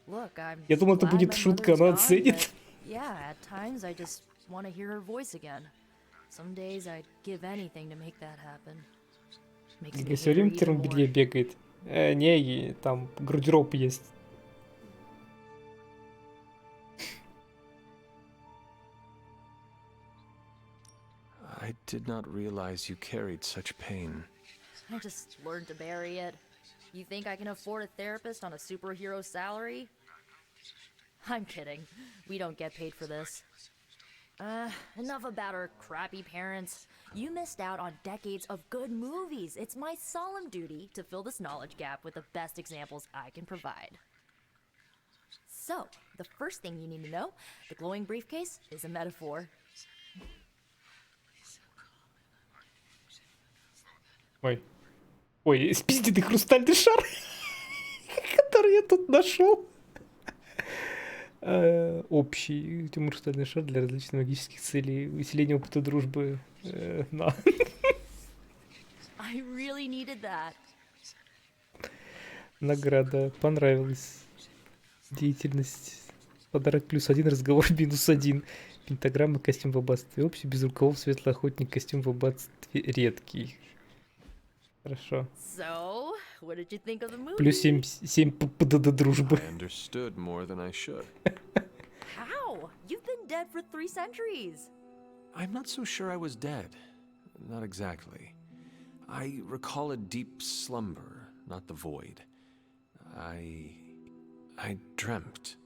Look, I'm Я думал, это glad будет my шутка, mother's она gone, оценит. but Yeah, at times I just want to hear her voice again. Some days I'd give anything to make that happen. Makes me Я все hate her время в even термобелье more. бегает. Не, там гардероб есть. I did not realize you carried such pain. I just learned to bury it. You think I can afford a therapist on a superhero salary? I'm kidding. We don't get paid for this. Enough about our crappy parents. You missed out on decades of good movies. It's my solemn duty to fill this knowledge gap with the best examples I can provide. So, the first thing you need to know, the glowing briefcase is a metaphor. Ой. Ой, спизденный хрустальный шар, который я тут нашел. Общий хрустальный шар для различных магических целей. Усиление опыта дружбы. На. I really needed that. Награда. Понравилась. Деятельность. Подарок +1, разговор -1. Пентаграмма, костюм в аббатстве общий, без рукавов, светлый охотник, костюм в аббатстве редкий. Хорошо. So, what did you think of the movie? +7 ПДД дружбы. I understood more than I should. How? You've been dead for 3 centuries. I'm not so sure I was dead. Not exactly. I recall a deep slumber, not the void. I dreamt.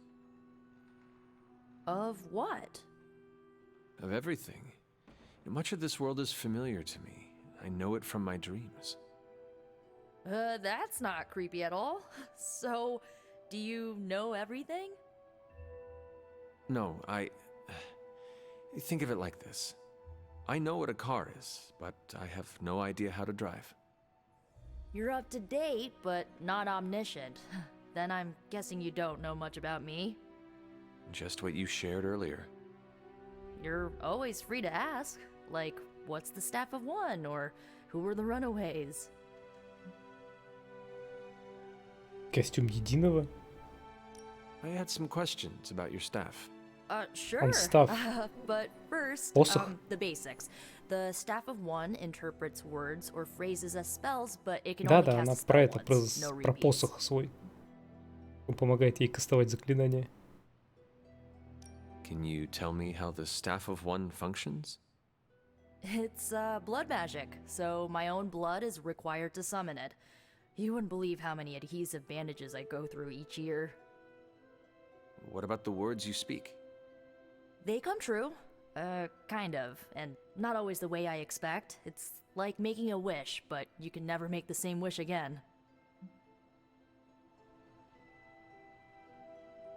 Of what? Of everything. Much of this world is familiar to me. I know it from my dreams. That's not creepy at all. So, do you know everything? No, think of it like this. I know what a car is, but I have no idea how to drive. You're up to date, but not omniscient. Then I'm guessing you don't know much about me. Just what you shared earlier. You're always free to ask. Like, what's the staff of one? Or who were the runaways? Костюм единого. I had some questions about your staff. Sure. Staff. But first, Посох. the basics. The staff of one interprets words or phrases as spells, but it can Да, only да, cast она a spell про это, once, no про repeats. посох свой. Он помогает ей кастовать заклинания. Can you tell me how the Staff of One functions? It's blood magic, so my own blood is required to summon it. You wouldn't believe how many adhesive bandages I go through each year. What about the words you speak? They come true. Kind of. And not always the way I expect. It's like making a wish, but you can never make the same wish again.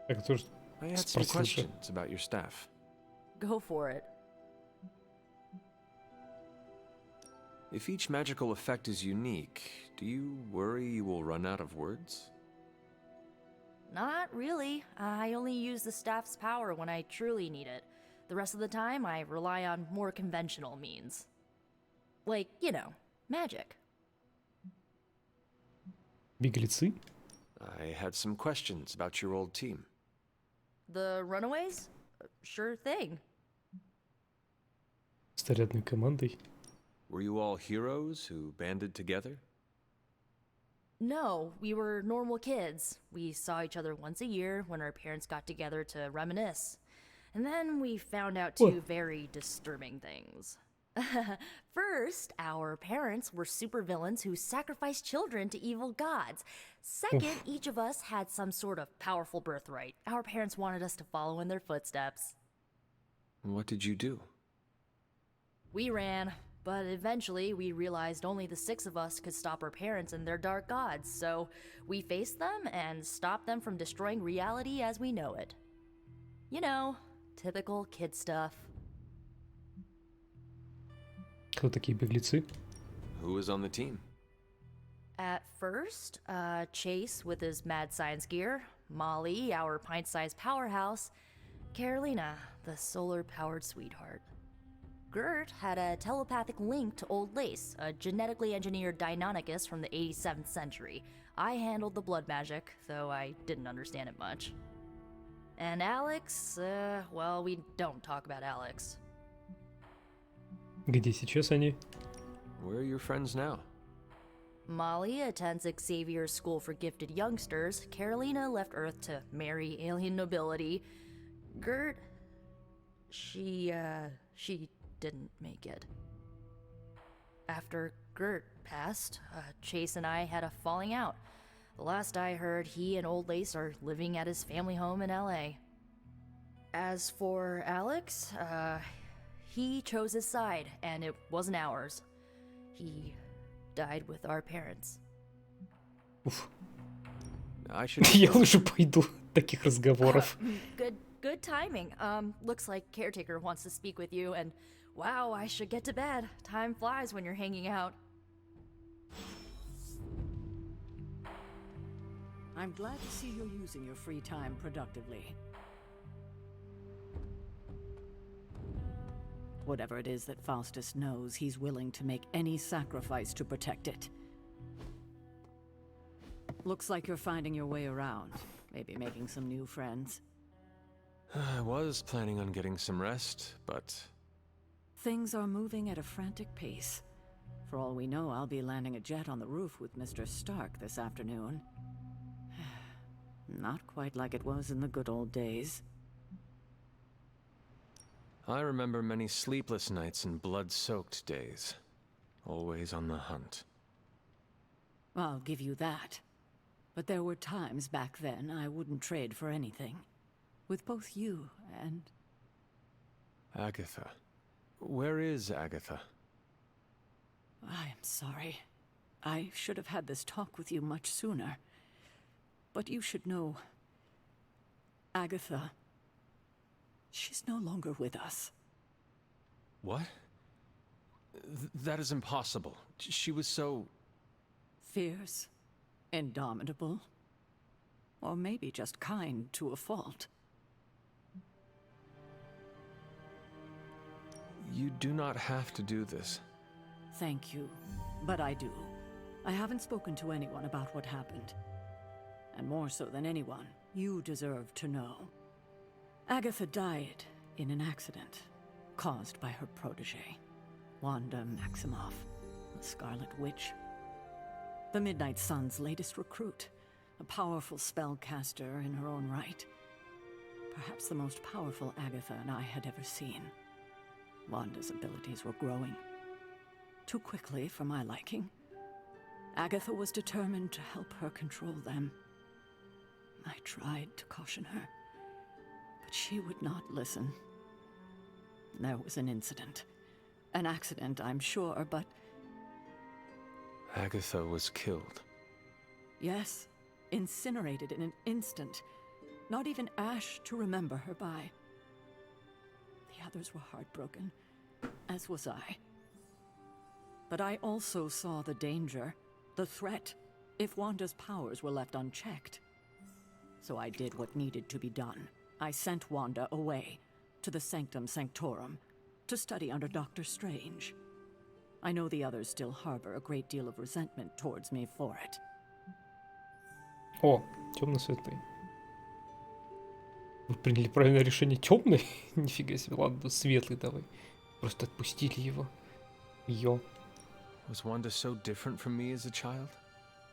Так, тоже I had some спросил же. questions about your staff. Go for it. If each magical effect is unique, do you worry you will run out of words? Not really. I only use the staff's power when I truly need it. The rest of the time, I rely on more conventional means. Like, you know, magic. Беглецы? I had some questions about your old team. The runaways? Sure thing. С нарядной командой. Were you all heroes who banded together? No, we were normal kids. We saw each other once a year when our parents got together to reminisce. And then we found out two very disturbing things. First, our parents were supervillains who sacrificed children to evil gods. Second, each of us had some sort of powerful birthright. Our parents wanted us to follow in their footsteps. What did you do? We ran, but eventually we realized only the 6 of us could stop our parents and their dark gods, so we faced them and stopped them from destroying reality as we know it. You know, typical kid stuff. Кто такие беглецы? Who was on the team? At first, Chase with his mad science gear, Molly, our pint-sized powerhouse, Carolina, the solar-powered sweetheart. Gert had a telepathic link to Old Lace, a genetically engineered Deinonychus from the 87th century. I handled the blood magic, though I didn't understand it much. And Alex, well, we don't talk about Alex. Где сейчас они? Where are your friends now? Molly attends Xavier's School for Gifted Youngsters. Carolina left Earth to marry alien nobility. Gert, she didn't make it. After Gert passed, Chase and I had a falling out. The last I heard, he and Old Lace are living at his family home in LA. As for Alex, he chose his side, and it wasn't ours. He died with our parents. Уф. I should. Я лучше пойду таких разговоров. Good timing. Looks like Caretaker wants to speak with you, and wow, I should get to bed. Time flies when you're hanging out. I'm glad to see you're using your free time productively. Whatever it is that Faustus knows, he's willing to make any sacrifice to protect it. Looks like you're finding your way around. Maybe making some new friends. I was planning on getting some rest, but... Things are moving at a frantic pace. For all we know, I'll be landing a jet on the roof with Mr. Stark this afternoon. Not quite like it was in the good old days. I remember many sleepless nights and blood-soaked days. Always on the hunt. I'll give you that. But there were times back then I wouldn't trade for anything. With both you and... Agatha. Where is Agatha? I am sorry. I should have had this talk with you much sooner. But you should know... Agatha... She's no longer with us. What? That is impossible. She was so... Fierce, indomitable, or maybe just kind to a fault. You do not have to do this. Thank you, but I do. I haven't spoken to anyone about what happened. And more so than anyone, you deserve to know. Agatha died in an accident caused by her protege, Wanda Maximoff, the Scarlet Witch. The Midnight Sun's latest recruit, a powerful spellcaster in her own right. Perhaps the most powerful Agatha and I had ever seen. Wanda's abilities were growing. Too quickly for my liking. Agatha was determined to help her control them. I tried to caution her, but she would not listen. There was an incident. An accident, I'm sure, but... Agatha was killed. Yes, incinerated in an instant. Not even ash to remember her by. The others were heartbroken, as was I. But I also saw the danger, the threat, if Wanda's powers were left unchecked. So I did what needed to be done. I sent Wanda away, to the Sanctum Sanctorum, to study under Dr. Strange. I know the others still harbor a great deal of resentment towards me for it. О, темно-светлый. Вы приняли правильное решение, темный? Нифига себе, ладно, светлый давай. Просто отпустили его. Ее. Was Wanda so different from me as a child?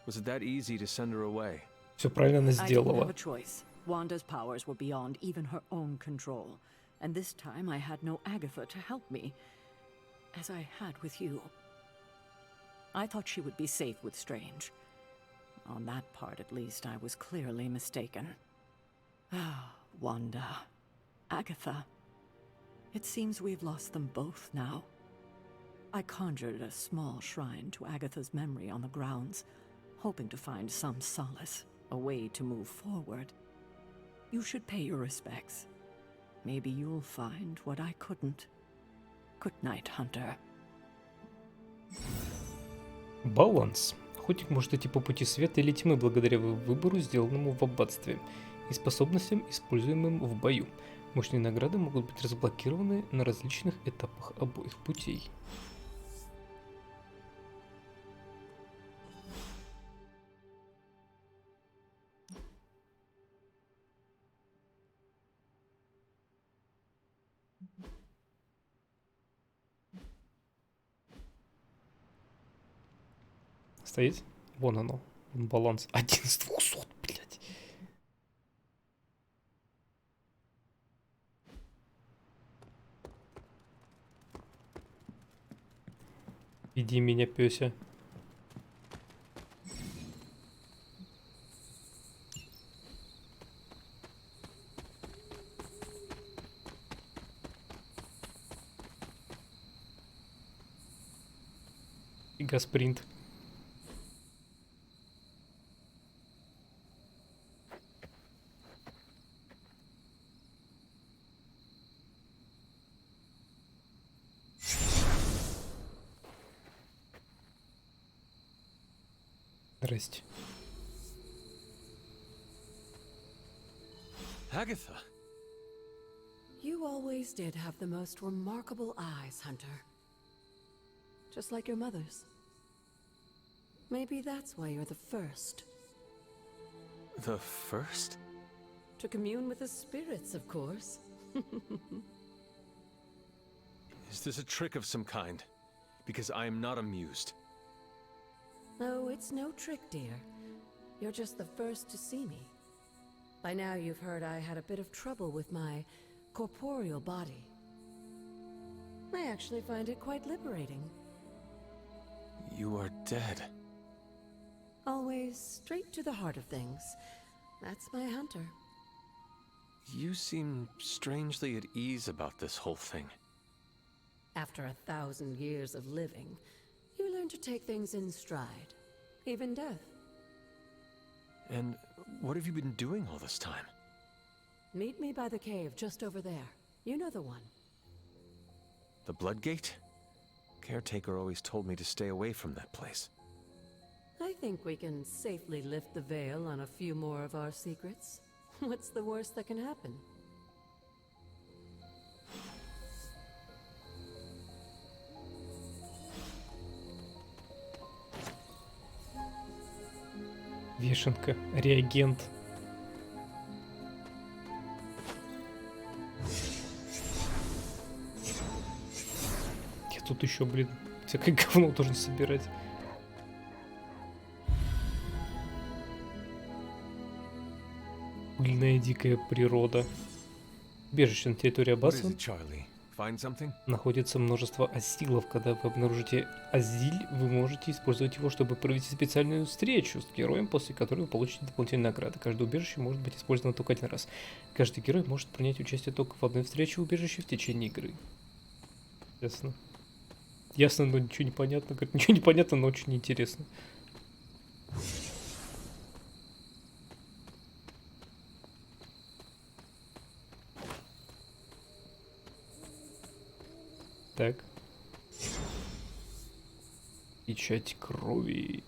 Was it that easy to send her away? Все правильно она I didn't have сделала. a choice. Wanda's powers were beyond even her own control. And this time I had no Agatha to help me, as I had with you. I thought she would be safe with Strange. On that part, at least, I was clearly mistaken. Ah, Wanda. Agatha. It seems we've lost them both now. I conjured a small shrine to Agatha's memory on the grounds, hoping to find some solace, a way to move forward. You should pay your respects. Maybe you'll find what I couldn't. Good night, Hunter. Баланс. Охотник может идти по пути света или тьмы благодаря выбору, сделанному в аббатстве, и способностям, используемым в бою. Мощные награды могут быть разблокированы на различных этапах обоих путей. Стоит? Вон оно. Вон баланс. 1 из 200, блядь. Веди меня, пёся. Фига спринт. Здрасте. Agatha. You always did have the most remarkable eyes, Hunter. Just like your mother's. Maybe that's why you're the first. The first? To commune with the spirits, of course. Is this a trick of some kind? Because I am not amused. No, it's no trick, dear. You're just the first to see me. By now you've heard I had a bit of trouble with my corporeal body. I actually find it quite liberating. You are dead. Always straight to the heart of things. That's my Hunter. You seem strangely at ease about this whole thing. After 1,000 years of living, you learn to take things in stride. Even death. And what have you been doing all this time? Meet me by the cave just over there. You know the one. The Bloodgate? Caretaker always told me to stay away from that place. I think we can safely lift the veil on a few more of our secrets. What's the worst that can happen? Вешенка, реагент. Я тут еще, блин, всякое говно должен собирать. Пыльная дикая природа. Убежище на территории базы. Находится множество азилов. Когда вы обнаружите азиль, вы можете использовать его, чтобы провести специальную встречу с героем, после которой вы получите дополнительные награды. Каждое убежище может быть использовано только один раз. Каждый герой может принять участие только в одной встрече убежища в течение игры. Ясно. Ясно, но ничего не понятно. Как ничего не понятно, но очень интересно. Так. Печать крови.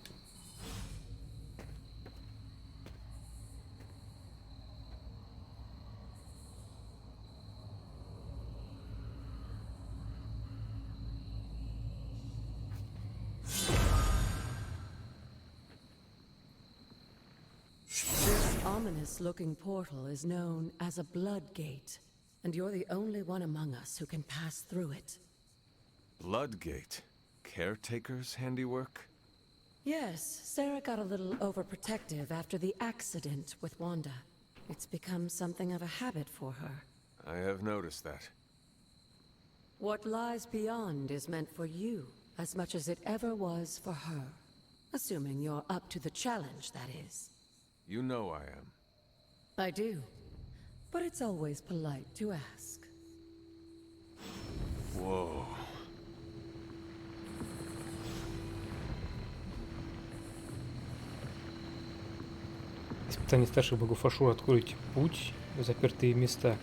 This ominous-looking portal is known as a blood gate, and you're the only one among us who can pass through it. Bloodgate? Caretaker's handiwork? Yes, Sarah got a little overprotective after the accident with Wanda. It's become something of a habit for her. I have noticed that. What lies beyond is meant for you, as much as it ever was for her. Assuming you're up to the challenge, that is. You know I am. I do. But it's always polite to ask. Whoa. Испытание старших богов Ашура. Откройте путь в запертые места.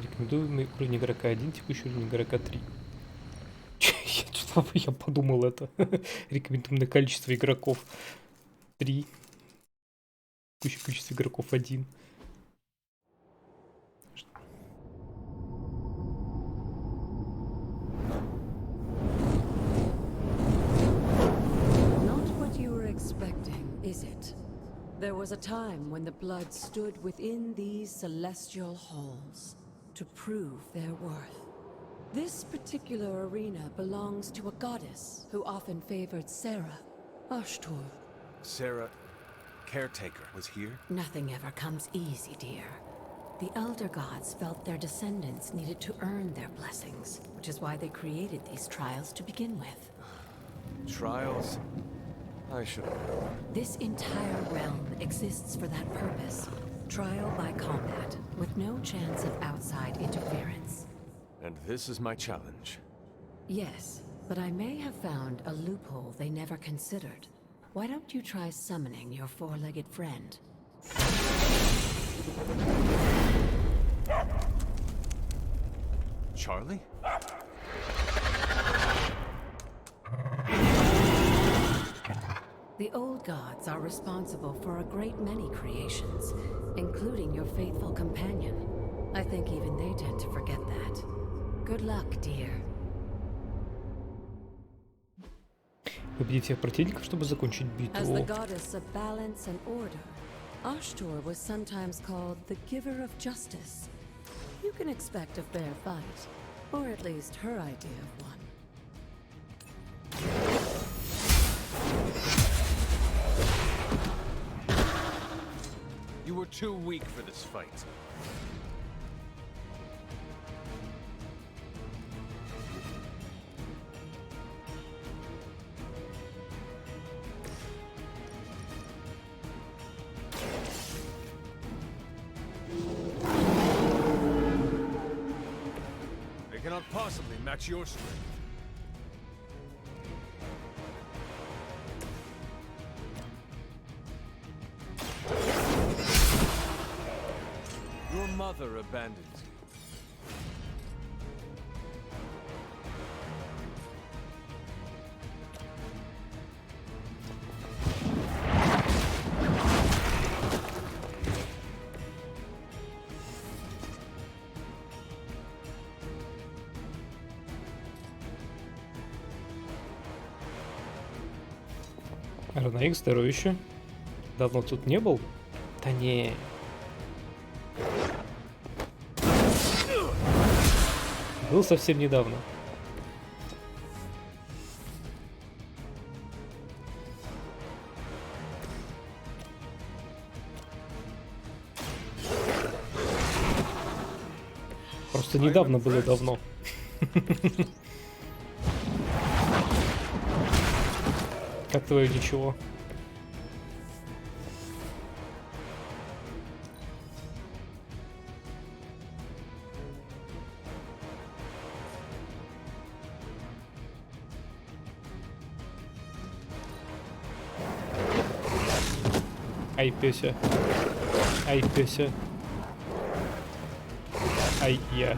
Рекомендуемый уровень игрока 1, текущий уровень игрока 3. Я подумал это. Рекомендуемое количество игроков 3. Текущее количество игроков 1. Is it? There was a time when the blood stood within these celestial halls to prove their worth. This particular arena belongs to a goddess who often favored Sarah, Ashtur. Sarah, Caretaker, was here? Nothing ever comes easy, dear. The Elder Gods felt their descendants needed to earn their blessings, which is why they created these trials to begin with. Trials? I should have known. This entire realm exists for that purpose. Trial by combat, with no chance of outside interference. And this is my challenge. Yes, but I may have found a loophole they never considered. Why don't you try summoning your four-legged friend? Charlie? The old gods are responsible for a great many creations, including your faithful companion. I think even they tend to forget that. Good luck, dear. Победить всех противников, чтобы закончить битву. As the goddess of balance and order, Ashtor was sometimes called the giver of justice. You can expect a fair fight, or at least her idea of one. You were too weak for this fight. They cannot possibly match your strength. Your mother abandoned you. Арнаик, здоровище. Давно тут не был? Да не. Был совсем недавно. Просто недавно было давно. Как твое ничего? Ай, пёся. Ай, пёся. Ай, я.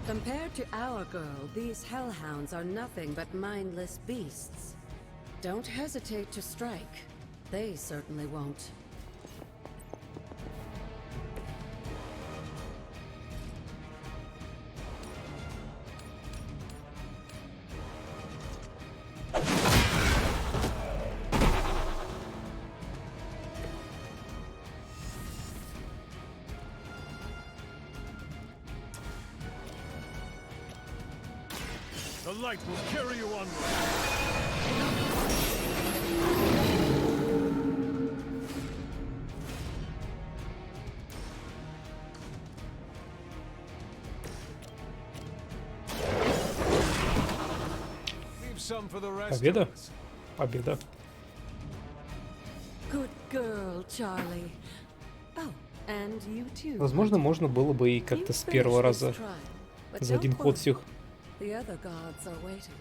Compared to our girl, these hellhounds are nothing but mindless beasts. Don't hesitate to strike. They certainly won't. The light will carry you onward. Leave some for the rest. Победа? Победа. Good girl, Charlie. Oh, and you too. Возможно, можно было бы и как-то с первого раза за один ход всех. The other gods are waiting.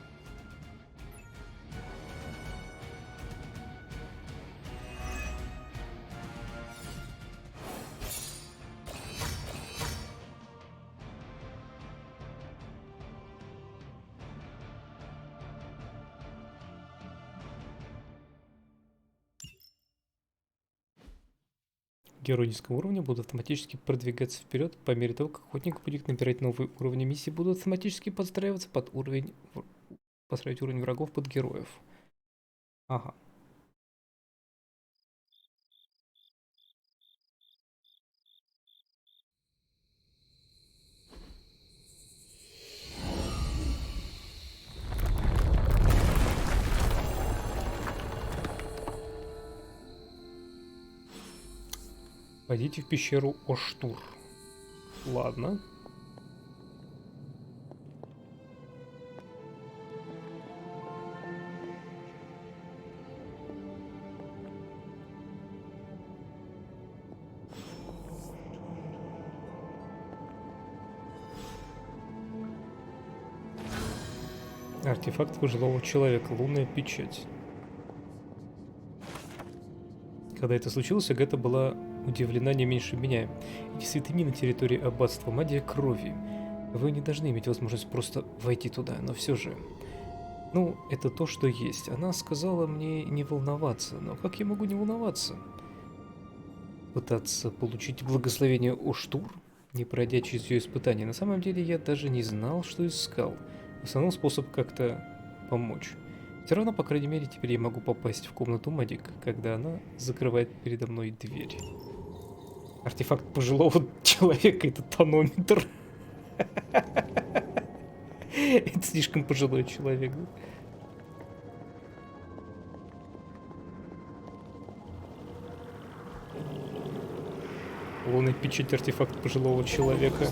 Герои низкого уровня будут автоматически продвигаться вперед по мере того, как охотник будет набирать новые уровни миссии, будут автоматически подстраиваться под уровень, подстраивать уровень врагов под героев. Ага. Пойдите в пещеру Оштур. Ладно. Артефакт пожилого человека. Лунная печать. Когда это случилось, Агата была удивлена не меньше меня. Эти святыни на территории аббатства, магия крови. Вы не должны иметь возможность просто войти туда, но все же... Ну, это то, что есть. Она сказала мне не волноваться, но как я могу не волноваться? Пытаться получить благословение Оштур, не пройдя через ее испытания. На самом деле я даже не знал, что искал. В основном способ как-то помочь. Все равно, по крайней мере, теперь я могу попасть в комнату Мадик, когда она закрывает передо мной дверь. Артефакт пожилого человека — это тонометр. Это слишком пожилой человек. Лунная печать — артефакт пожилого человека.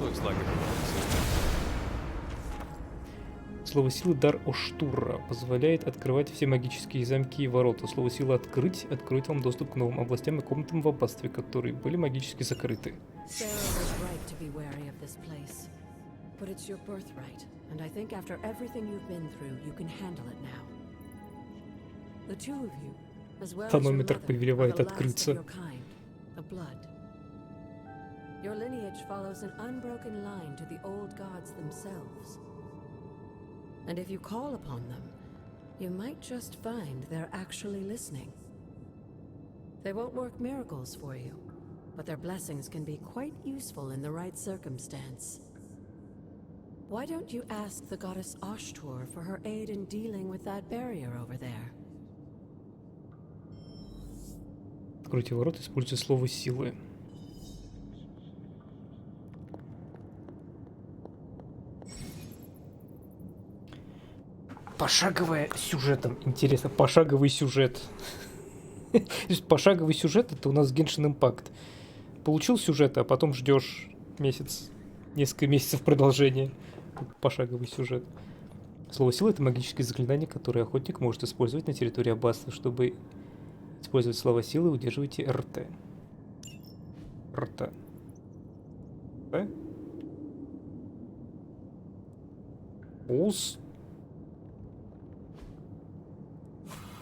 Слово силы — дар Оштура. Позволяет открывать все магические замки и ворота. Слово силы «открыть» откроет вам доступ к новым областям и комнатам в аббатстве, которые были магически закрыты. Тонометр повелевает открыться. Your lineage follows an unbroken line to the old gods themselves. And if you call upon them, you might just find they're actually listening. They won't work miracles for you, but their blessings can be quite useful in the right circumstance. Why don't you ask the goddess Ashtur for her aid in dealing with that barrier over there? Откройте ворота, используя слово силы. Пошаговая сюжетом. Интересно, пошаговый сюжет. То есть пошаговый сюжет — это у нас Genshin Impact. Получил сюжет, а потом ждешь месяц, несколько месяцев продолжения. Пошаговый сюжет. Слово сила — это магическое заклинание, которое охотник может использовать на территории аббатства. Чтобы использовать слово силы, удерживайте РТ. РТ. Да? Ус.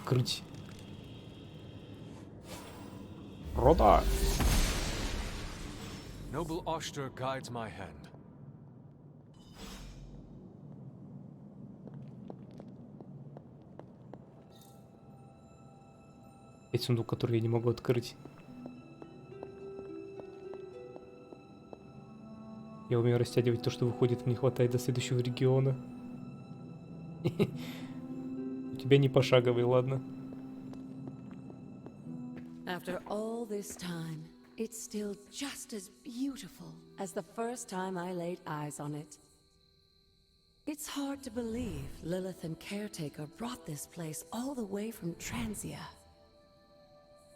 Открыть. Рода. Noble Ashtur guides my hand. Это сундук, который я не могу открыть. Я умею растягивать то, что выходит, мне хватает до следующего региона. У тебя не пошаговый, ладно. After all this time, it's still just as beautiful as the first time I laid eyes on it. It's hard to believe Lilith and Caretaker brought this place all the way from Transia.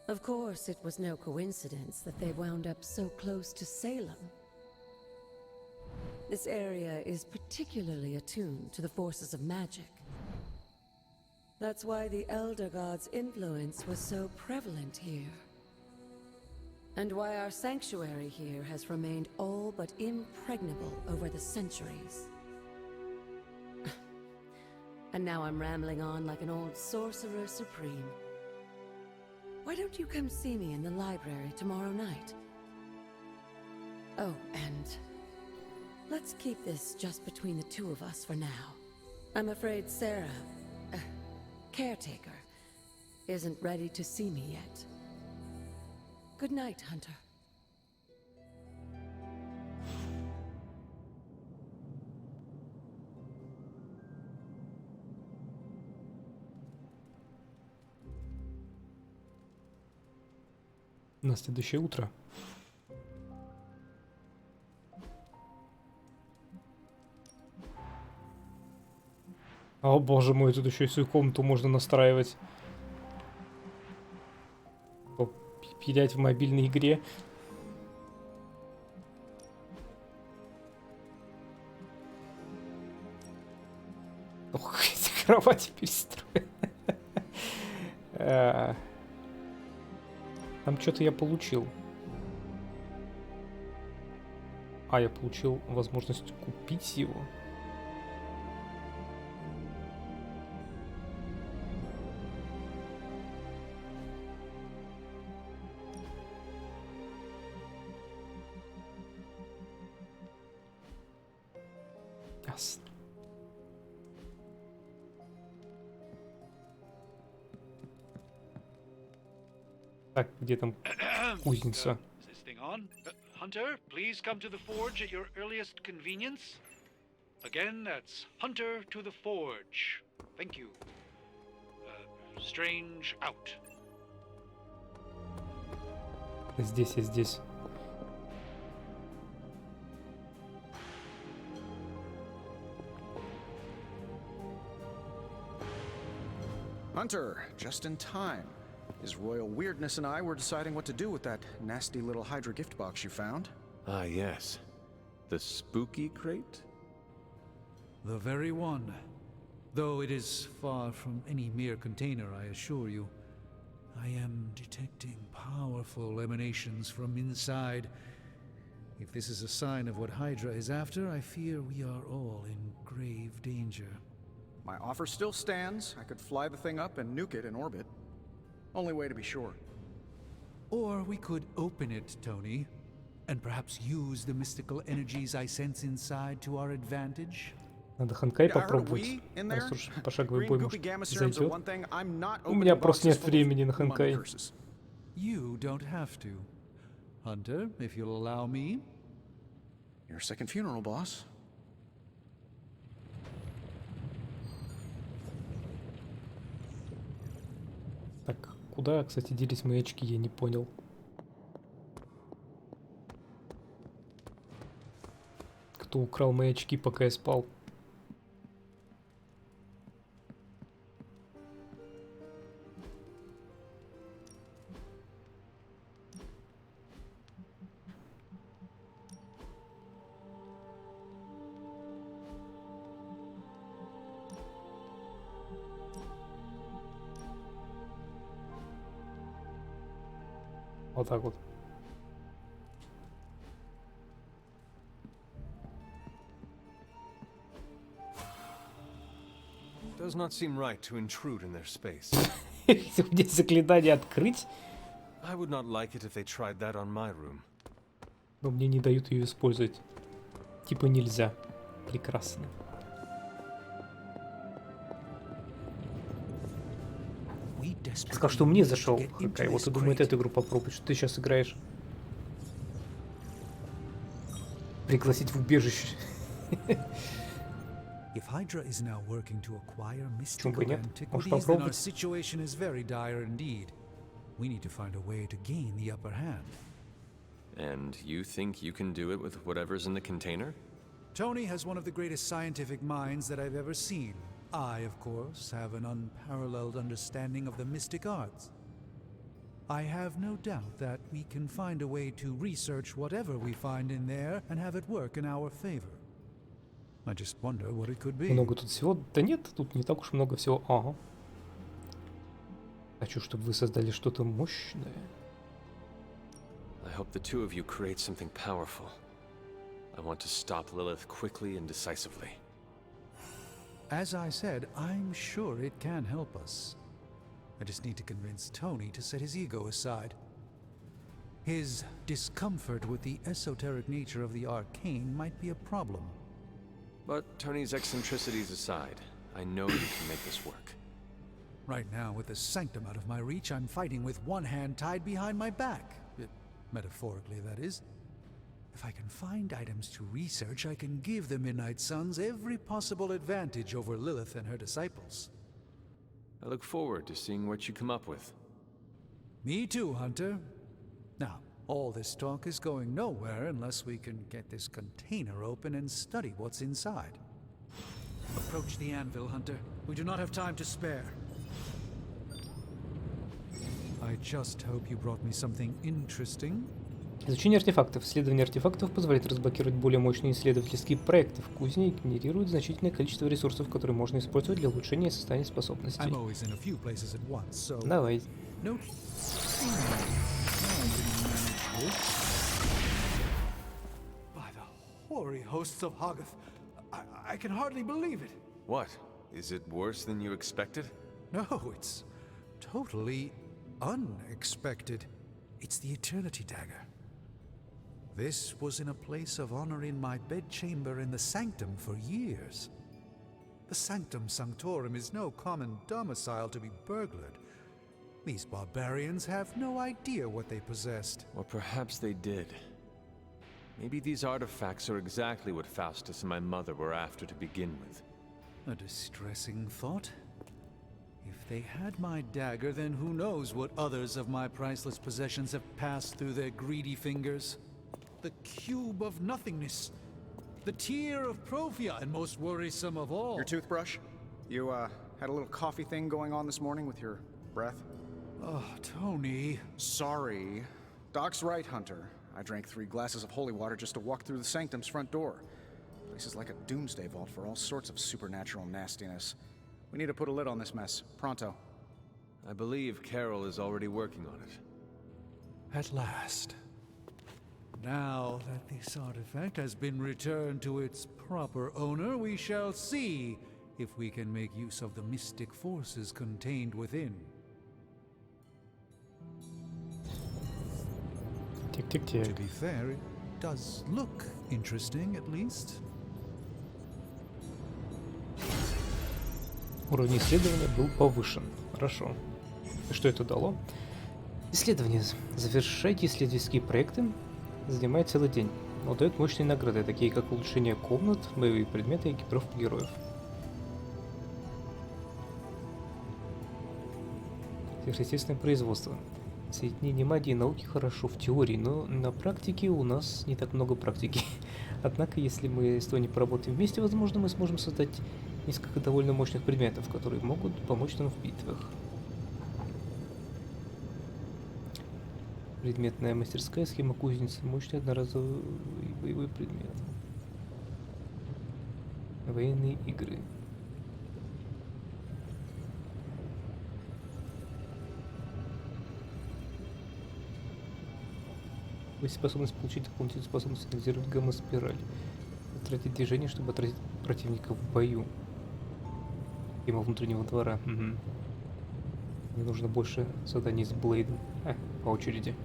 Of course, it was no coincidence that they wound up so close to Salem. This area is particularly attuned to the forces of magic. That's why the Elder God's influence was so prevalent here. And why our sanctuary here has remained all but impregnable over the centuries. And now I'm rambling on like an old sorcerer supreme. Why don't you come see me in the library tomorrow night? Oh, and let's keep this just between the two of us for now. I'm afraid Sarah, Caretaker, isn't ready to see me yet. Good night, Hunter. На следующее утро. О, боже мой, тут еще и свою комнату можно настраивать. Пилять в мобильной игре. Ох, эти кровати перестроены. Там что-то я получил. А, я получил возможность купить его. Ясно. Так, где там кузница? Is this thing on? Hunter, please come to the forge at your earliest convenience. Again, that's Hunter to the forge. Thank you. Strange out. Здесь, я здесь. Hunter, just in time. His royal weirdness and I were deciding what to do with that nasty little Hydra gift box you found. Ah, yes. The spooky crate? The very one. Though it is far from any mere container, I assure you. I am detecting powerful emanations from inside. If this is a sign of what Hydra is after, I fear we are all in grave danger. My offer still stands. I could fly the thing up and nuke it in orbit. Only way to be sure. Or we could open it, Tony, and perhaps use the mystical energies I sense inside to our advantage. Надо Ханкай попробовать. Раз уж пошаговый бой может зайдет. У меня просто нет времени на Ханкай. You don't have to. Hunter, if you'll allow me. Your second funeral, boss. Так, куда, кстати, делись мои очки, я не понял. Кто украл мои очки, пока я спал? Вот так вот. Does not seem right to intrude in their space. Мне заклинание открыть. I would not like it if they tried that on my room. Но мне не дают ее использовать. Типа нельзя. Прекрасно. Сказал, что мне зашел Хакай. Вот и думает, эту игру попробуй. Что ты сейчас играешь? Пригласить в убежище. If Hydra is now working to acquire mystical antiquities, then our situation is very dire indeed. We need to find a way to gain the upper hand. And you think you can do it with whatever's in the container? Tony has one of the greatest scientific minds that I've ever seen. I, of course, have an unparalleled understanding of the mystic arts. I have no doubt that we can find a way to research whatever we find in there and have it work in our favor. I just wonder what it could be. Много тут всего? Да нет, тут не так уж много всего. Ага. Хочу, чтобы вы создали что-то мощное. I hope the two of you create something powerful. I want to stop Lilith quickly and decisively. As I said, I'm sure it can help us. I just need to convince Tony to set his ego aside. His discomfort with the esoteric nature of the arcane might be a problem. But Tony's eccentricities aside, I know you can make this work. Right now, with the sanctum out of my reach, I'm fighting with one hand tied behind my back. Metaphorically, that is. If I can find items to research, I can give the Midnight Suns every possible advantage over Lilith and her disciples. I look forward to seeing what you come up with. Me too, Hunter. Now, all this talk is going nowhere unless we can get this container open and study what's inside. Approach the anvil, Hunter. We do not have time to spare. I just hope you brought me something interesting. Изучение артефактов. Исследование артефактов позволяет разблокировать более мощные исследовательские проекты в кузне и генерирует значительное количество ресурсов, которые можно использовать для улучшения состояния способностей. Давай. By the hoary hosts of Hoggoth, I can hardly believe it. What? Is it worse than you expected? No, it's totally unexpected. It's the Eternity Dagger. This was in a place of honor in my bedchamber in the Sanctum for years. The Sanctum Sanctorum is no common domicile to be burglared. These barbarians have no idea what they possessed. Or perhaps they did. Maybe these artifacts are exactly what Faustus and my mother were after to begin with. A distressing thought. If they had my dagger, then who knows what others of my priceless possessions have passed through their greedy fingers. The cube of nothingness. The tear of Profia, and most worrisome of all. Your toothbrush? You, had a little coffee thing going on this morning with your breath? Oh, Tony. Sorry. Doc's right, Hunter. I drank 3 glasses of holy water just to walk through the sanctum's front door. Place is like a doomsday vault for all sorts of supernatural nastiness. We need to put a lid on this mess. Pronto. I believe Carol is already working on it. At last. Now that this artifact has been returned to its proper owner, we shall see if we can make use of the mystic forces contained within. Тик-тик-тик. To be fair, it does look interesting, at least. Уровень исследования был повышен. Хорошо. И что это дало? Исследование. Завершайте исследовательские проекты. Занимает целый день. Но дает мощные награды, такие как улучшение комнат, боевые предметы и экипировка героев. Сверхъестественное производство. Соединение магии и науки хорошо в теории, но на практике у нас не так много практики. Однако, если мы с Тони поработаем вместе, возможно, мы сможем создать несколько довольно мощных предметов, которые могут помочь нам в битвах. Предметная мастерская, схема кузницы, мощный одноразовый боевой предмет. Военные игры. Есть способность получить дополнительную способность анализировать гамма-спираль. Тратить движение, чтобы отразить противника в бою. Тема внутреннего двора. Угу. Мне нужно больше заданий с Блейдом. По очереди.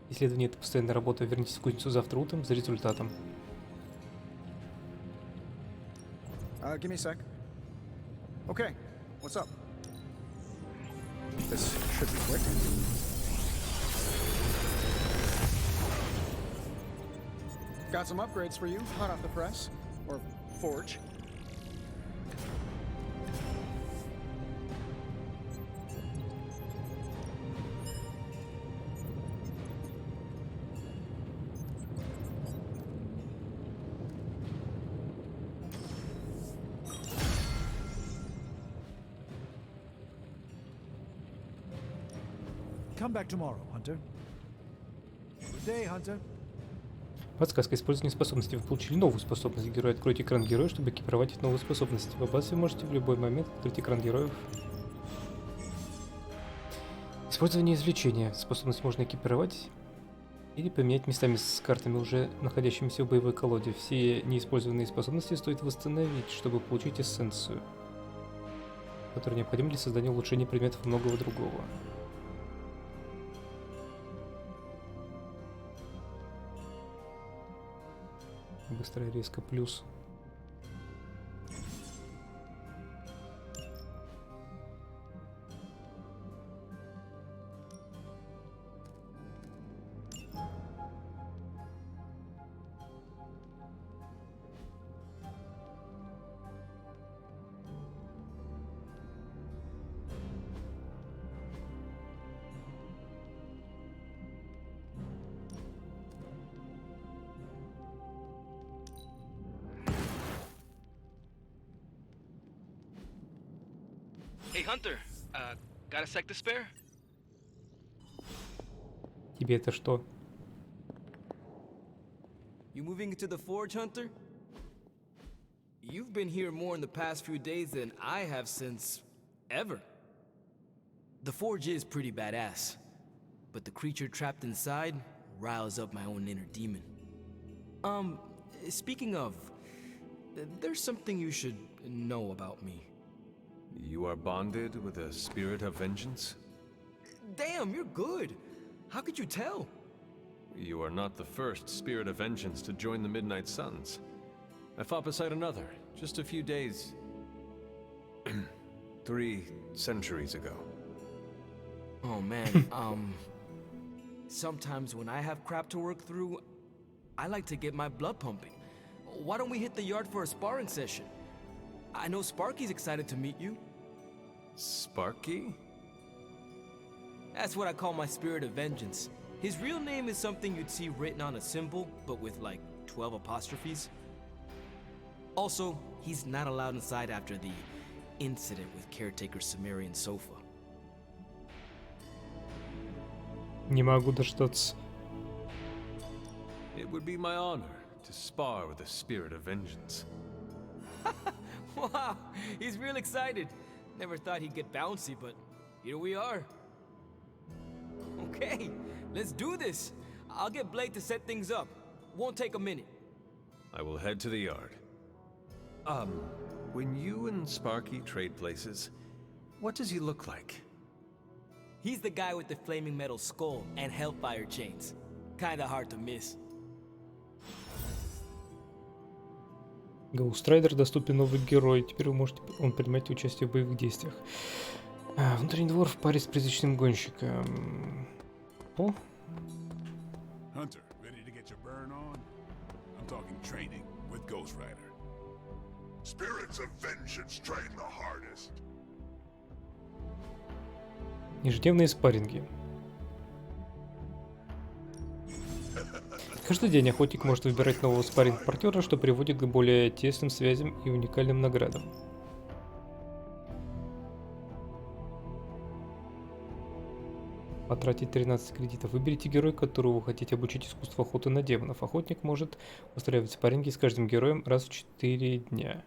Исследование — это постоянная работа. Вернитесь в кузницу завтра утром за результатом. Give me a sec. Okay, what's up? This should be quick. Got some upgrades for you, hot off the press. Or forge. Come back tomorrow, Hunter. Good day, Hunter. Подсказка. Использование способности. Вы получили новую способность героя. Откройте экран героя, чтобы экипировать новую способность. В базе вы можете в любой момент открыть экран героев. Использование извлечения. Способность можно экипировать или поменять местами с картами, уже находящимися в боевой колоде. Все неиспользованные способности стоит восстановить, чтобы получить эссенцию, которая необходима для создания улучшения предметов и многого другого. Быстрая резко плюс. Hey Hunter, got a sec to spare? Тебе это что? You moving into the forge, Hunter? You've been here more in the past few days than I have since ever. The forge is pretty badass, but the creature trapped inside riles up my own inner demon. Speaking of, there's something you should know about me. You are bonded with a spirit of vengeance? Damn, you're good. How could you tell? You are not the first spirit of vengeance to join the Midnight Suns. I fought beside another, just a few days 3 centuries ago. Oh man, sometimes when I have crap to work through, I like to get my blood pumping. Why don't we hit the yard for a sparring session? I know Sparky's excited to meet you. Sparky? That's what I call my spirit of vengeance. His real name is something you'd see written on a symbol, but with like 12 apostrophes. Also, he's not allowed inside after the incident with caretaker Sumerian sofa. Не могу дождаться. It would be my honor to spar with the spirit of vengeance. Wow, he's real excited. Never thought he'd get bouncy, but here we are. Okay, let's do this. I'll get Blake to set things up. Won't take a minute. I will head to the yard. When you and Sparky trade places, what does he look like? He's the guy with the flaming metal skull and hellfire chains. Kinda hard to miss. Ghost Rider доступен новый герой. Теперь вы можете принимать участие в боевых действиях. Внутренний двор в паре с призрачным гонщиком. О. Hunter, ready to get your burn on? I'm talking training with Ghost Rider. Spirits of vengeance train the hardest. Ежедневные спарринги. Каждый день охотник может выбирать нового спарринг-партнера, что приводит к более тесным связям и уникальным наградам. Потратить 13 кредитов. Выберите героя, которого вы хотите обучить искусству охоты на демонов. Охотник может устраивать спарринги с каждым героем раз в 4 дня.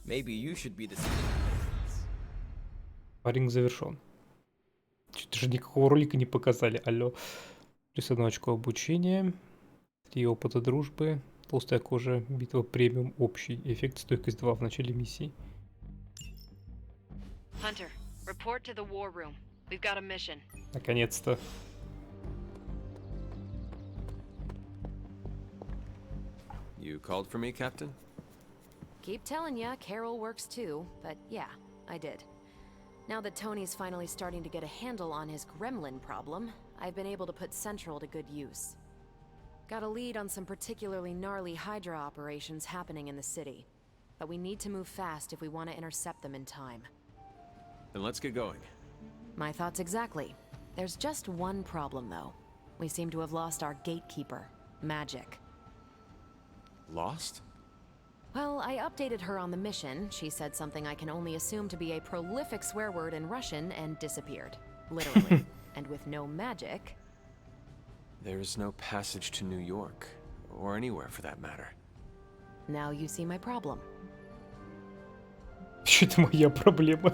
Maybe you should be the... Спарринг завершен. Что-то же никакого ролика не показали. Алло. Плюс 1 очко обучения. 3 опыта дружбы. Толстая кожа. Битва премиум общий. Эффект стойкость 2 в начале миссии. Hunter, report to the war room. We've got a mission. Наконец-то. You called for me, Captain? Keep telling ya, Carol works too, but yeah, I did. Now that Tony's finally starting to get a handle on his gremlin problem, I've been able to put Central to good use. Got a lead on some particularly gnarly Hydra operations happening in the city. But we need to move fast if we want to intercept them in time. Then let's get going. My thoughts exactly. There's just one problem, though. We seem to have lost our gatekeeper, Magic. Lost? Well, I updated her on the mission. She said something I can only assume to be a prolific swear word in Russian and disappeared. Literally. And with no magic... There is no passage to New York, or anywhere for that matter. Now you see my problem. Что-то моя проблема.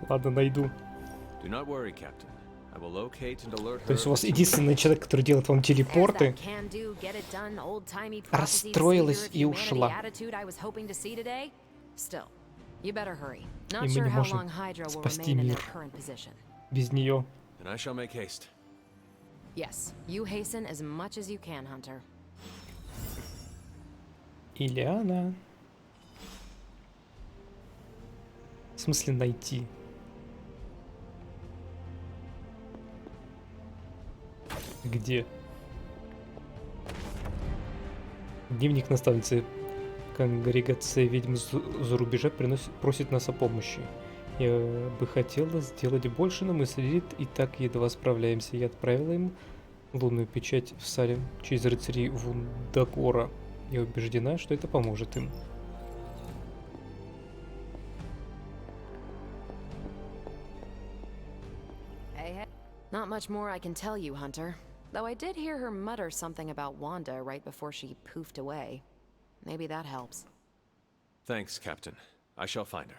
Ладно, найду. Do not worry, Captain. I will locate and alert her. То есть у вас единственный человек, который делает вам телепорты, расстроилась и ушла. И мы не можем спасти мир без нее. And I shall make haste. Yes, you hasten as much as you can, Hunter. Или она. В смысле найти? Где? Дневник наставницы. Конгрегация ведьм за рубежа просит нас о помощи. Я бы хотела сделать больше, но мы с Лилит и так едва справляемся. Я отправила им лунную печать в Салем через рыцарей Вундагора. Я убеждена, что это поможет им. Not much more I can tell you, Hunter. Though I did hear her mutter something about Wanda right before she poofed away. Maybe that helps. Thanks, Captain. I shall find her.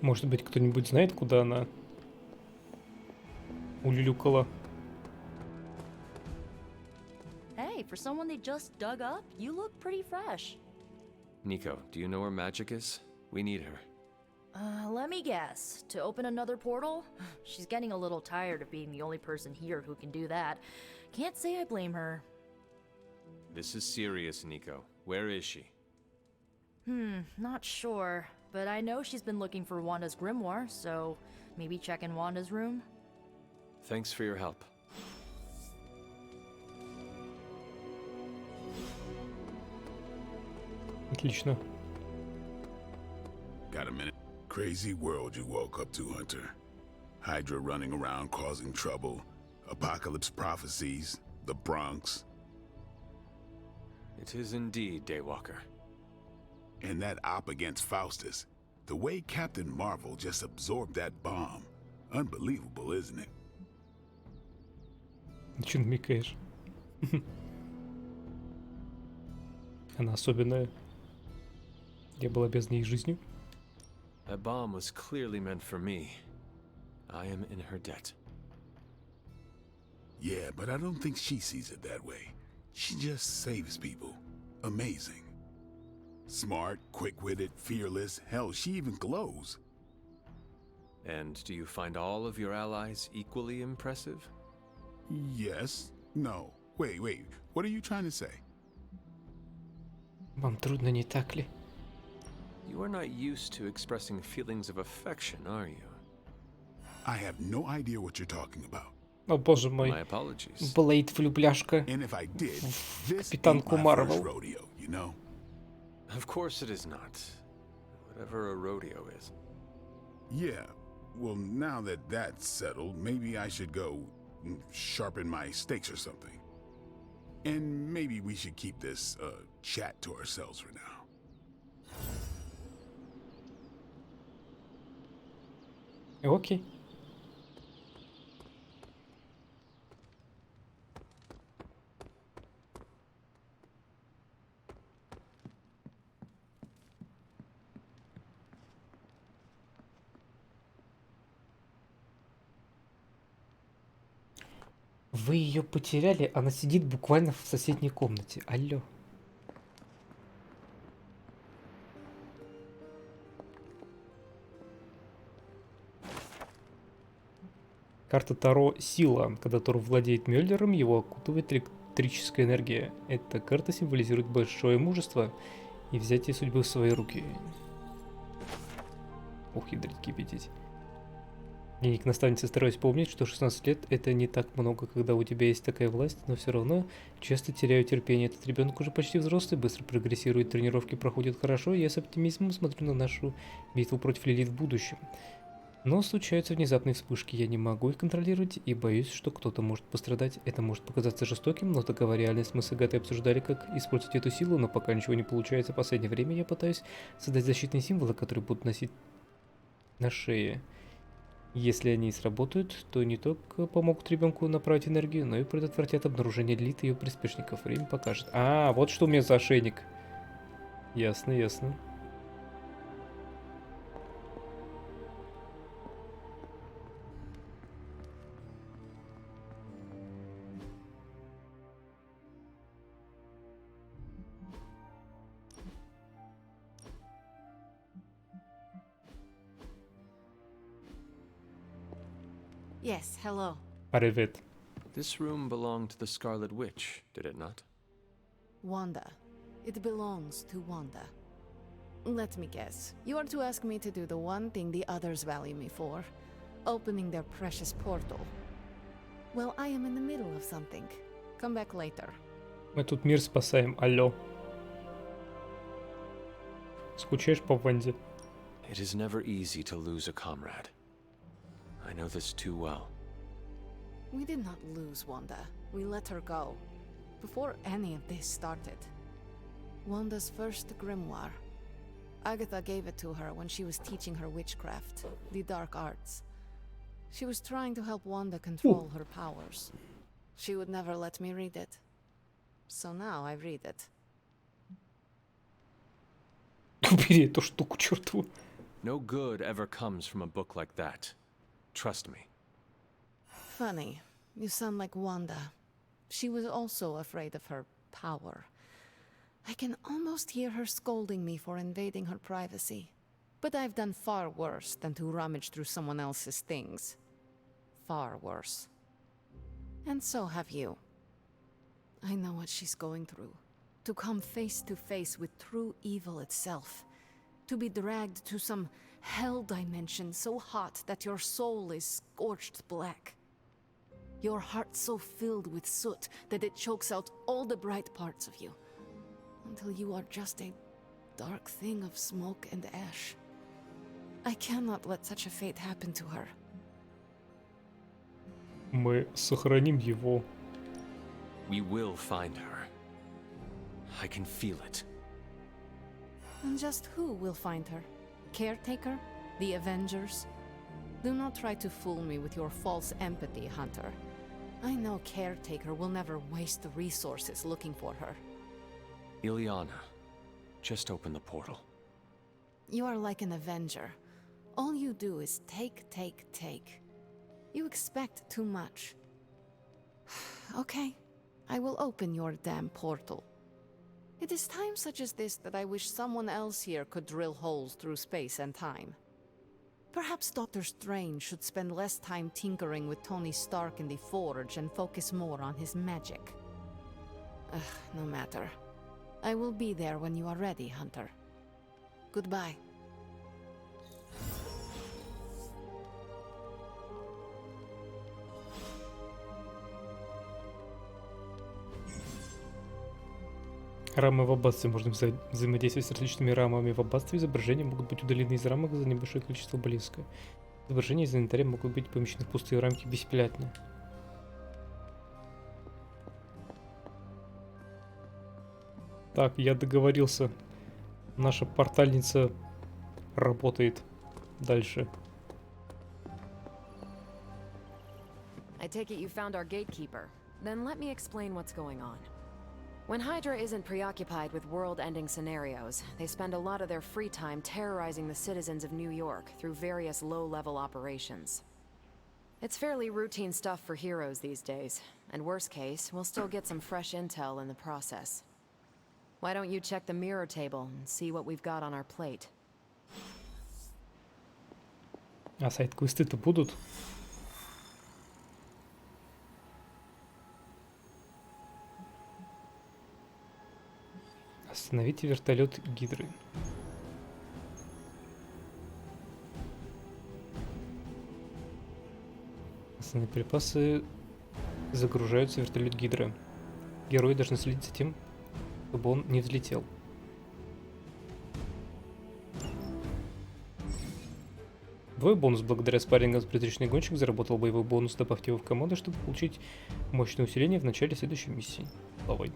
Может быть, кто-нибудь знает, куда она улюлюкала? Hey, for someone they just dug up, you look pretty fresh. Nico, do you know where Magic is? We need her. Let me guess. To open another portal? She's getting a little tired of being the only person here who can do that. Can't say I blame her. This is serious, Nico. Where is she? Not sure. But I know she's been looking for Wanda's grimoire, so maybe check in Wanda's room? Thanks for your help. Отлично. Got a minute? Crazy world you woke up to, Hunter. Hydra running around causing trouble, apocalypse prophecies, the Bronx. It is indeed, Daywalker. And that op against Faustus. The way Captain Marvel just absorbed that bomb. Unbelievable, isn't it? Чё намекаешь? Она особенная. Я был обязан ей жизнью. That bomb was clearly meant for me. I am in her debt. Yeah, but I don't think she sees it that way. She just saves people. Amazing. Smart, quick-witted, fearless. Hell, she even glows. And do you find all of your allies equally impressive? Yes. No. Wait. What are you trying to say? Вам трудно, не так ли? You are not used to expressing feelings of affection, are you? I have no idea what you're talking about. О боже мой. My apologies. Блейд влюбляшка And if I did, в this Капитанку ain't my first Марвел. rodeo, you know? Of course it is not. Whatever a rodeo is. Yeah. Well, now that that's settled, maybe I should go sharpen my stakes or something. And maybe we should keep this chat to ourselves for now. Окей. Вы ее потеряли, она сидит буквально в соседней комнате. Алло. Карта Таро «Сила». Когда Тор владеет Мёльдером, его окутывает электрическая энергия. Эта карта символизирует большое мужество и взятие судьбы в свои руки. Ох, ядрить кипятить. Дневник наставницы, стараюсь помнить, что 16 лет это не так много, когда у тебя есть такая власть, но все равно часто теряю терпение. Этот ребенок уже почти взрослый, быстро прогрессирует, тренировки проходят хорошо, и я с оптимизмом смотрю на нашу битву против Лилит в будущем. Но случаются внезапные вспышки, я не могу их контролировать и боюсь, что кто-то может пострадать. Это может показаться жестоким, но такова реальность. Мы с Агатой обсуждали, как использовать эту силу, но пока ничего не получается. В последнее время я пытаюсь создать защитные символы, которые будут носить на шее. Если они сработают, то не только помогут ребенку направить энергию, но и предотвратят обнаружение Лилит и ее приспешников. Время покажет. А, вот что у меня за ошейник. Ясно, ясно. Yes, hello. Привет. This room belonged to the Scarlet Witch, did it not? Wanda. It belongs to Wanda. Let me guess. You are to ask me to do the one thing the others value me for. Opening their precious portal. Well, I am in the middle of something. Come back later. Мы тут мир спасаем, алло. Скучаешь по Ванде? It is never easy to lose a comrade. I know this too well. We did not lose Wanda. We let her go. Before any of this started. Wanda's first grimoire. Agatha gave it to her when she was teaching her witchcraft, the dark arts. She was trying to help Wanda control her powers. She would never let me read it. So now I read it. Убери эту штуку, чертову. No good ever comes from a book like that. Trust me. Funny. You sound like Wanda. She was also afraid of her power. I can almost hear her scolding me for invading her privacy. But I've done far worse than to rummage through someone else's things. Far worse. And so have you. I know what she's going through. To come face to face with true evil itself. To be dragged to some hell dimension so hot that your soul is scorched black. Your heart so filled with soot that it chokes out all the bright parts of you. Until you are just a dark thing of smoke and ash. I cannot let such a fate happen to her. Мы сохраним его. We will find her. I can feel it. And just who will find her? Caretaker? The Avengers? Do not try to fool me with your false empathy, Hunter. I know Caretaker will never waste the resources looking for her. Ileana, just open the portal. You are like an Avenger. All you do is take, take, take. You expect too much. Okay, I will open your damn portal. It is times such as this that I wish someone else here could drill holes through space and time. Perhaps Doctor Strange should spend less time tinkering with Tony Stark in the Forge and focus more on his magic. No matter. I will be there when you are ready, Hunter. Goodbye. Рамы в аббатстве. Можно взаимодействовать с различными рамами в аббатстве. Изображения могут быть удалены из рамок за небольшое количество близко. Изображения из инвентаря могут быть помещены в пустые рамки бесплатно. Так, я договорился. Наша портальница работает дальше. I take it you found our gatekeeper. Then let me explain what's going on. When Hydra isn't preoccupied with world-ending scenarios, they spend a lot of their free time terrorizing the citizens of New York through various low-level operations. It's fairly routine stuff for heroes these days, and worst case, we'll still get some fresh intel in the process. Why don't you check the mirror table and see what we've got on our plate? А сайт-квесты-то будут? Остановите вертолет Гидры. Основные припасы загружаются в вертолет Гидры. Герои должны следить за тем, чтобы он не взлетел. Двой бонус. Благодаря спаррингам с призрачный гонщик заработал боевой бонус. Добавьте его в команду, чтобы получить мощное усиление в начале следующей миссии. Давай.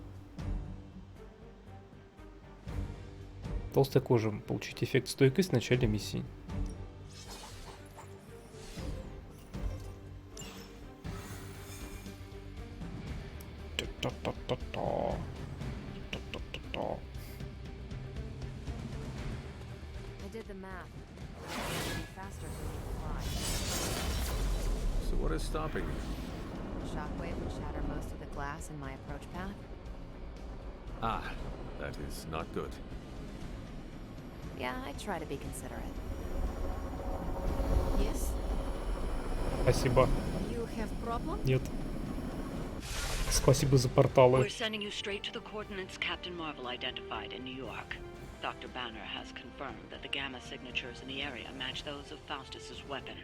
Толстая кожа. Получить эффект стойкость в начале миссии. So what is stopping you? Shockwave would shatter most of the glass in my approach path. Ah, that is not good. Yeah, I try to be considerate. Yes? Спасибо. You have problem? Нет. Спасибо за порталы. We're sending you straight to the coordinates Captain Marvel identified in New York. Dr. Banner has confirmed that the gamma signatures in the area match those of Faustus's weapon.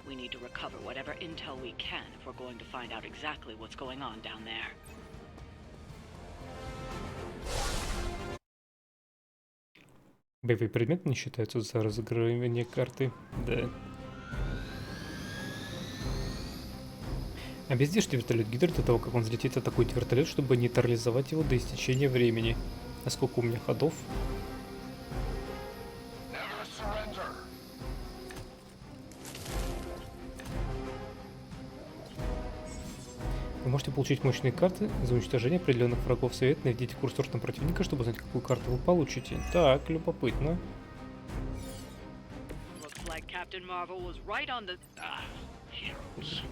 We need to recover whatever intel we can if we're going to find out exactly what's going on down there. Боевые предметы не считаются за разыгрывание карты. Да. Обездвижьте вертолет Гидры до того, как он взлетит, атакуйте вертолет, чтобы нейтрализовать его до истечения времени. А сколько у меня ходов? Вы можете получить мощные карты за уничтожение определенных врагов. Совет: наведите курсор на противника, чтобы узнать, какую карту вы получите. Так, любопытно. Captain Marvel was right on the... Heroes.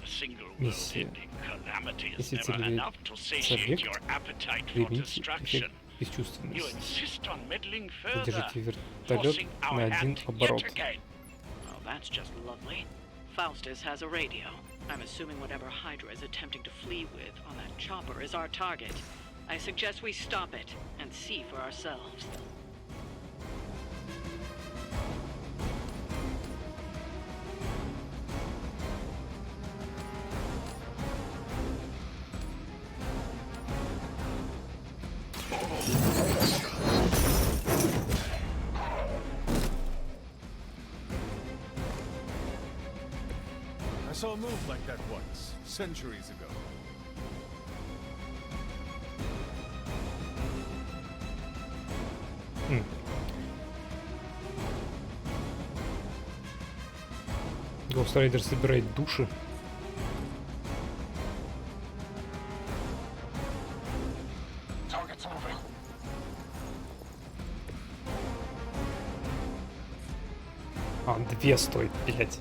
A single Миссия. world-ending calamity is Если never enough to satiate your appetite for destruction. You Бесчувственность. insist on meddling further, Задержите вертолет forcing our на один hand оборот. yet again. Well, that's just lovely. Faustus has a radio. I'm assuming whatever Hydra is attempting to flee with on that chopper is our target. I suggest we stop it and see for ourselves. I saw a move like that once, centuries ago. Ghost Rider собирает души. Target's moving. А, 2 стоит, блять.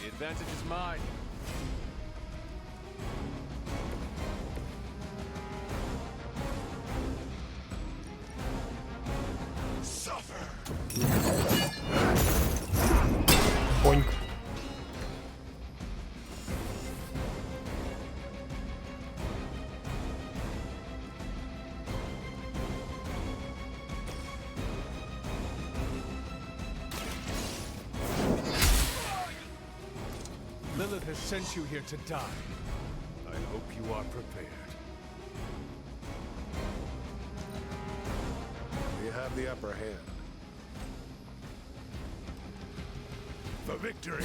The advantage is mine. Поньк. Lilith has sent you here to die. I hope you are prepared. We have the upper hand. For victory!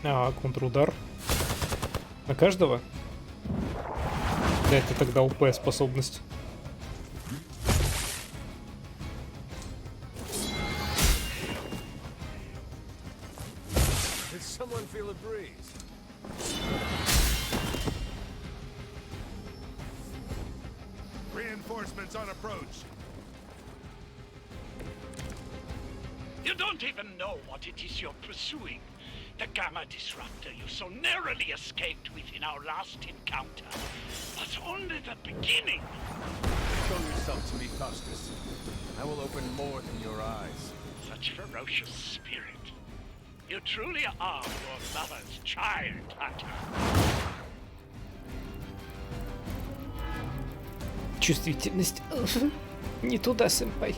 А, контрудар. На каждого? Да, это тогда УП способность. Did someone feel a breeze? Reinforcements on approach. You don't even know what it is you're pursuing. The Gamma Disruptor you so narrowly escaped with in our last encounter was only the beginning. Show yourself to me, Faustus. I will open more than your eyes. Such ferocious spirit. You truly are your mother's child, Hunter. Чувствительность. Не туда, сэмпай.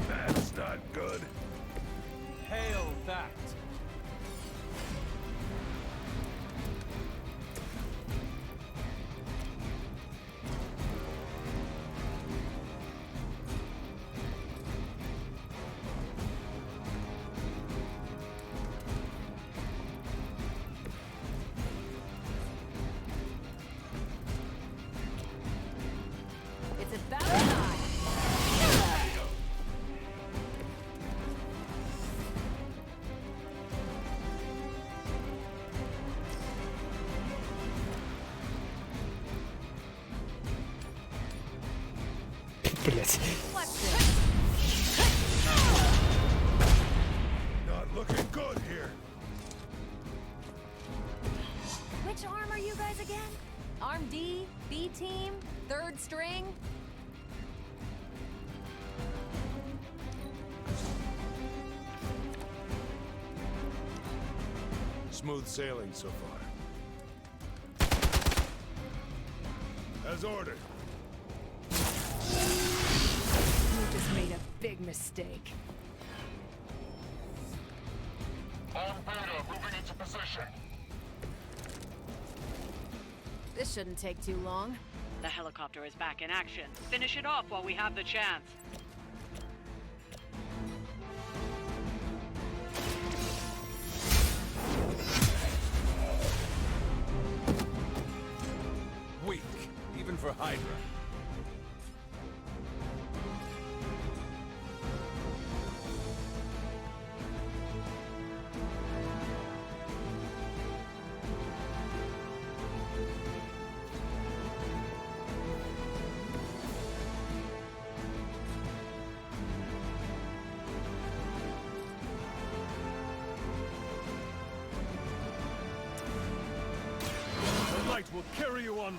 That's not good. Hail that! It's about time. Блять. Not looking good here. Which arm are you guys again? Arm D, B team, third string? Smooth sailing so far. As ordered. You just made a big mistake. On Beta, moving into position. This shouldn't take too long. The helicopter is back in action. Finish it off while we have the chance. Weak, even for Hydra. Will carry you onward.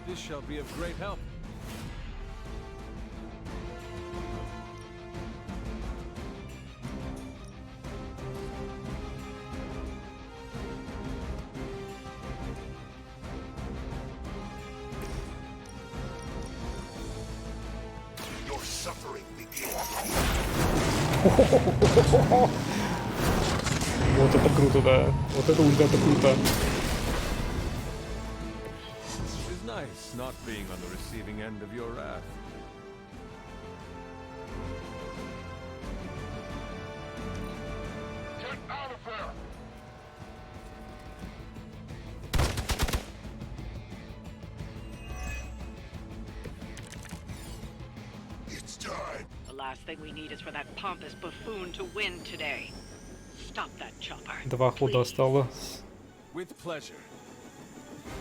This shall be of great help. Your suffering begins. Вот это круто, да. Вот это ульта, это круто. It's nice not being on the receiving end of your wrath. Get out of there! It's time. The last thing we need is for that pompous buffoon to win today. Stop that chopper. 2 хода осталось. With pleasure.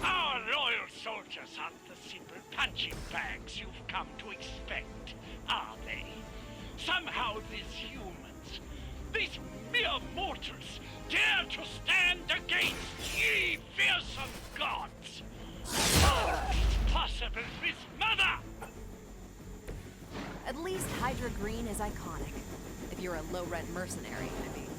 Our loyal soldiers aren't the simple punching bags you've come to expect, are they? Somehow these humans, these mere mortals, dare to stand against ye fearsome gods! How is this possible with Mother? At least Hydra Green is iconic. If you're a low-rent mercenary, I mean.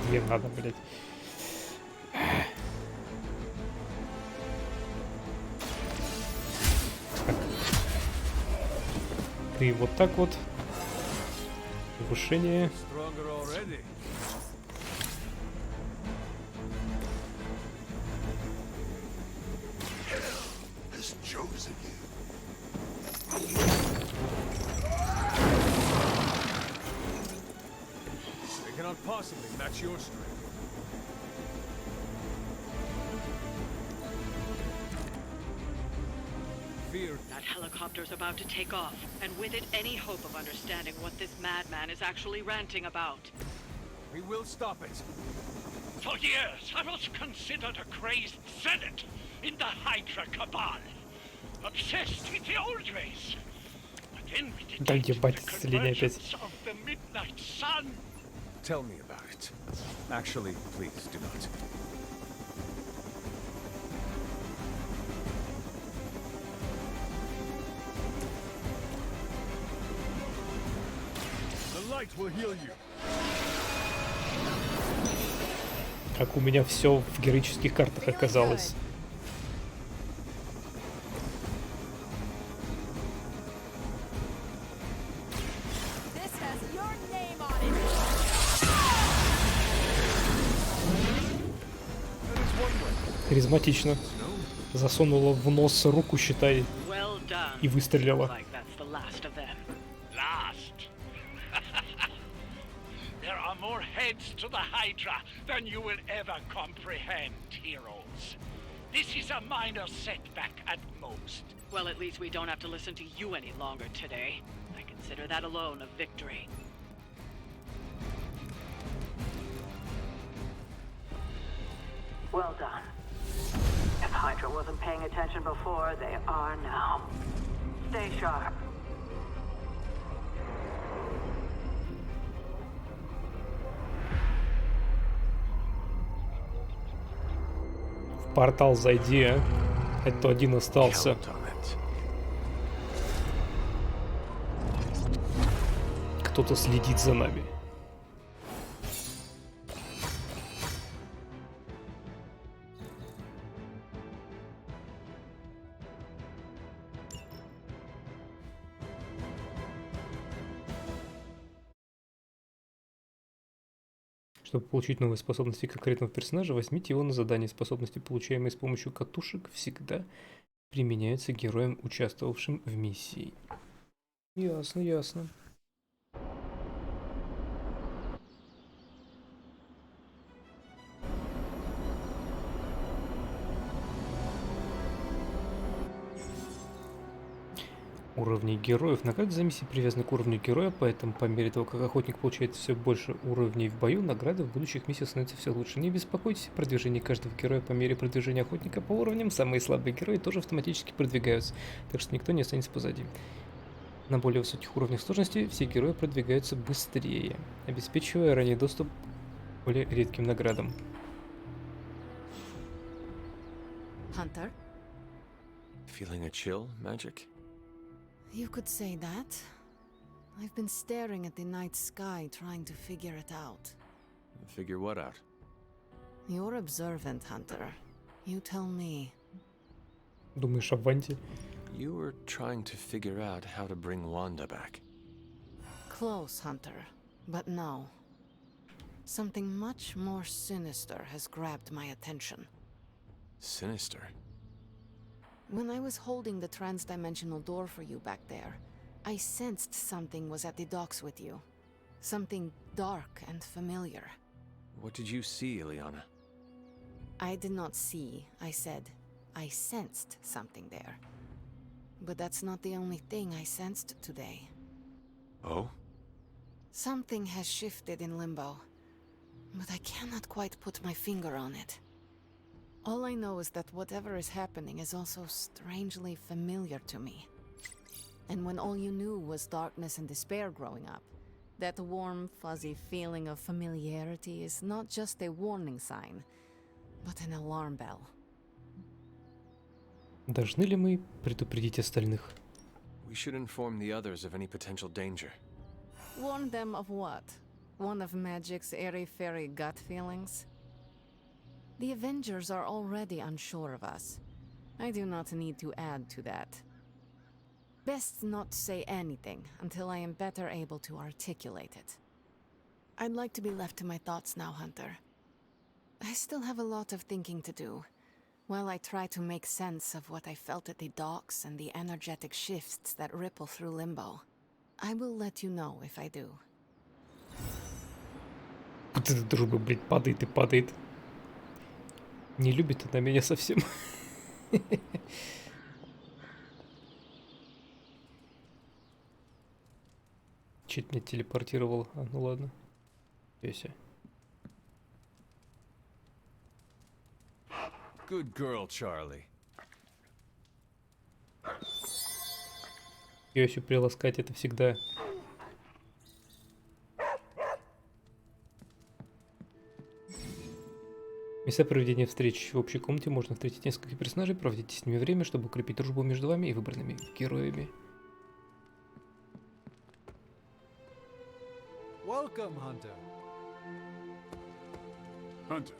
Где надо, блять. Так. Ты вот так вот. Повышение. Possibly match your strength. Fear. That helicopter's about to take off, and with it any hope of understanding what this madman is actually ranting about. We will stop it. For years, I was considered a crazed zealot in the Hydra cabal. Obsessed with the old ways. But then we Да detected ебать, the исцеление опять. convergence of the Midnight Sun. Tell me about it. Actually, please do not. The light will heal you. Как у меня все в героических картах оказалось. Харизматично. Засунула в нос руку, считай, и выстрелила. There are more heads to the Hydra than you will ever comprehend, heroes. This is a minor setback at most. Well, at least we don't have to listen to you any longer today. I consider that alone a victory. Well done. If Hydra wasn't paying attention before, they are now. Stay sharp. В портал зайди, а? Это один остался. Кто-то следит за нами. Чтобы получить новые способности конкретного персонажа, возьмите его на задание. Способности, получаемые с помощью катушек, всегда применяются героям, участвовавшим в миссии. Ясно, ясно. Уровней героев. Награды за миссии привязаны к уровню героя, поэтому по мере того, как охотник получает все больше уровней в бою, награды в будущих миссиях становятся все лучше. Не беспокойтесь о продвижении каждого героя по мере продвижения охотника по уровням. Самые слабые герои тоже автоматически продвигаются, так что никто не останется позади. На более высоких уровнях сложности все герои продвигаются быстрее, обеспечивая ранний доступ к более редким наградам. Hunter? Feeling a chill, Magic? You could say that. I've been staring at the night sky trying to figure it out. Figure what out? You're observant, Hunter. You tell me. Думаешь о Ванде? You were trying to figure out how to bring Wanda back. Close, Hunter. But no. Something much more sinister has grabbed my attention. Sinister? When I was holding the trans-dimensional door for you back there, I sensed something was at the docks with you. Something dark and familiar. What did you see, Ileana? I did not see, I said. I sensed something there. But that's not the only thing I sensed today. Oh? Something has shifted in Limbo, but I cannot quite put my finger on it. All I know is that whatever is happening is also strangely familiar to me. And when all you knew was darkness and despair growing up, that warm, fuzzy feeling of familiarity is not just a warning sign, but an alarm bell. Должны ли мы предупредить остальных? We should inform the others of any potential danger. Warn them of what? One of Magic's airy-fairy gut feelings? The Avengers are already unsure of us. I do not need to add to that. Best not say anything until I am better able to articulate it. I'd like to be left to my thoughts now, Hunter. I still have a lot of thinking to do, while I try to make sense of what I felt at the docks and the energetic shifts that ripple through Limbo. I will let you know if I do. Вот эта дружба, блядь, падает и падает. Не любит она меня совсем. Чуть меня телепортировал. А, ну ладно. Песя. Good girl, Charlie. Йосю приласкать это всегда. Места проведения встреч в общей комнате можно встретить несколько персонажей, проводите с ними время, чтобы укрепить дружбу между вами и выбранными героями. Welcome, Hunter. Hunter.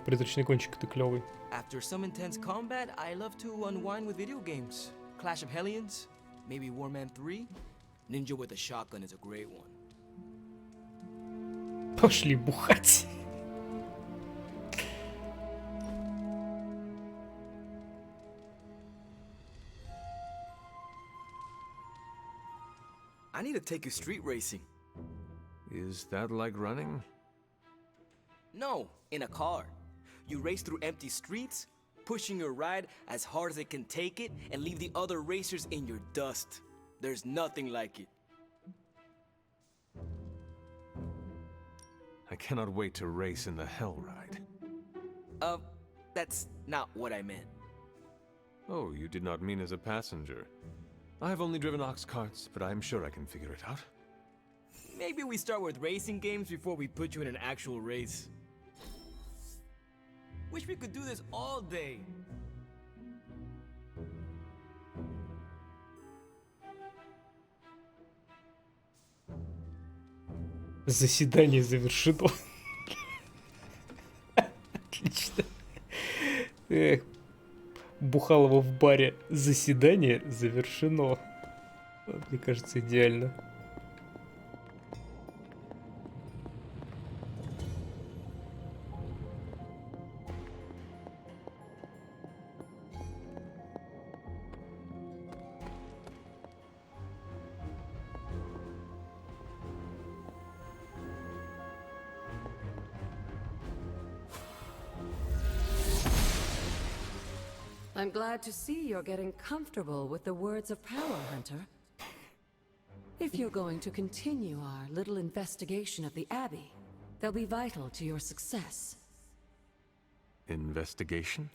Призрачный гонщик, ты клевый. After some intense combat, I love to unwind with video games. Clash of Hellions, maybe Warman 3. Ninja with a shotgun is a great one. Пошли бухать. I need to take you street racing. Is that like running? No, in a car. You race through empty streets, pushing your ride as hard as it can take it, and leave the other racers in your dust. There's nothing like it. I cannot wait to race in the hell ride. That's not what I meant. Oh, you did not mean as a passenger. I have only driven ox carts, but I'm sure I can figure it out. Maybe we start with racing games before we put you in an actual race. Wish we could do this all day. Заседание завершено. Отлично. Эх, Бухалова в баре. Заседание завершено. Мне кажется, идеально. I'm glad to see you're getting comfortable with the words of power, Hunter. If you're going to continue our little investigation of the Abbey, they'll be vital to your success. Investigation?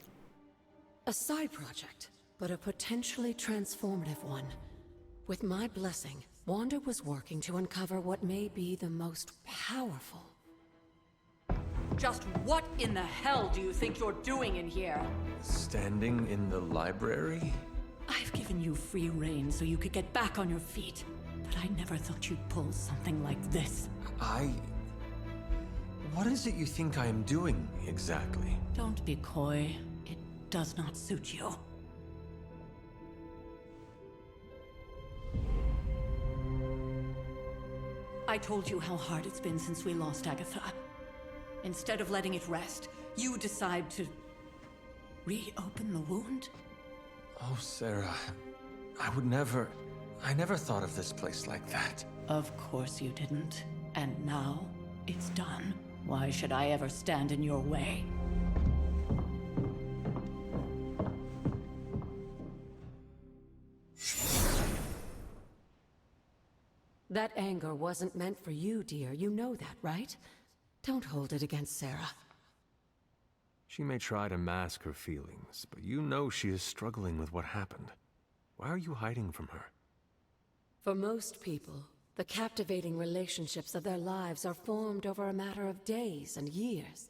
A side project, but a potentially transformative one. With my blessing, Wanda was working to uncover what may be the most powerful. Just what in the hell do you think you're doing in here? Standing in the library? I've given you free rein so you could get back on your feet, but I never thought you'd pull something like this. What is it you think I am doing, exactly? Don't be coy. It does not suit you. I told you how hard it's been since we lost Agatha. Instead of letting it rest, you decide to reopen the wound? Oh, Sarah, I never thought of this place like that. Of course you didn't. And now, it's done. Why should I ever stand in your way? That anger wasn't meant for you, dear. You know that, right? Don't hold it against Sarah. She may try to mask her feelings, but you know she is struggling with what happened. Why are you hiding from her? For most people, the captivating relationships of their lives are formed over a matter of days and years.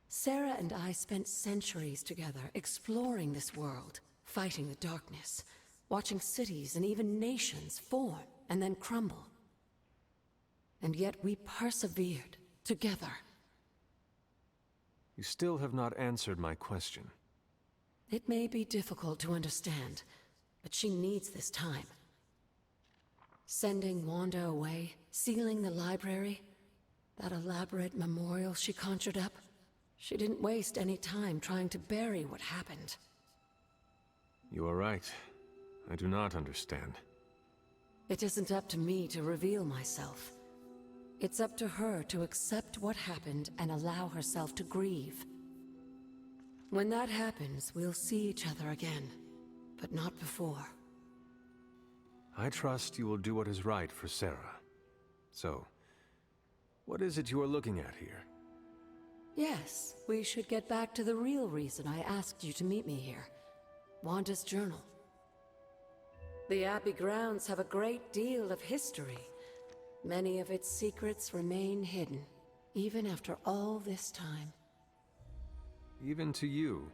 Sarah and I spent centuries together exploring this world, fighting the darkness, watching cities and even nations form and then crumble. And yet we persevered, together. You still have not answered my question. It may be difficult to understand, but she needs this time. Sending Wanda away, sealing the library, that elaborate memorial she conjured up, she didn't waste any time trying to bury what happened. You are right. I do not understand. It isn't up to me to reveal myself. It's up to her to accept what happened and allow herself to grieve. When that happens, we'll see each other again, but not before. I trust you will do what is right for Sarah. So, what is it you are looking at here? Yes, we should get back to the real reason I asked you to meet me here. Wanda's journal. The Abbey grounds have a great deal of history. Many of its secrets remain hidden, even after all this time. Even to you?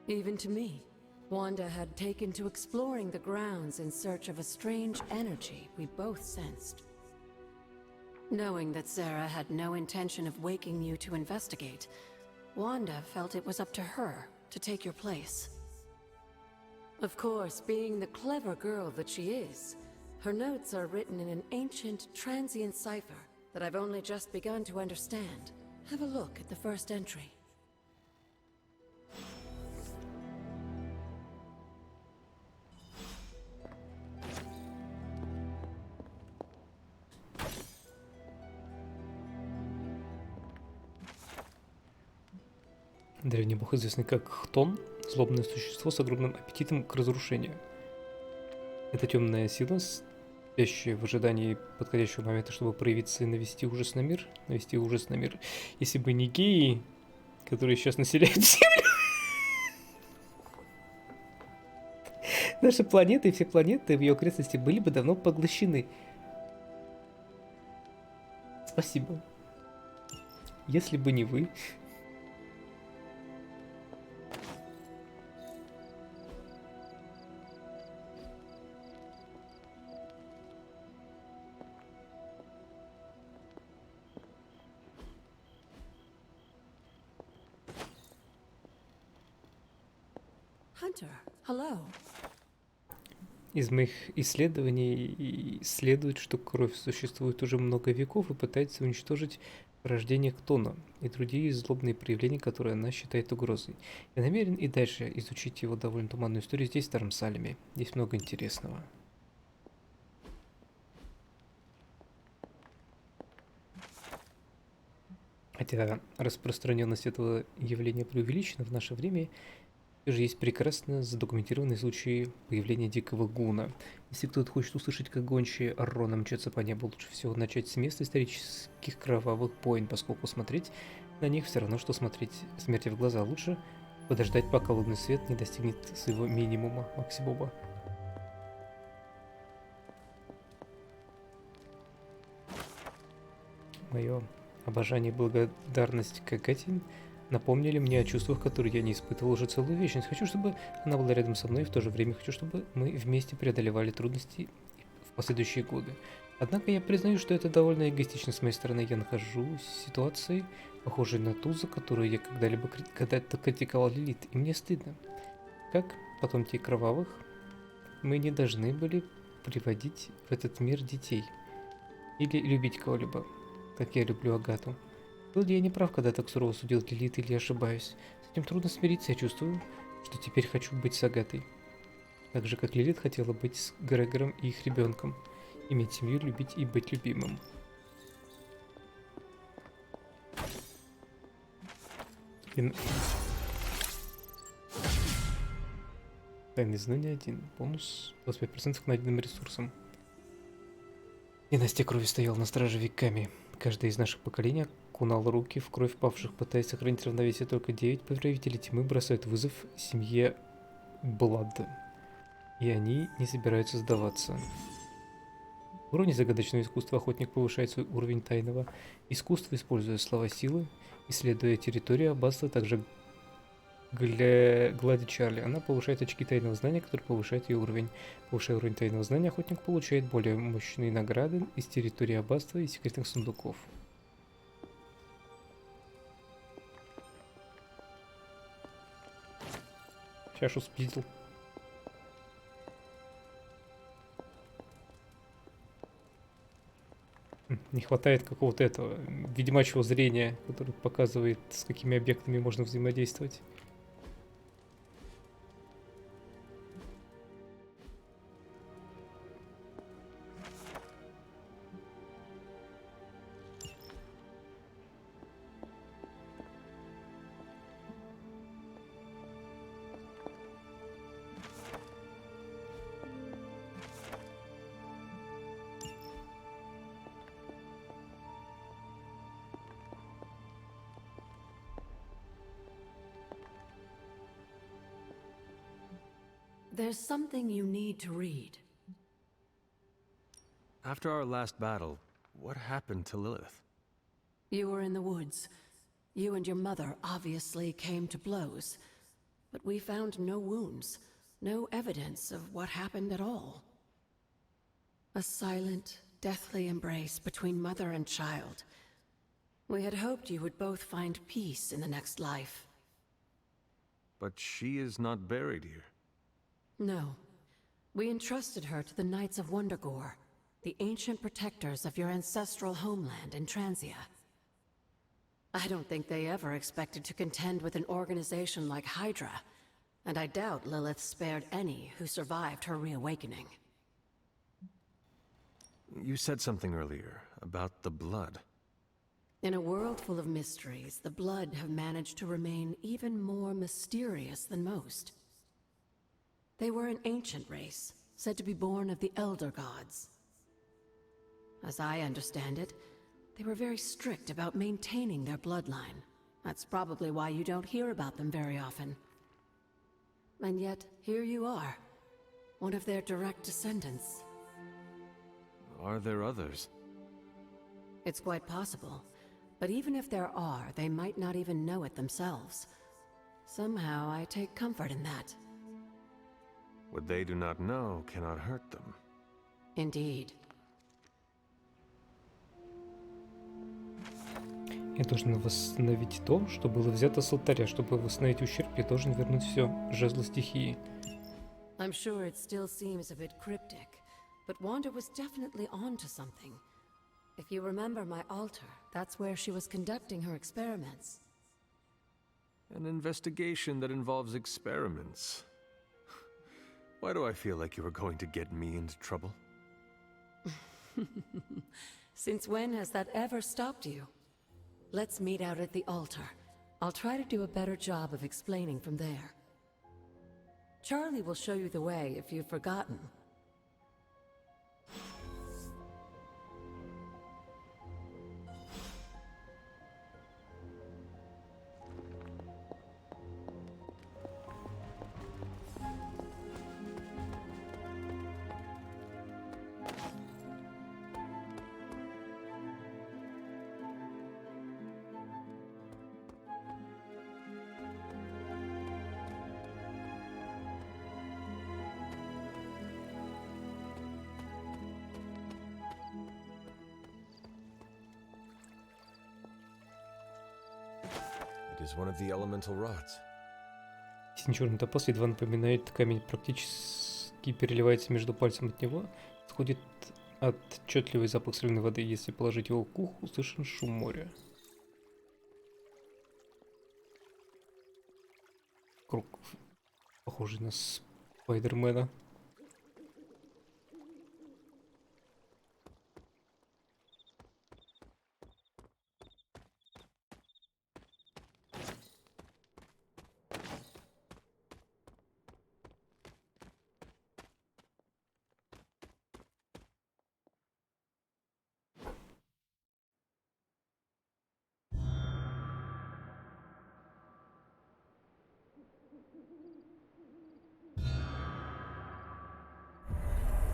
Even to me. Wanda had taken to exploring the grounds in search of a strange energy we both sensed. Knowing that Sarah had no intention of waking you to investigate, Wanda felt it was up to her to take your place. Of course, being the clever girl that she is, her notes are written in an ancient, transient cipher that I've only just begun to understand. Have a look at the first entry. Древний бог, известный как Хтон, злобное существо с огромным аппетитом к разрушению. Эта темная сила спящие в ожидании подходящего момента, чтобы проявиться и навести ужас на мир. Навести ужас на мир. Если бы не геи, которые сейчас населяют Землю. Наша планета и все планеты в ее окрестности были бы давно поглощены. Спасибо. Если бы не вы... Hunter, hello. Из моих исследований следует, что кровь существует уже много веков и пытается уничтожить порождение Ктона и другие злобные проявления, которые она считает угрозой. Я намерен и дальше изучить его довольно туманную историю здесь, в Старом Салеме. Здесь много интересного. Хотя распространенность этого явления преувеличена в наше время, все же есть прекрасно задокументированные случаи появления дикого гуна. Если кто-то хочет услышать, как гончие Аррона мчатся по небу, лучше всего начать с места исторических кровавых войн, поскольку смотреть на них все равно, что смотреть смерти в глаза. Лучше подождать, пока лунный свет не достигнет своего минимума, максимума. Мое обожание и благодарность к Агате напомнили мне о чувствах, которые я не испытывал уже целую вечность. Хочу, чтобы она была рядом со мной, и в то же время хочу, чтобы мы вместе преодолевали трудности в последующие годы. Однако я признаю, что это довольно эгоистично с моей стороны. Я нахожусь в ситуации, похожей на ту, за которую я когда-то критиковал Лилит, и мне стыдно. Как потомки кровавых, мы не должны были приводить в этот мир детей или любить кого-либо, как я люблю Агату. Был ли я не прав, когда так сурово судил Лилит, или ошибаюсь? С этим трудно смириться, я чувствую, что теперь хочу быть с Агатой. Так же, как Лилит хотела быть с Грегором и их ребенком. Иметь семью, любить и быть любимым. Тайные знания 1. Бонус 25% к найденным ресурсам. Династия крови стояла на страже веками. Каждое из наших поколений окунал руки в кровь павших, пытаясь сохранить равновесие. Только 9 правителей тьмы бросают вызов семье Блад. И они не собираются сдаваться. В уровне загадочного искусства охотник повышает свой уровень тайного искусства, используя слова силы, исследуя территорию аббатства, также Глади Чарли. Она повышает очки тайного знания, которые повышают ее уровень. Повышая уровень тайного знания, охотник получает более мощные награды из территории аббатства и секретных сундуков. Чашу спиздил. Не хватает какого-то этого ведьмачьего зрения, который показывает, с какими объектами можно взаимодействовать. There's something you need to read. After our last battle, what happened to Lilith? You were in the woods. You and your mother obviously came to blows. But we found no wounds, no evidence of what happened at all. A silent, deathly embrace between mother and child. We had hoped you would both find peace in the next life. But she is not buried here. No. We entrusted her to the Knights of Wondergore, the ancient protectors of your ancestral homeland in Transia. I don't think they ever expected to contend with an organization like Hydra, and I doubt Lilith spared any who survived her reawakening. You said something earlier about the blood. In a world full of mysteries, the blood have managed to remain even more mysterious than most. They were an ancient race, said to be born of the Elder Gods. As I understand it, they were very strict about maintaining their bloodline. That's probably why you don't hear about them very often. And yet, here you are, one of their direct descendants. Are there others? It's quite possible. But even if there are, they might not even know it themselves. Somehow, I take comfort in that. What they do not know cannot hurt them. Indeed. Я должен восстановить то, что было взято с алтаря. Чтобы восстановить ущерб, я должен вернуть все жезлы стихии. I'm sure it still seems a bit cryptic, but Wanda was definitely onto something. If you remember my altar, that's where she was conducting her experiments. An investigation that involves experiments. Why do I feel like you are going to get me into trouble? Since when has that ever stopped you? Let's meet out at the altar. I'll try to do a better job of explaining from there. Charlie will show you the way if you've forgotten. It is one of the elemental rods. Синий черный топаз едва напоминает камень, практически переливается между пальцем от него. Исходит отчетливый запах соленой воды. Если положить его к уху, услышен шум моря. Круг, похожий на Спайдермена.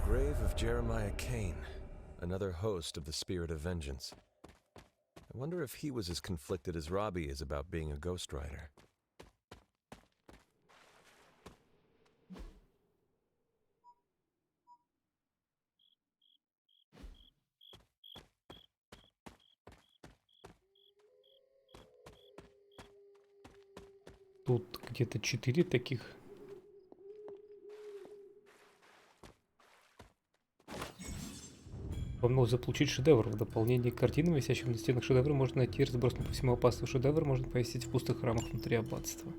Grave of Jeremiah Kane, another host of the Spirit of Vengeance. I wonder if he was as conflicted as Robbie is about being a ghostwriter. Тут где-то 4 таких. Вам нужно заполучить шедевр. В дополнение к картинам, висящим на стенах шедевра, можно найти разбросанный по всему опасный шедевр, можно повесить в пустых храмах внутри аббатства.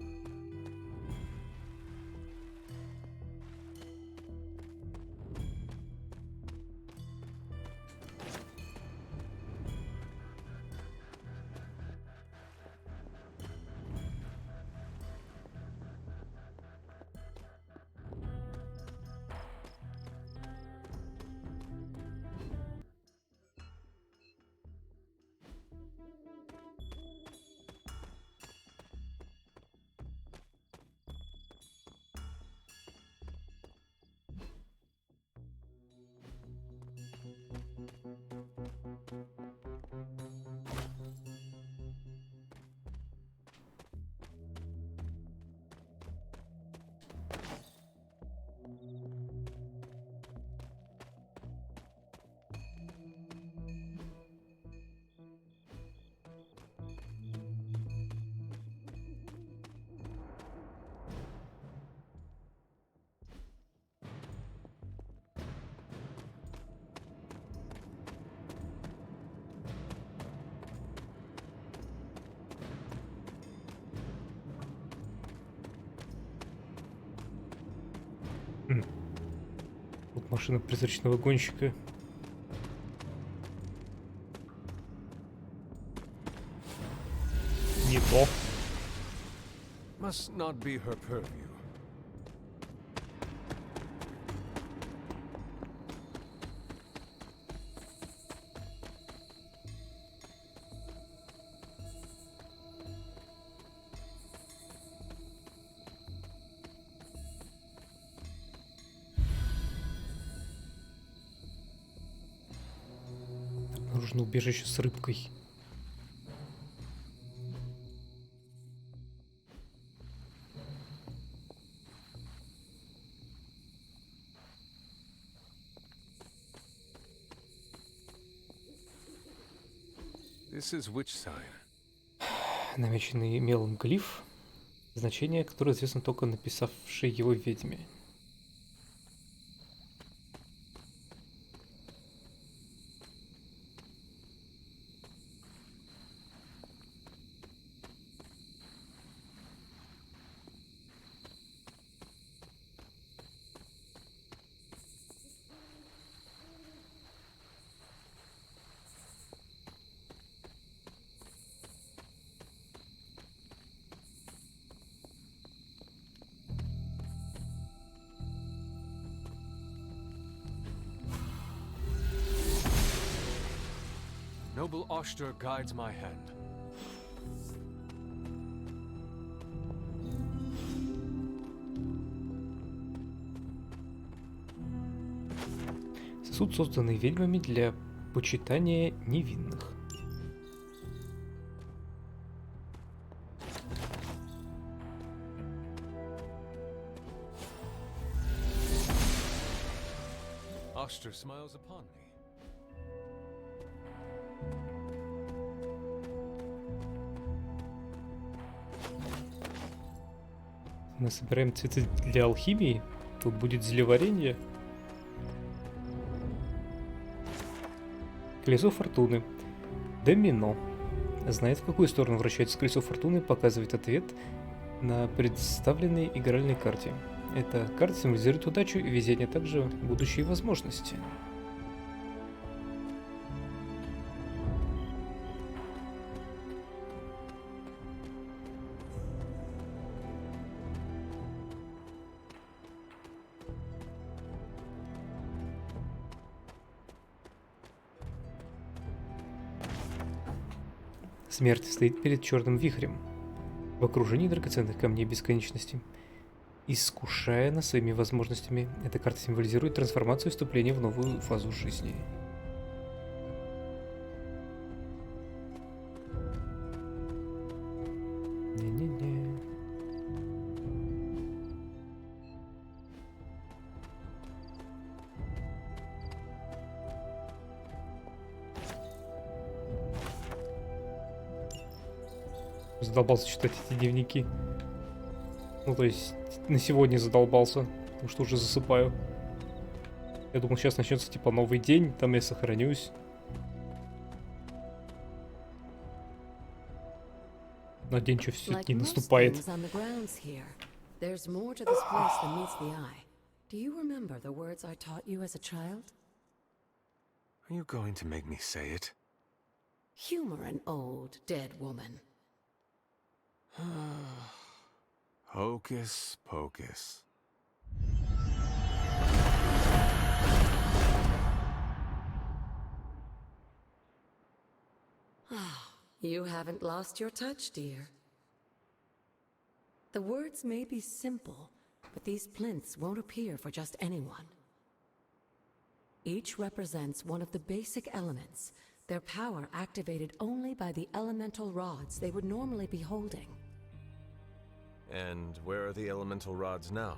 Вот машина призрачного гонщика. Не то. Must not be her purview. Нужно убежище с рыбкой. This is which sign? Намеченный мелом глиф, значение, которое известно только написавшей его ведьме. Noble Oster guides my hand. Сосуд, созданный ведьмами для почитания невинных. Oster smiles upon me. Мы собираем цветы для алхимии. Тут будет зелеваренье. Колесо фортуны. Домино. Знает, в какую сторону вращается колесо фортуны, показывает ответ на представленной игральной карте. Эта карта символизирует удачу и везение, а также будущие возможности. Смерть стоит перед черным вихрем, в окружении драгоценных камней бесконечности, искушая нас своими возможностями. Эта карта символизирует трансформацию и вступление в новую фазу жизни. Не-не-не. Задолбался читать эти дневники. Ну, то есть, на сегодня задолбался, потому что уже засыпаю. Я думал, сейчас начнется, типа, новый день, там я сохранюсь. Но день что все-таки не наступает. There's more to this place than meets the eye. Do you remember the words I taught you as a child? Are you going to make me say it? Humor an old, dead woman. Hocus pocus. You haven't lost your touch, dear. The words may be simple, but these plinths won't appear for just anyone. Each represents one of the basic elements, their power activated only by the elemental rods they would normally be holding. And where are the elemental rods now?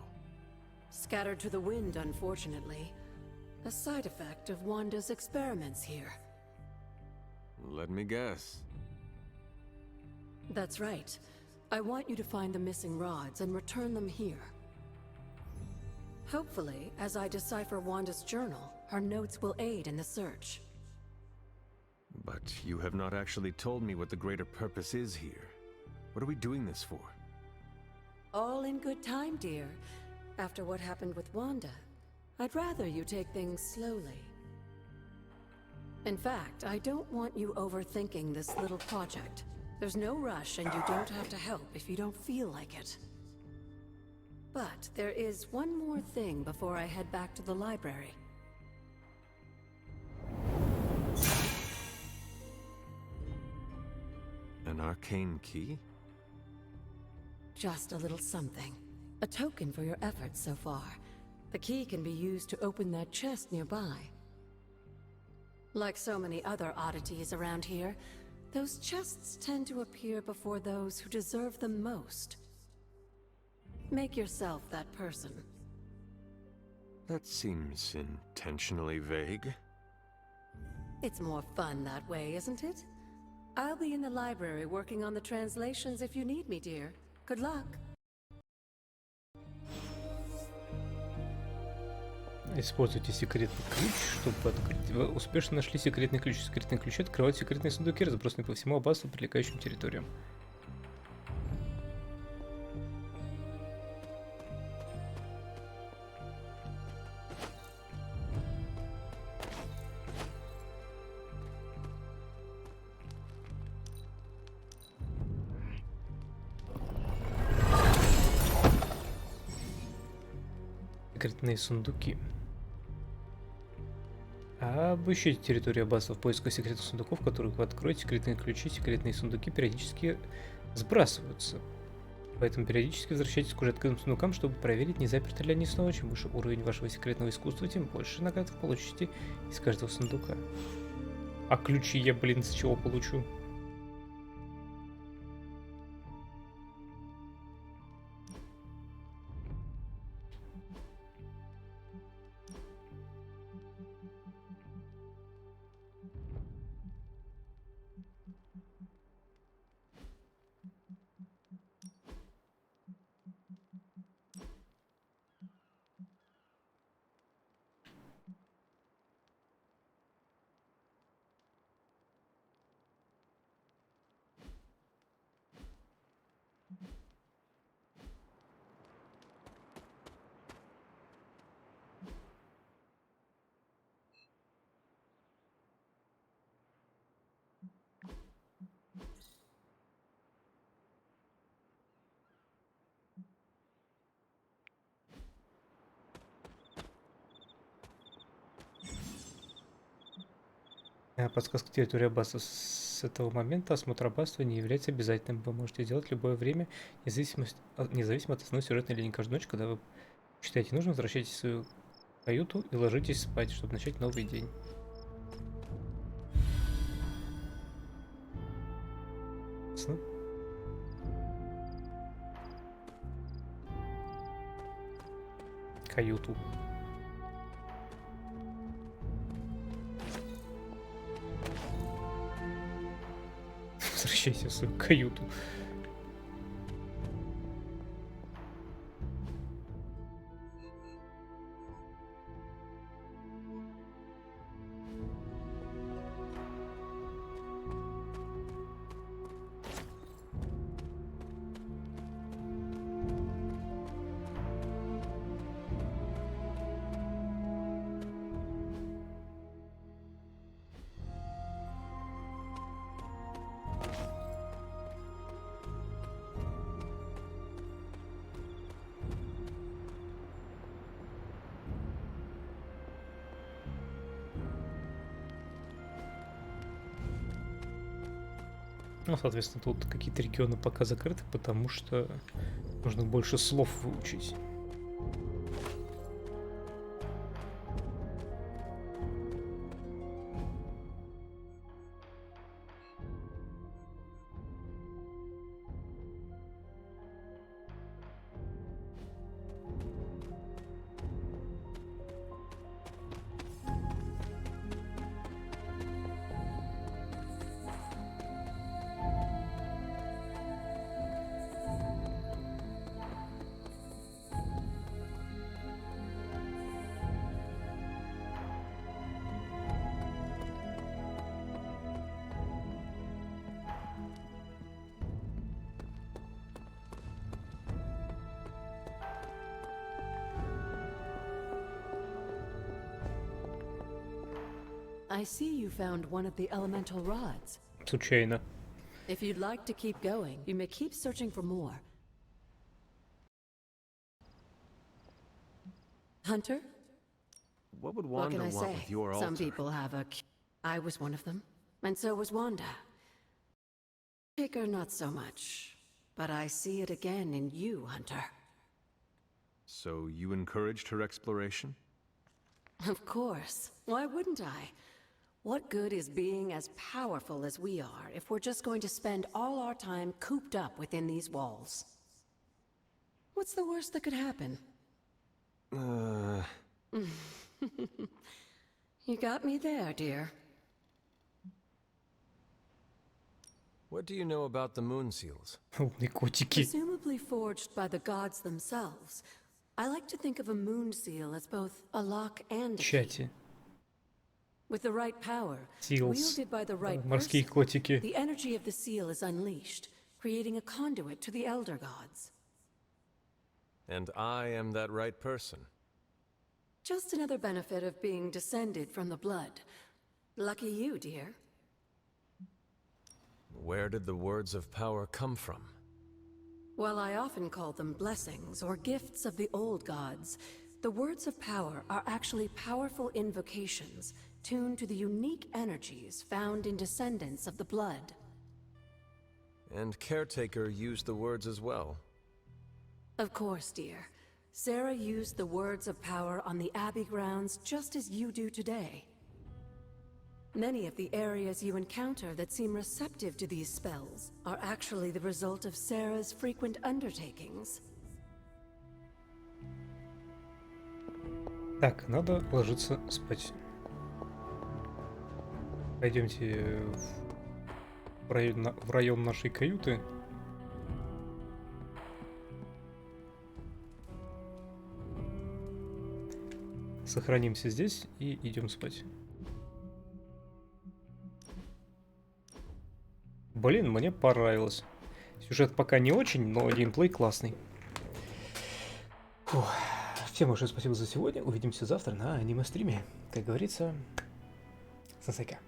Scattered to the wind, unfortunately. A side effect of Wanda's experiments here. Let me guess. That's right. I want you to find the missing rods and return them here. Hopefully, as I decipher Wanda's journal, her notes will aid in the search. But you have not actually told me what the greater purpose is here. What are we doing this for? All in good time, dear. After what happened with Wanda, I'd rather you take things slowly. In fact, I don't want you overthinking this little project. There's no rush, and you don't have to help if you don't feel like it. But there is one more thing before I head back to the library. An arcane key? Just a little something. A token for your efforts so far. The key can be used to open that chest nearby. Like so many other oddities around here, those chests tend to appear before those who deserve them most. Make yourself that person. That seems intentionally vague. It's more fun that way, isn't it? I'll be in the library working on the translations if you need me, dear. Good luck. Используйте секретный ключ, чтобы открыть. Вы успешно нашли секретный ключ. Секретные ключи открывают секретные сундуки, разбросанные по всему аббатству, прилегающим территориям. Секретные сундуки. Обыщите территорию аббатства в поисках секретных сундуков, которых вы откроете. Секретные ключи, секретные сундуки периодически сбрасываются. Поэтому периодически возвращайтесь к уже открытым сундукам, чтобы проверить, не заперты ли они снова. Чем выше уровень вашего секретного искусства, тем больше наград вы получите из каждого сундука. А ключи я, блин, с чего получу? Подсказка территории аббатства. С этого момента осмотр аббатства не является обязательным. Вы можете делать в любое время, независимо от основной сюжетной линии. Каждую ночь, когда вы считаете нужным, возвращайтесь в свою каюту и ложитесь спать, чтобы начать новый день. Ясно? Каюту. Возвращайся в свою каюту. Ну, соответственно, тут какие-то регионы пока закрыты, потому что нужно больше слов выучить. I see you found one of the elemental rods. Случайно. If you'd like to keep going, you may keep searching for more. Hunter? What would What Wanda can I want say? with your altar? Some people have a... I was one of them. And so was Wanda. Picker not so much. But I see it again in you, Hunter. So you encouraged her exploration? Of course. Why wouldn't I? What good is being as powerful as we are if we're just going to spend all our time cooped up within these walls? What's the worst that could happen? You got me there, dear. What do you know about the moon seals? Presumably forged by the gods themselves, I like to think of a moon seal as both a lock and a key. With the right power, wielded by the right person, the energy of the seal is unleashed, creating a conduit to the Elder Gods. And I am that right person. Just another benefit of being descended from the blood. Lucky you, dear. Where did the words of power come from? While I often call them blessings or gifts of the old gods, the words of power are actually powerful invocations tuned to the unique energies found in descendants of the blood. And Caretaker used the words as well. Of course, dear. Sarah used the words of power on the Abbey grounds just as you do today. Many of the areas you encounter that seem receptive to these spells are actually the result of Sarah's frequent undertakings. Так, надо ложиться спать. Пойдемте в район нашей каюты. Сохранимся здесь и идем спать. Блин, мне понравилось. Сюжет пока не очень, но геймплей классный. Фух. Всем большое спасибо за сегодня. Увидимся завтра на аниме-стриме. Как говорится, сансейка.